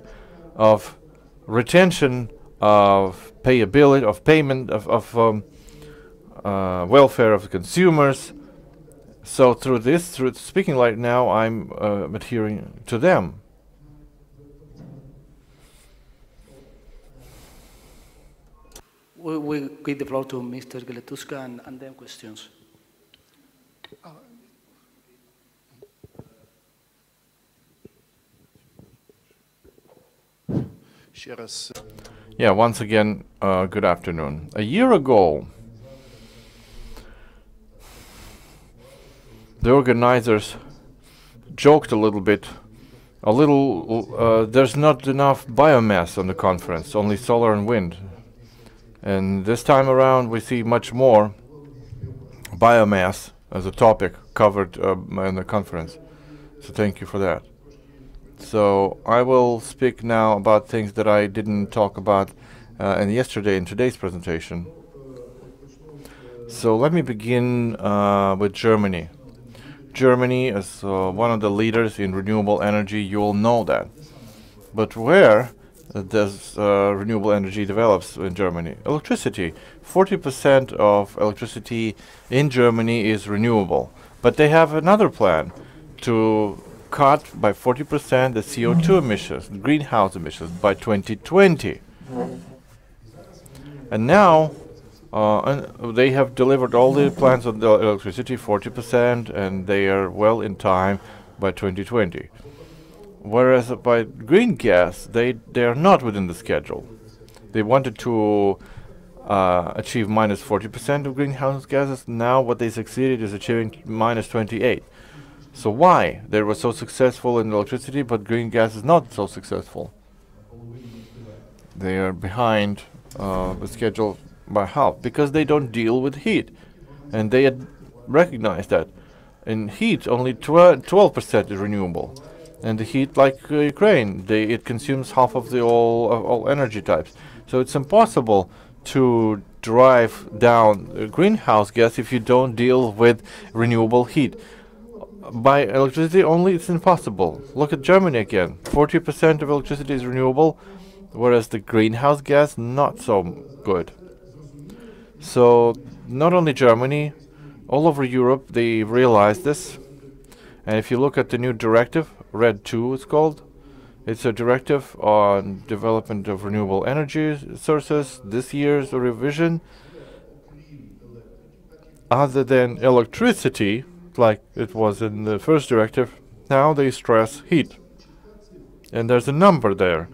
of retention, of payability, of payment, of welfare of the consumers. So through speaking right now, I'm adhering to them. We give the floor to Mr. Galetuska and then questions. Yeah, once again, good afternoon. A year ago, the organizers joked a little bit. There's not enough biomass on the conference, only solar and wind. And this time around, we see much more biomass as a topic covered in the conference. So thank you for that. So I will speak now about things that I didn't talk about in today's presentation. So let me begin with Germany. Germany is one of the leaders in renewable energy. You all know that. But where does renewable energy develops in Germany? Electricity. 40% of electricity in Germany is renewable. But they have another plan to cut by 40% the CO2 emissions, greenhouse emissions, by 2020. And now they have delivered all the plans on the electricity, 40%, and they are well in time by 2020. Whereas by green gas, they are not within the schedule. They wanted to achieve minus 40% of greenhouse gases. Now what they succeeded is achieving minus 28. So why? They were so successful in electricity, but green gas is not so successful. They are behind the schedule by half because they don't deal with heat. And they had recognized that. In heat, only 12% is renewable. And the heat, like Ukraine, it consumes half of the all energy types. So it's impossible to drive down greenhouse gas if you don't deal with renewable heat. By electricity only, it's impossible. Look at Germany again. 40% of electricity is renewable, whereas the greenhouse gas, not so good. So not only Germany, all over Europe, they realized this. And if you look at the new directive, RED II it's called, it's a directive on development of renewable energy sources. This year's revision, other than electricity, like it was in the first directive, now they stress heat. And there's a number there.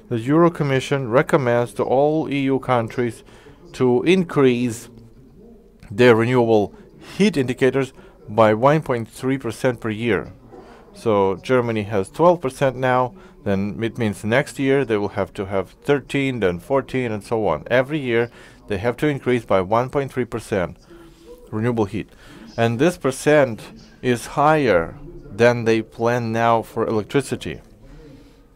The Euro Commission recommends to all EU countries to increase their renewable heat indicators by 1.3% per year. So Germany has 12% now, then it means next year they will have to have 13, then 14, and so on. Every year they have to increase by 1.3% renewable heat. And this percent is higher than they plan now for electricity.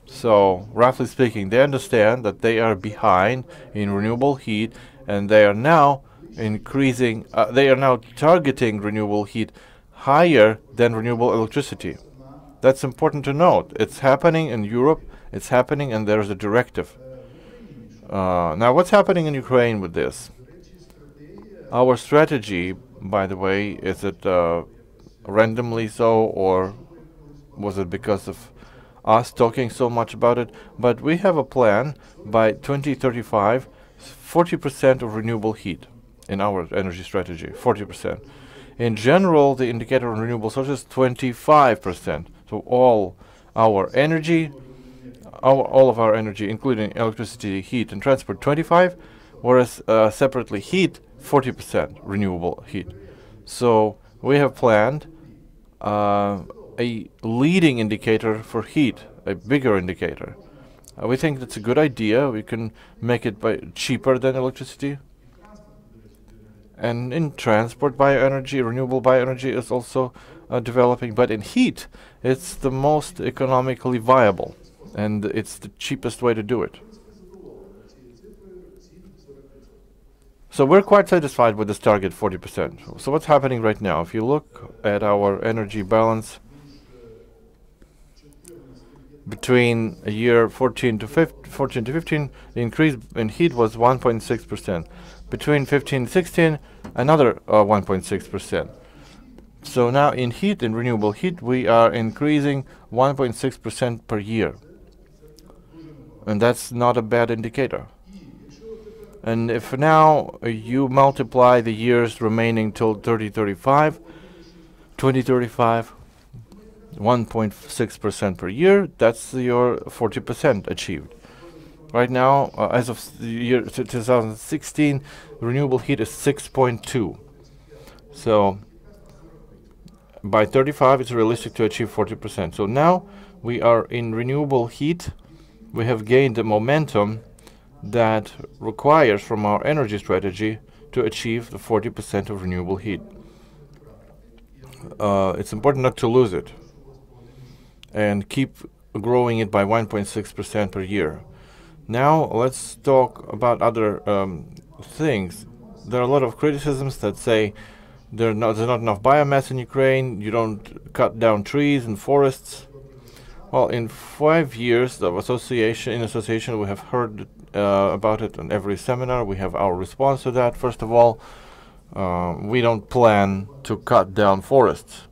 So, roughly speaking, they understand that they are behind in renewable heat, and they are now increasing, they are now targeting renewable heat higher than renewable electricity. That's important to note. It's happening in Europe, it's happening, and there's a directive. Now, what's happening in Ukraine with this? Our strategy, by the way, is it randomly so, or was it because of us talking so much about it? But we have a plan by 2035, 40% of renewable heat in our energy strategy, 40%. In general, the indicator on renewable sources, 25%. So all our energy, all of our energy, including electricity, heat, and transport, 25%, whereas separately heat, 40% renewable heat. So we have planned a leading indicator for heat, a bigger indicator. We think that's a good idea. We can make it cheaper than electricity. And in transport, bioenergy, renewable bioenergy is also developing. But in heat, it's the most economically viable, and it's the cheapest way to do it. So we're quite satisfied with this target, 40%. So what's happening right now? If you look at our energy balance between a year 14 to 15, the increase in heat was 1.6%. Between 15 and 16, another 1.6%. So now in heat, in renewable heat, we are increasing 1.6% per year. And that's not a bad indicator. And if now you multiply the years remaining till 2035, 1.6% per year, that's your 40% achieved. Right now, as of the year 2016, renewable heat is 6.2. So by 35, it's realistic to achieve 40%. So now we are in renewable heat. We have gained the momentum that requires from our energy strategy to achieve the 40% of renewable heat. It's important not to lose it and keep growing it by 1.6% per year. Now let's talk about other things. There are a lot of criticisms that say there's not enough biomass in Ukraine, you don't cut down trees and forests. Well, in 5 years of association, we have heard about it on every seminar. We have our response to that. First of all, we don't plan to cut down forests.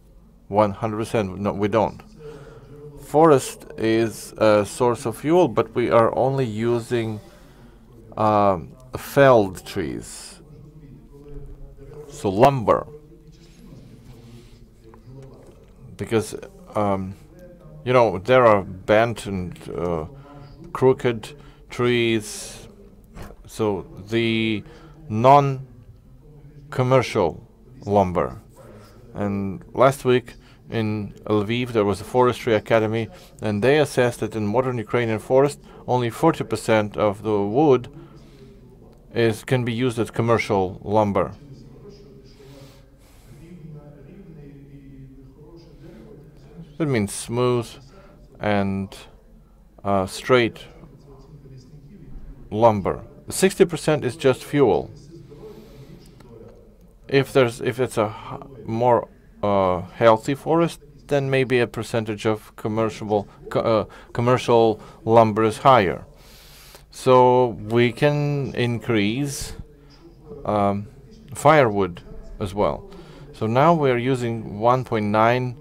100%, no, we don't. Forest is a source of fuel, but we are only using felled trees, so lumber, because you know, there are bent and crooked trees, so the non-commercial lumber. And last week in Lviv there was a forestry academy, and they assessed that in modern Ukrainian forest only 40% of the wood can be used as commercial lumber. That means smooth and straight lumber. 60% is just fuel. If it's a more healthy forest, then maybe a percentage of commercial lumber is higher. So we can increase firewood as well. So now we are using 1.9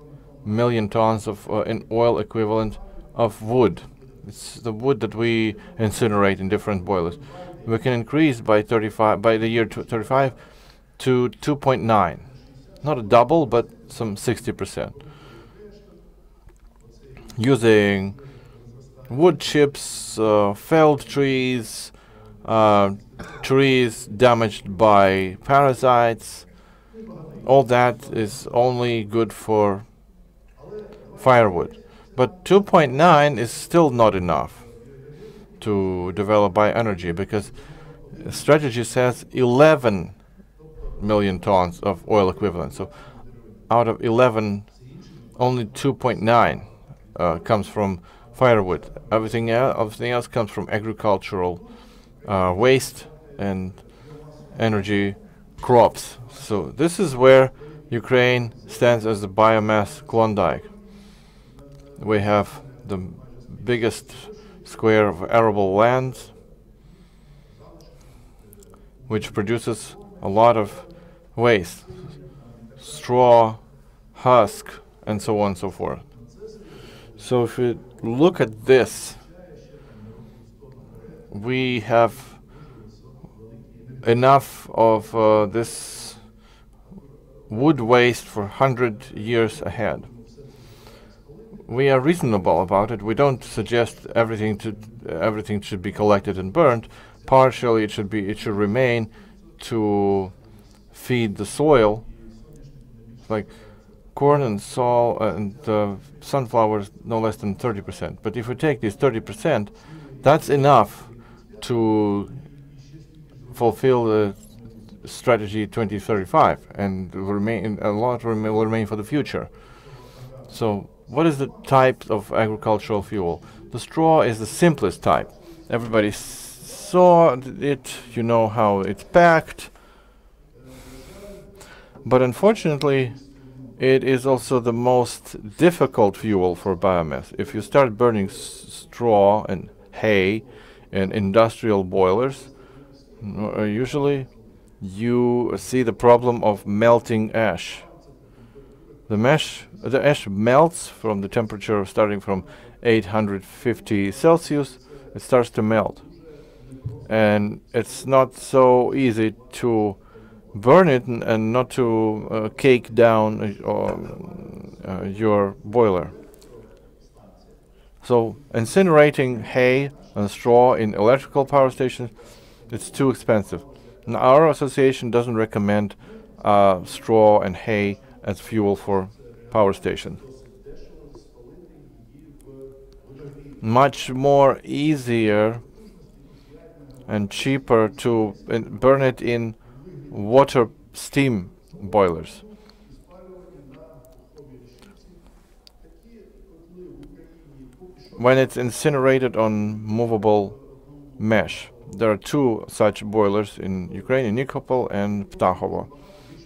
million tons of in oil equivalent of wood. It's the wood that we incinerate in different boilers. We can increase by the year 35 to 2.9. Not a double, but some 60%. Using wood chips, felled trees, trees damaged by parasites, all that is only good for firewood. But 2.9 is still not enough to develop bioenergy, because strategy says 11 million tons of oil equivalent. So out of 11, only 2.9 comes from firewood. Everything else comes from agricultural waste and energy crops. So this is where Ukraine stands as the biomass Klondike. We have the biggest square of arable land, which produces a lot of waste, straw, husk, and so on and so forth. So if you look at this, we have enough of this wood waste for 100 years ahead. We are reasonable about it. We don't suggest everything should be collected and burned. Partially, it should remain to feed the soil like corn and sunflowers, no less than 30%. But if we take this 30%, that's enough to fulfill the strategy 2035, and a lot will remain for the future. So what is the type of agricultural fuel? The straw is the simplest type. Everybody saw it, you know how it's packed. But unfortunately, it is also the most difficult fuel for biomass. If you start burning straw and hay in industrial boilers, usually you see the problem of melting ash. The ash melts from the temperature starting from 850 Celsius. It starts to melt. And it's not so easy to burn it and not to cake down your boiler. So incinerating hay and straw in electrical power stations, it's too expensive. And our association doesn't recommend straw and hay as fuel for power stations. Much more easier and cheaper to burn it in water steam boilers. When it's incinerated on movable mesh. There are two such boilers in Ukraine, in Nikopol and Ptahovo.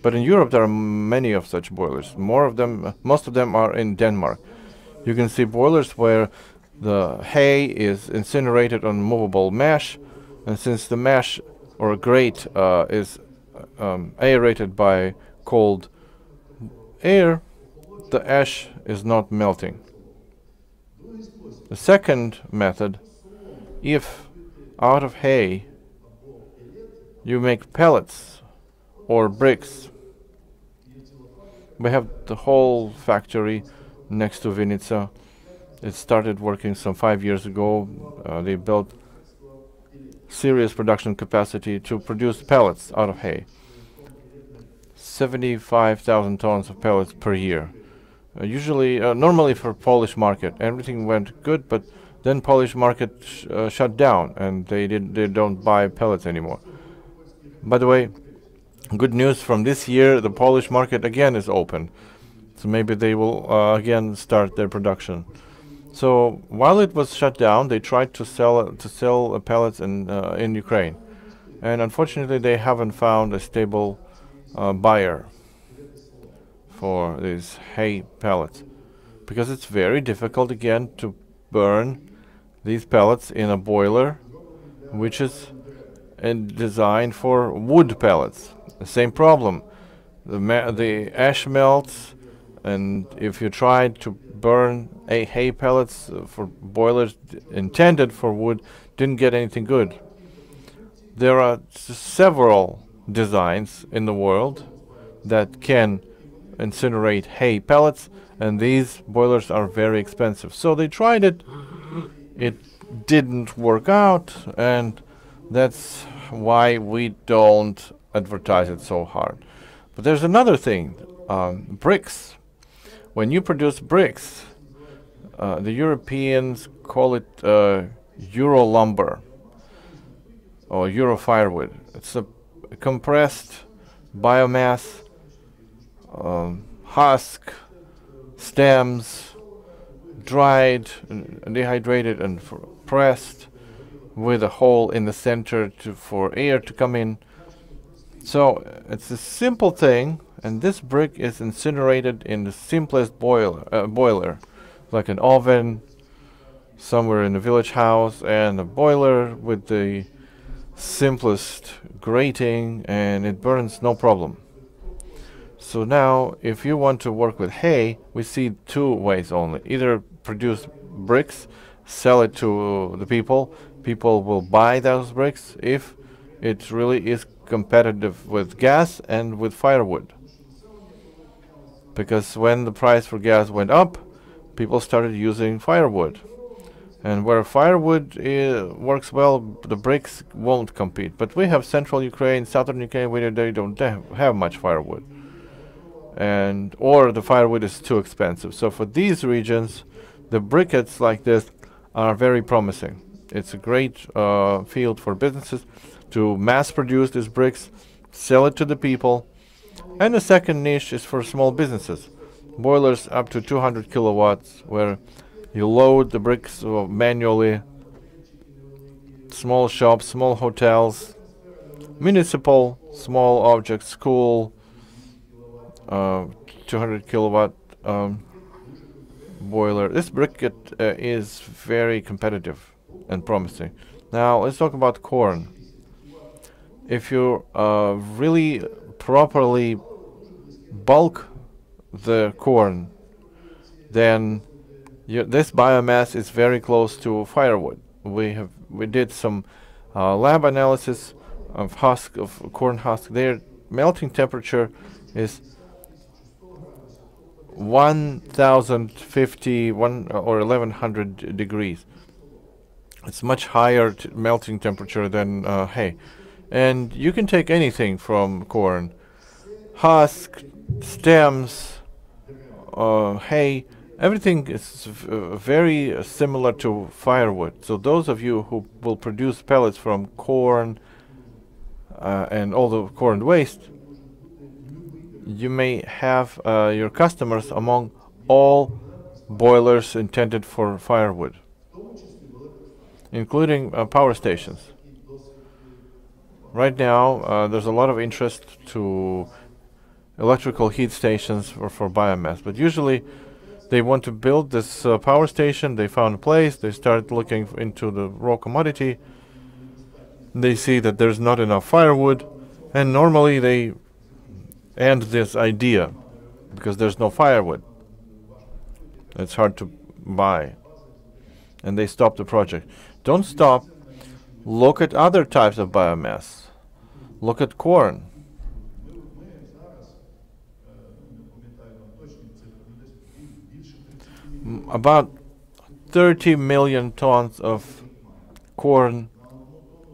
But in Europe there are many of such boilers. Most of them are in Denmark. You can see boilers where the hay is incinerated on movable mesh, and since the mesh or grate is aerated by cold air, the ash is not melting. The second method, if out of hay you make pellets or bricks. We have the whole factory next to Vinica. It started working some 5 years ago. They built serious production capacity to produce pellets out of hay. 75,000 tons of pellets per year. Normally for Polish market, everything went good, but then Polish market shut down, and they don't buy pellets anymore. By the way, good news from this year: the Polish market again is open, so maybe they will again start their production. So while it was shut down, they tried to sell pellets in Ukraine, and unfortunately they haven't found a stable buyer for these hay pellets, because it's very difficult again to burn these pellets in a boiler which is designed for wood pellets. The same problem. The ash melts, and if you try to burn hay pellets for boilers intended for wood, didn't get anything good. There are several designs in the world that can incinerate hay pellets, and these boilers are very expensive. So they tried it. It didn't work out, and that's why we don't advertise it so hard. But there's another thing, bricks. When you produce bricks, the Europeans call it Euro lumber or Euro firewood. It's a compressed biomass, husk, stems, dried, and dehydrated, and pressed, with a hole in the center for air to come in. So it's a simple thing, and this brick is incinerated in the simplest boiler, like an oven somewhere in a village house, and a boiler with the simplest grating, and it burns no problem. So now, if you want to work with hay, we see two ways only. Either produce bricks, sell it to the people. People will buy those bricks if it really is competitive with gas and with firewood. Because when the price for gas went up, people started using firewood. And where firewood works well, the bricks won't compete. But we have central Ukraine, southern Ukraine, where they don't have much firewood. or the firewood is too expensive. So for these regions, the briquettes like this are very promising. It's a great field for businesses to mass produce these bricks, sell it to the people. And the second niche is for small businesses. Boilers up to 200 kilowatts, where you load the bricks manually. Small shops, small hotels, municipal, small objects, school, 200 kilowatt boiler. This briquette is very competitive and promising. Now let's talk about corn. If you really properly bulk the corn, then this biomass is very close to firewood. We did some lab analysis of corn husk. Their melting temperature is 1050 or 1100 degrees. It's much higher melting temperature than hay. And you can take anything from corn, husk, stems, hay. Everything is very similar to firewood. So those of you who will produce pellets from corn and all the corn waste, you may have your customers among all boilers intended for firewood, including power stations. Right now, there's a lot of interest to electrical heat stations for biomass, but usually they want to build this power station. They found a place. They start looking into the raw commodity. They see that there's not enough firewood, and normally they end this idea because there's no firewood. It's hard to buy, and they stop the project. Don't stop. Look at other types of biomass. Look at corn. About 30 million tons of corn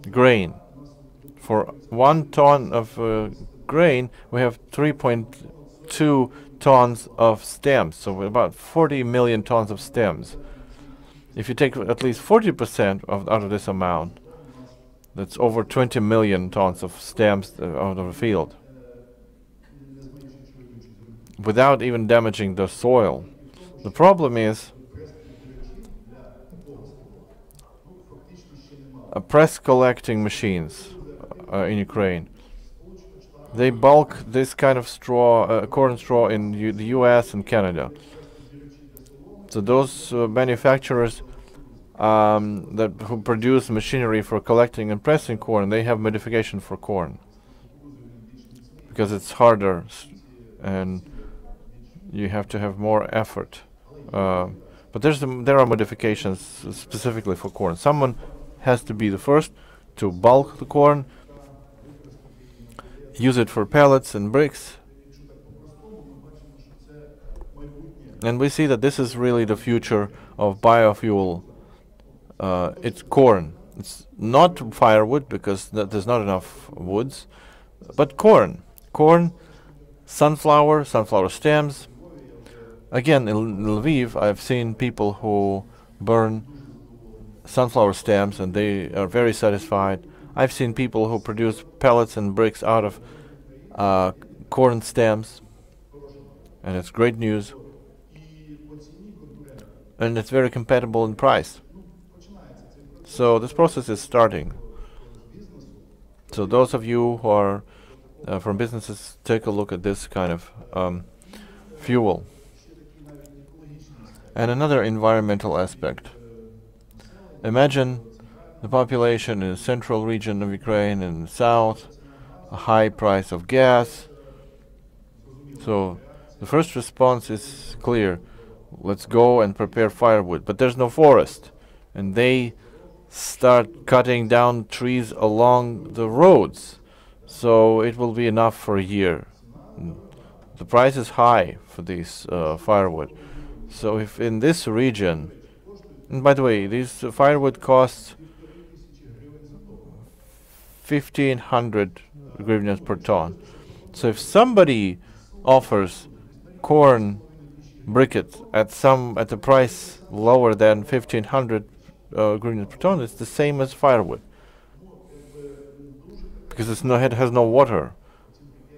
grain. For 1 ton of grain, we have 3.2 tons of stems, so about 40 million tons of stems. If you take at least 40% out of this amount, that's over 20 million tons of stems out of the field, without even damaging the soil. The problem is press collecting machines in Ukraine. They bulk this kind of straw, corn straw, in the US and Canada. So those manufacturers who produce machinery for collecting and pressing corn, they have modification for corn because it's harder and you have to have more effort. But there are modifications specifically for corn. Someone has to be the first to bulk the corn, use it for pellets and bricks. And we see that this is really the future of biofuel. It's corn. It's not firewood because there's not enough woods, but corn. Corn, sunflower stems. Again, in Lviv, I've seen people who burn sunflower stems and they are very satisfied. I've seen people who produce pellets and bricks out of corn stems, and it's great news. And it's very compatible in price. So this process is starting. So those of you who are from businesses, take a look at this kind of fuel. And another environmental aspect. Imagine the population in the central region of Ukraine and the south, a high price of gas. So the first response is clear. Let's go and prepare firewood. But there's no forest. And they start cutting down trees along the roads. So it will be enough for a year. The price is high for this firewood. So if in this region, and by the way, this firewood costs 1,500 hryvnias per ton. So if somebody offers corn briquettes at a price lower than 1,500 hryvnias per ton, it's the same as firewood, because it has no water,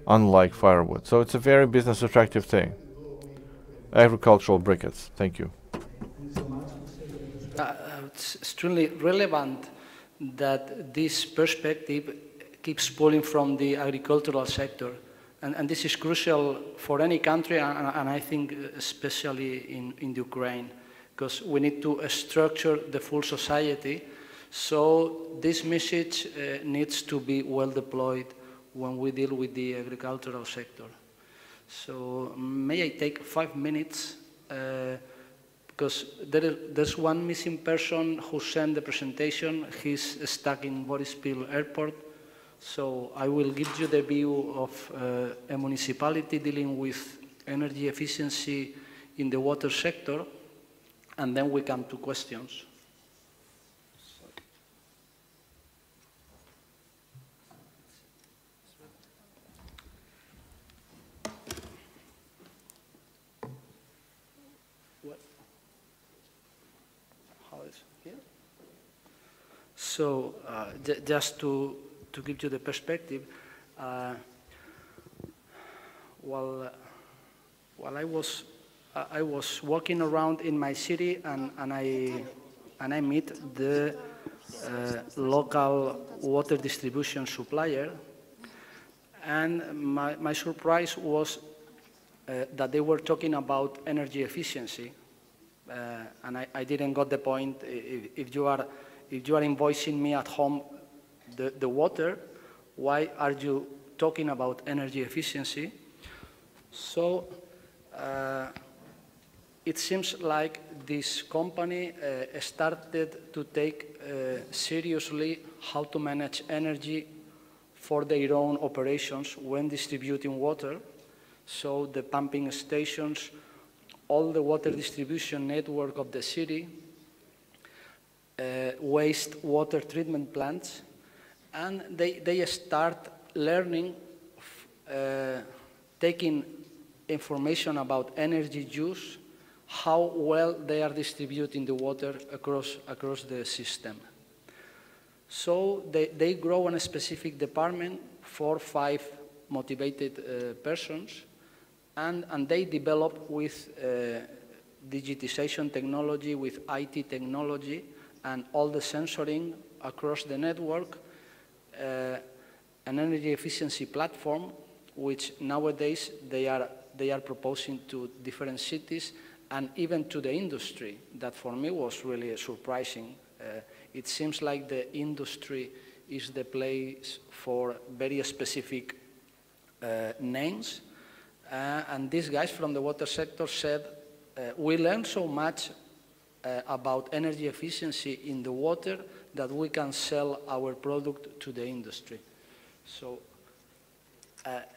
unlike firewood. So it's a very business attractive thing. Agricultural briquettes. Thank you. It's extremely relevant that this perspective keeps pulling from the agricultural sector. And this is crucial for any country, and I think especially in Ukraine, because we need to structure the full society. So this message needs to be well deployed when we deal with the agricultural sector. So may I take 5 minutes? Because there's one missing person who sent the presentation. He's stuck in Borispil Airport. So I will give you the view of a municipality dealing with energy efficiency in the water sector, and then we come to questions. So just to give you the perspective, while I was walking around in my city and I meet the local water distribution supplier, and my surprise was that they were talking about energy efficiency, and I didn't got the point. If you are invoicing me at home the water, why are you talking about energy efficiency? So it seems like this company started to take seriously how to manage energy for their own operations when distributing water. So the pumping stations, all the water distribution network of the city, wastewater treatment plants, and they start learning, taking information about energy use, how well they are distributing the water across the system. So they grow in a specific department, 4 or 5 motivated persons, and they develop with digitization technology, with IT technology, and all the sensoring across the network, an energy efficiency platform, which nowadays they are proposing to different cities and even to the industry. That for me was really surprising. It seems like the industry is the place for very specific names, and these guys from the water sector said, we learned so much about energy efficiency in the water that we can sell our product to the industry. So,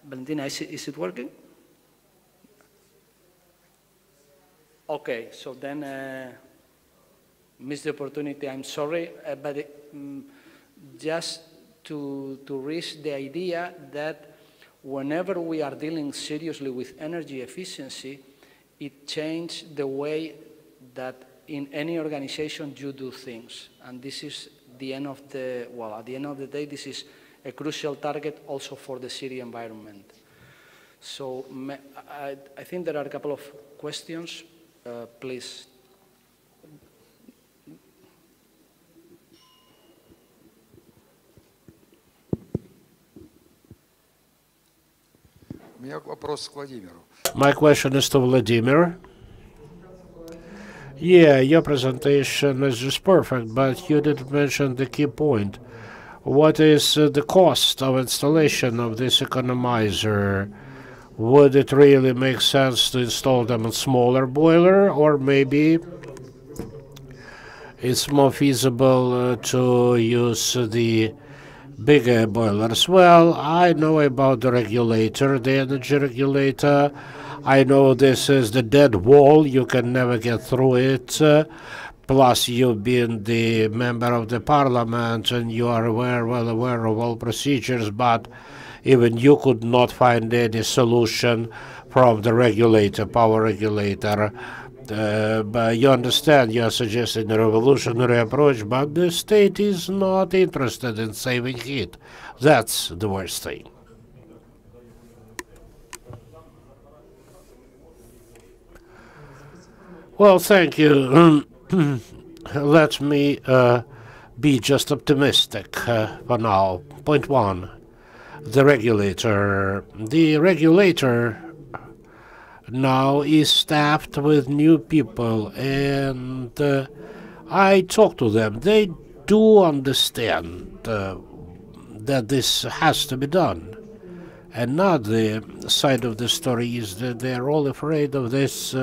Valentina, is it working? Okay, so then missed the opportunity, I'm sorry, but just to reach the idea that whenever we are dealing seriously with energy efficiency, it changed the way that in any organization you do things. And this is the end of the, well, at the end of the day, this is a crucial target also for the city environment. So I think there are a couple of questions, please. My question is to Vladimir. Yeah, your presentation is just perfect, but you didn't mention the key point. What is the cost of installation of this economizer? Would it really make sense to install them in smaller boiler, or maybe it's more feasible to use the bigger boilers? Well, I know about the regulator, the energy regulator. I know this is the dead wall. You can never get through it. Plus, you've been the member of the parliament and you are well aware of all procedures, but even you could not find any solution from the regulator, power regulator. But you understand, you are suggesting a revolutionary approach, but the state is not interested in saving heat. That's the worst thing. Well, thank you. Let me be just optimistic for now. Point one, the regulator. The regulator now is staffed with new people, and I talk to them. They do understand that this has to be done. Another side of the story is that they're all afraid of this.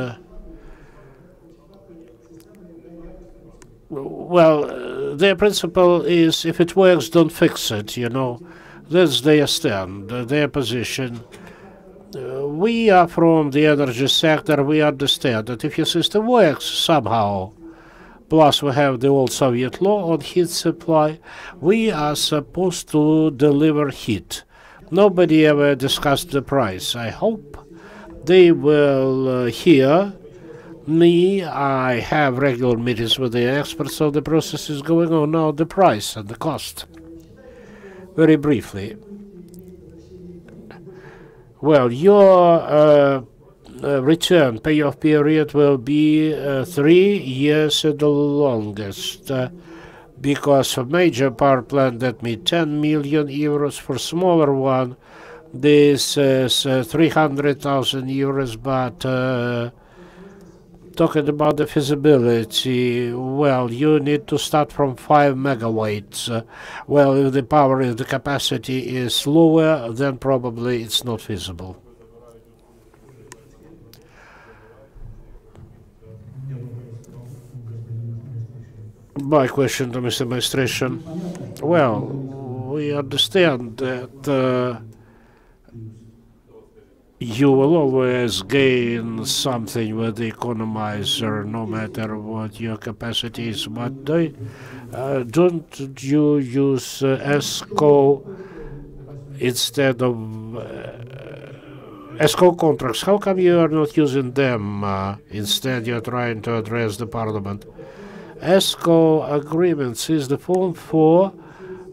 Well, their principle is, if it works, don't fix it, you know. That's their stand, their position. We are from the energy sector. We understand that if your system works somehow, plus we have the old Soviet law on heat supply, we are supposed to deliver heat. Nobody ever discussed the price. I hope they will hear me. I have regular meetings with the experts, so the process is going on now. The price and the cost. Very briefly. Well, your return payoff period will be 3 years at the longest, because for major power plant that means 10 million euros, for smaller one this is 300,000 euros, but talking about the feasibility, well, you need to start from 5 megawatts. Well, if the capacity is lower, then probably it's not feasible. My question to Mr. Administration. Well, we understand that you will always gain something with the economizer, no matter what your capacity is. But don't you use ESCO instead of ESCO contracts? How come you are not using them? Instead, you're trying to address the parliament. ESCO agreements is the form for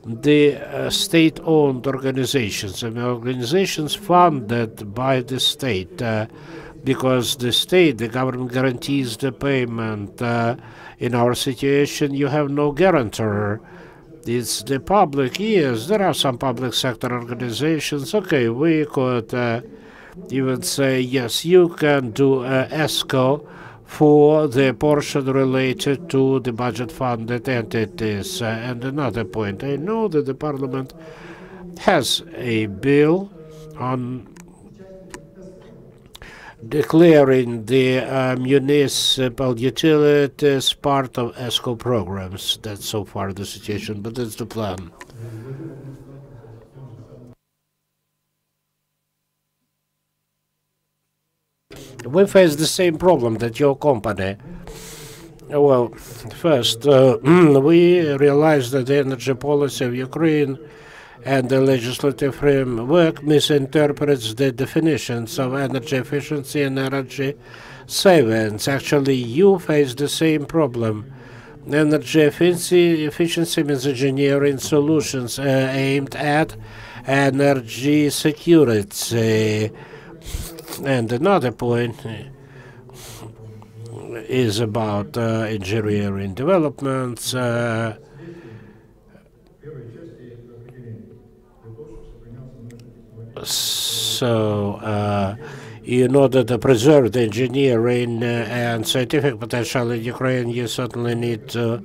the state-owned organizations, and organizations funded by the state, because the state, the government guarantees the payment. In our situation, you have no guarantor. It's the public. Yes, there are some public sector organizations. Okay, we could even say, yes, you can do ESCO for the portion related to the budget-funded entities. And another point, I know that the Parliament has a bill on declaring the municipal utilities part of ESCO programs. That's so far the situation, but that's the plan. We face the same problem that your company. Well, first, we realize that the energy policy of Ukraine and the legislative framework misinterprets the definitions of energy efficiency and energy savings. Actually, you face the same problem. Energy efficiency means engineering solutions aimed at energy security. And another point is about engineering developments. So, in order to preserve the engineering and scientific potential in Ukraine, you certainly need to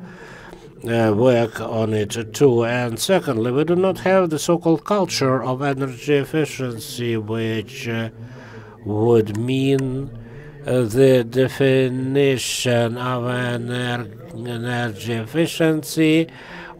work on it too. And secondly, we do not have the so-called culture of energy efficiency, which would mean the definition of energy efficiency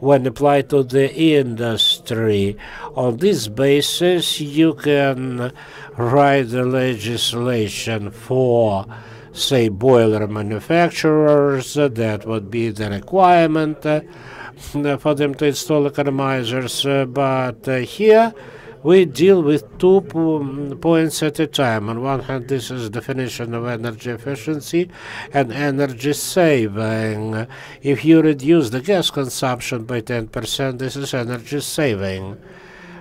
when applied to the industry. On this basis, you can write the legislation for, say, boiler manufacturers. That would be the requirement for them to install economizers. But here, We deal with 2 points at a time. On one hand, this is definition of energy efficiency and energy saving. If you reduce the gas consumption by 10%, this is energy saving.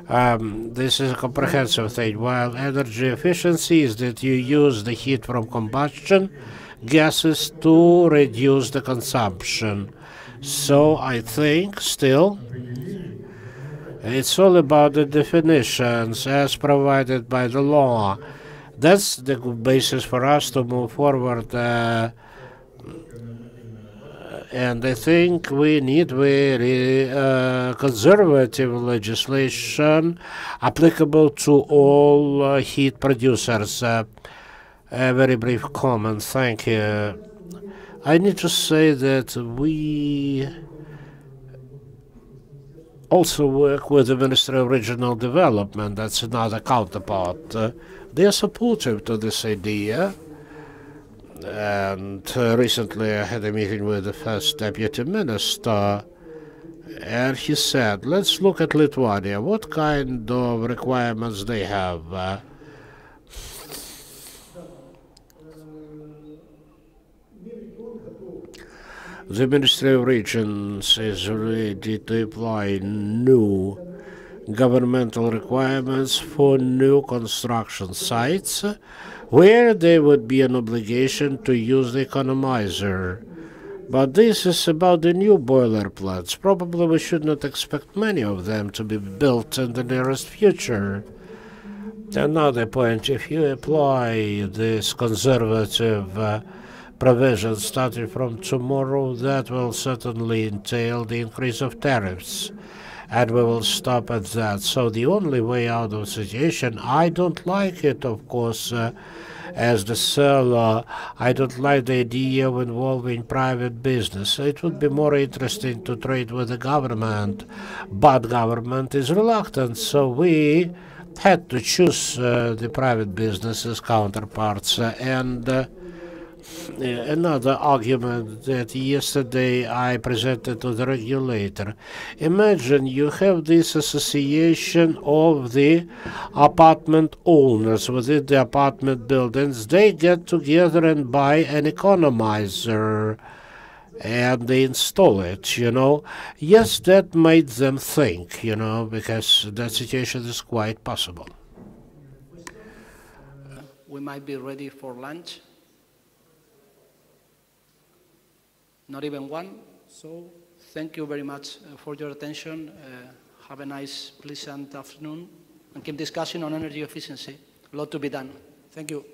This is a comprehensive thing. While energy efficiency is that you use the heat from combustion gases to reduce the consumption. So I think still it's all about the definitions as provided by the law. That's the basis for us to move forward. And I think we need very conservative legislation applicable to all heat producers. A very brief comment. Thank you. I need to say that we also work with the Ministry of Regional Development. That's another counterpart. They are supportive to this idea. And recently I had a meeting with the first deputy minister, and he said, let's look at Lithuania. What kind of requirements they have? The Ministry of Regions is ready to apply new governmental requirements for new construction sites where there would be an obligation to use the economizer. But this is about the new boiler plants. Probably we should not expect many of them to be built in the nearest future. Another point, if you apply this conservative provision starting from tomorrow, that will certainly entail the increase of tariffs. And we will stop at that. So the only way out of the situation, I don't like it, of course, as the seller. I don't like the idea of involving private business. It would be more interesting to trade with the government, but government is reluctant, so we had to choose the private businesses counterparts. And another argument that yesterday I presented to the regulator. Imagine you have this association of the apartment owners within the apartment buildings. They get together and buy an economizer and they install it, you know. Yes, that made them think, you know, because that situation is quite possible. We might be ready for lunch. Not even one. So thank you very much for your attention. Have a nice, pleasant afternoon, and keep discussing on energy efficiency. A lot to be done. Thank you.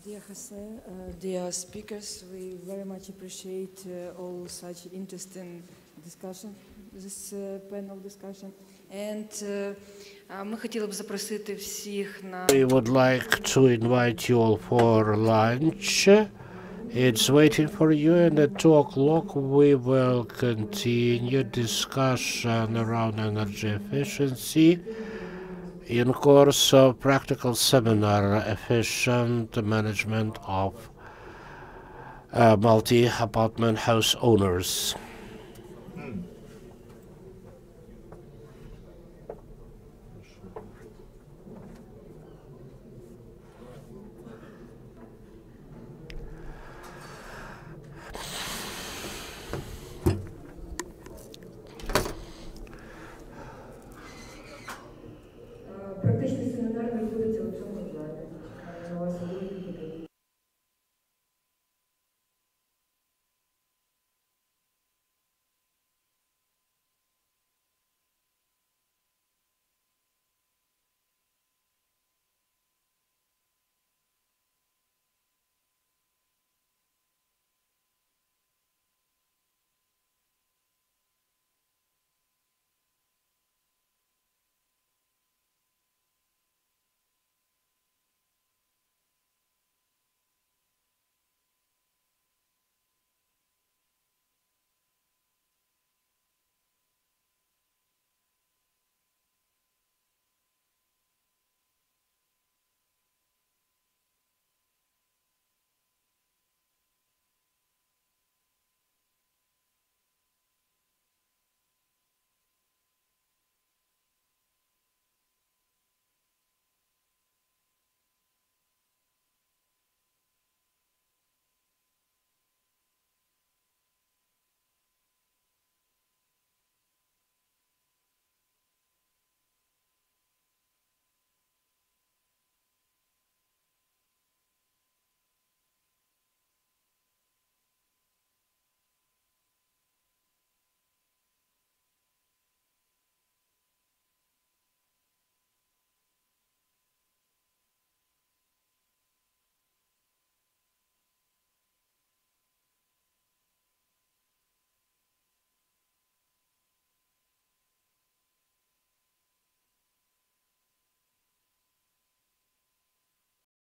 Dear Jose, dear speakers, we very much appreciate all such interesting discussion, this panel discussion. And ми хотіли б запросити всіх на... We would like to invite you all for lunch. It's waiting for you, and at 2 o'clock we will continue discussion around energy efficiency in course of practical seminar, efficient management of multi-apartment house owners.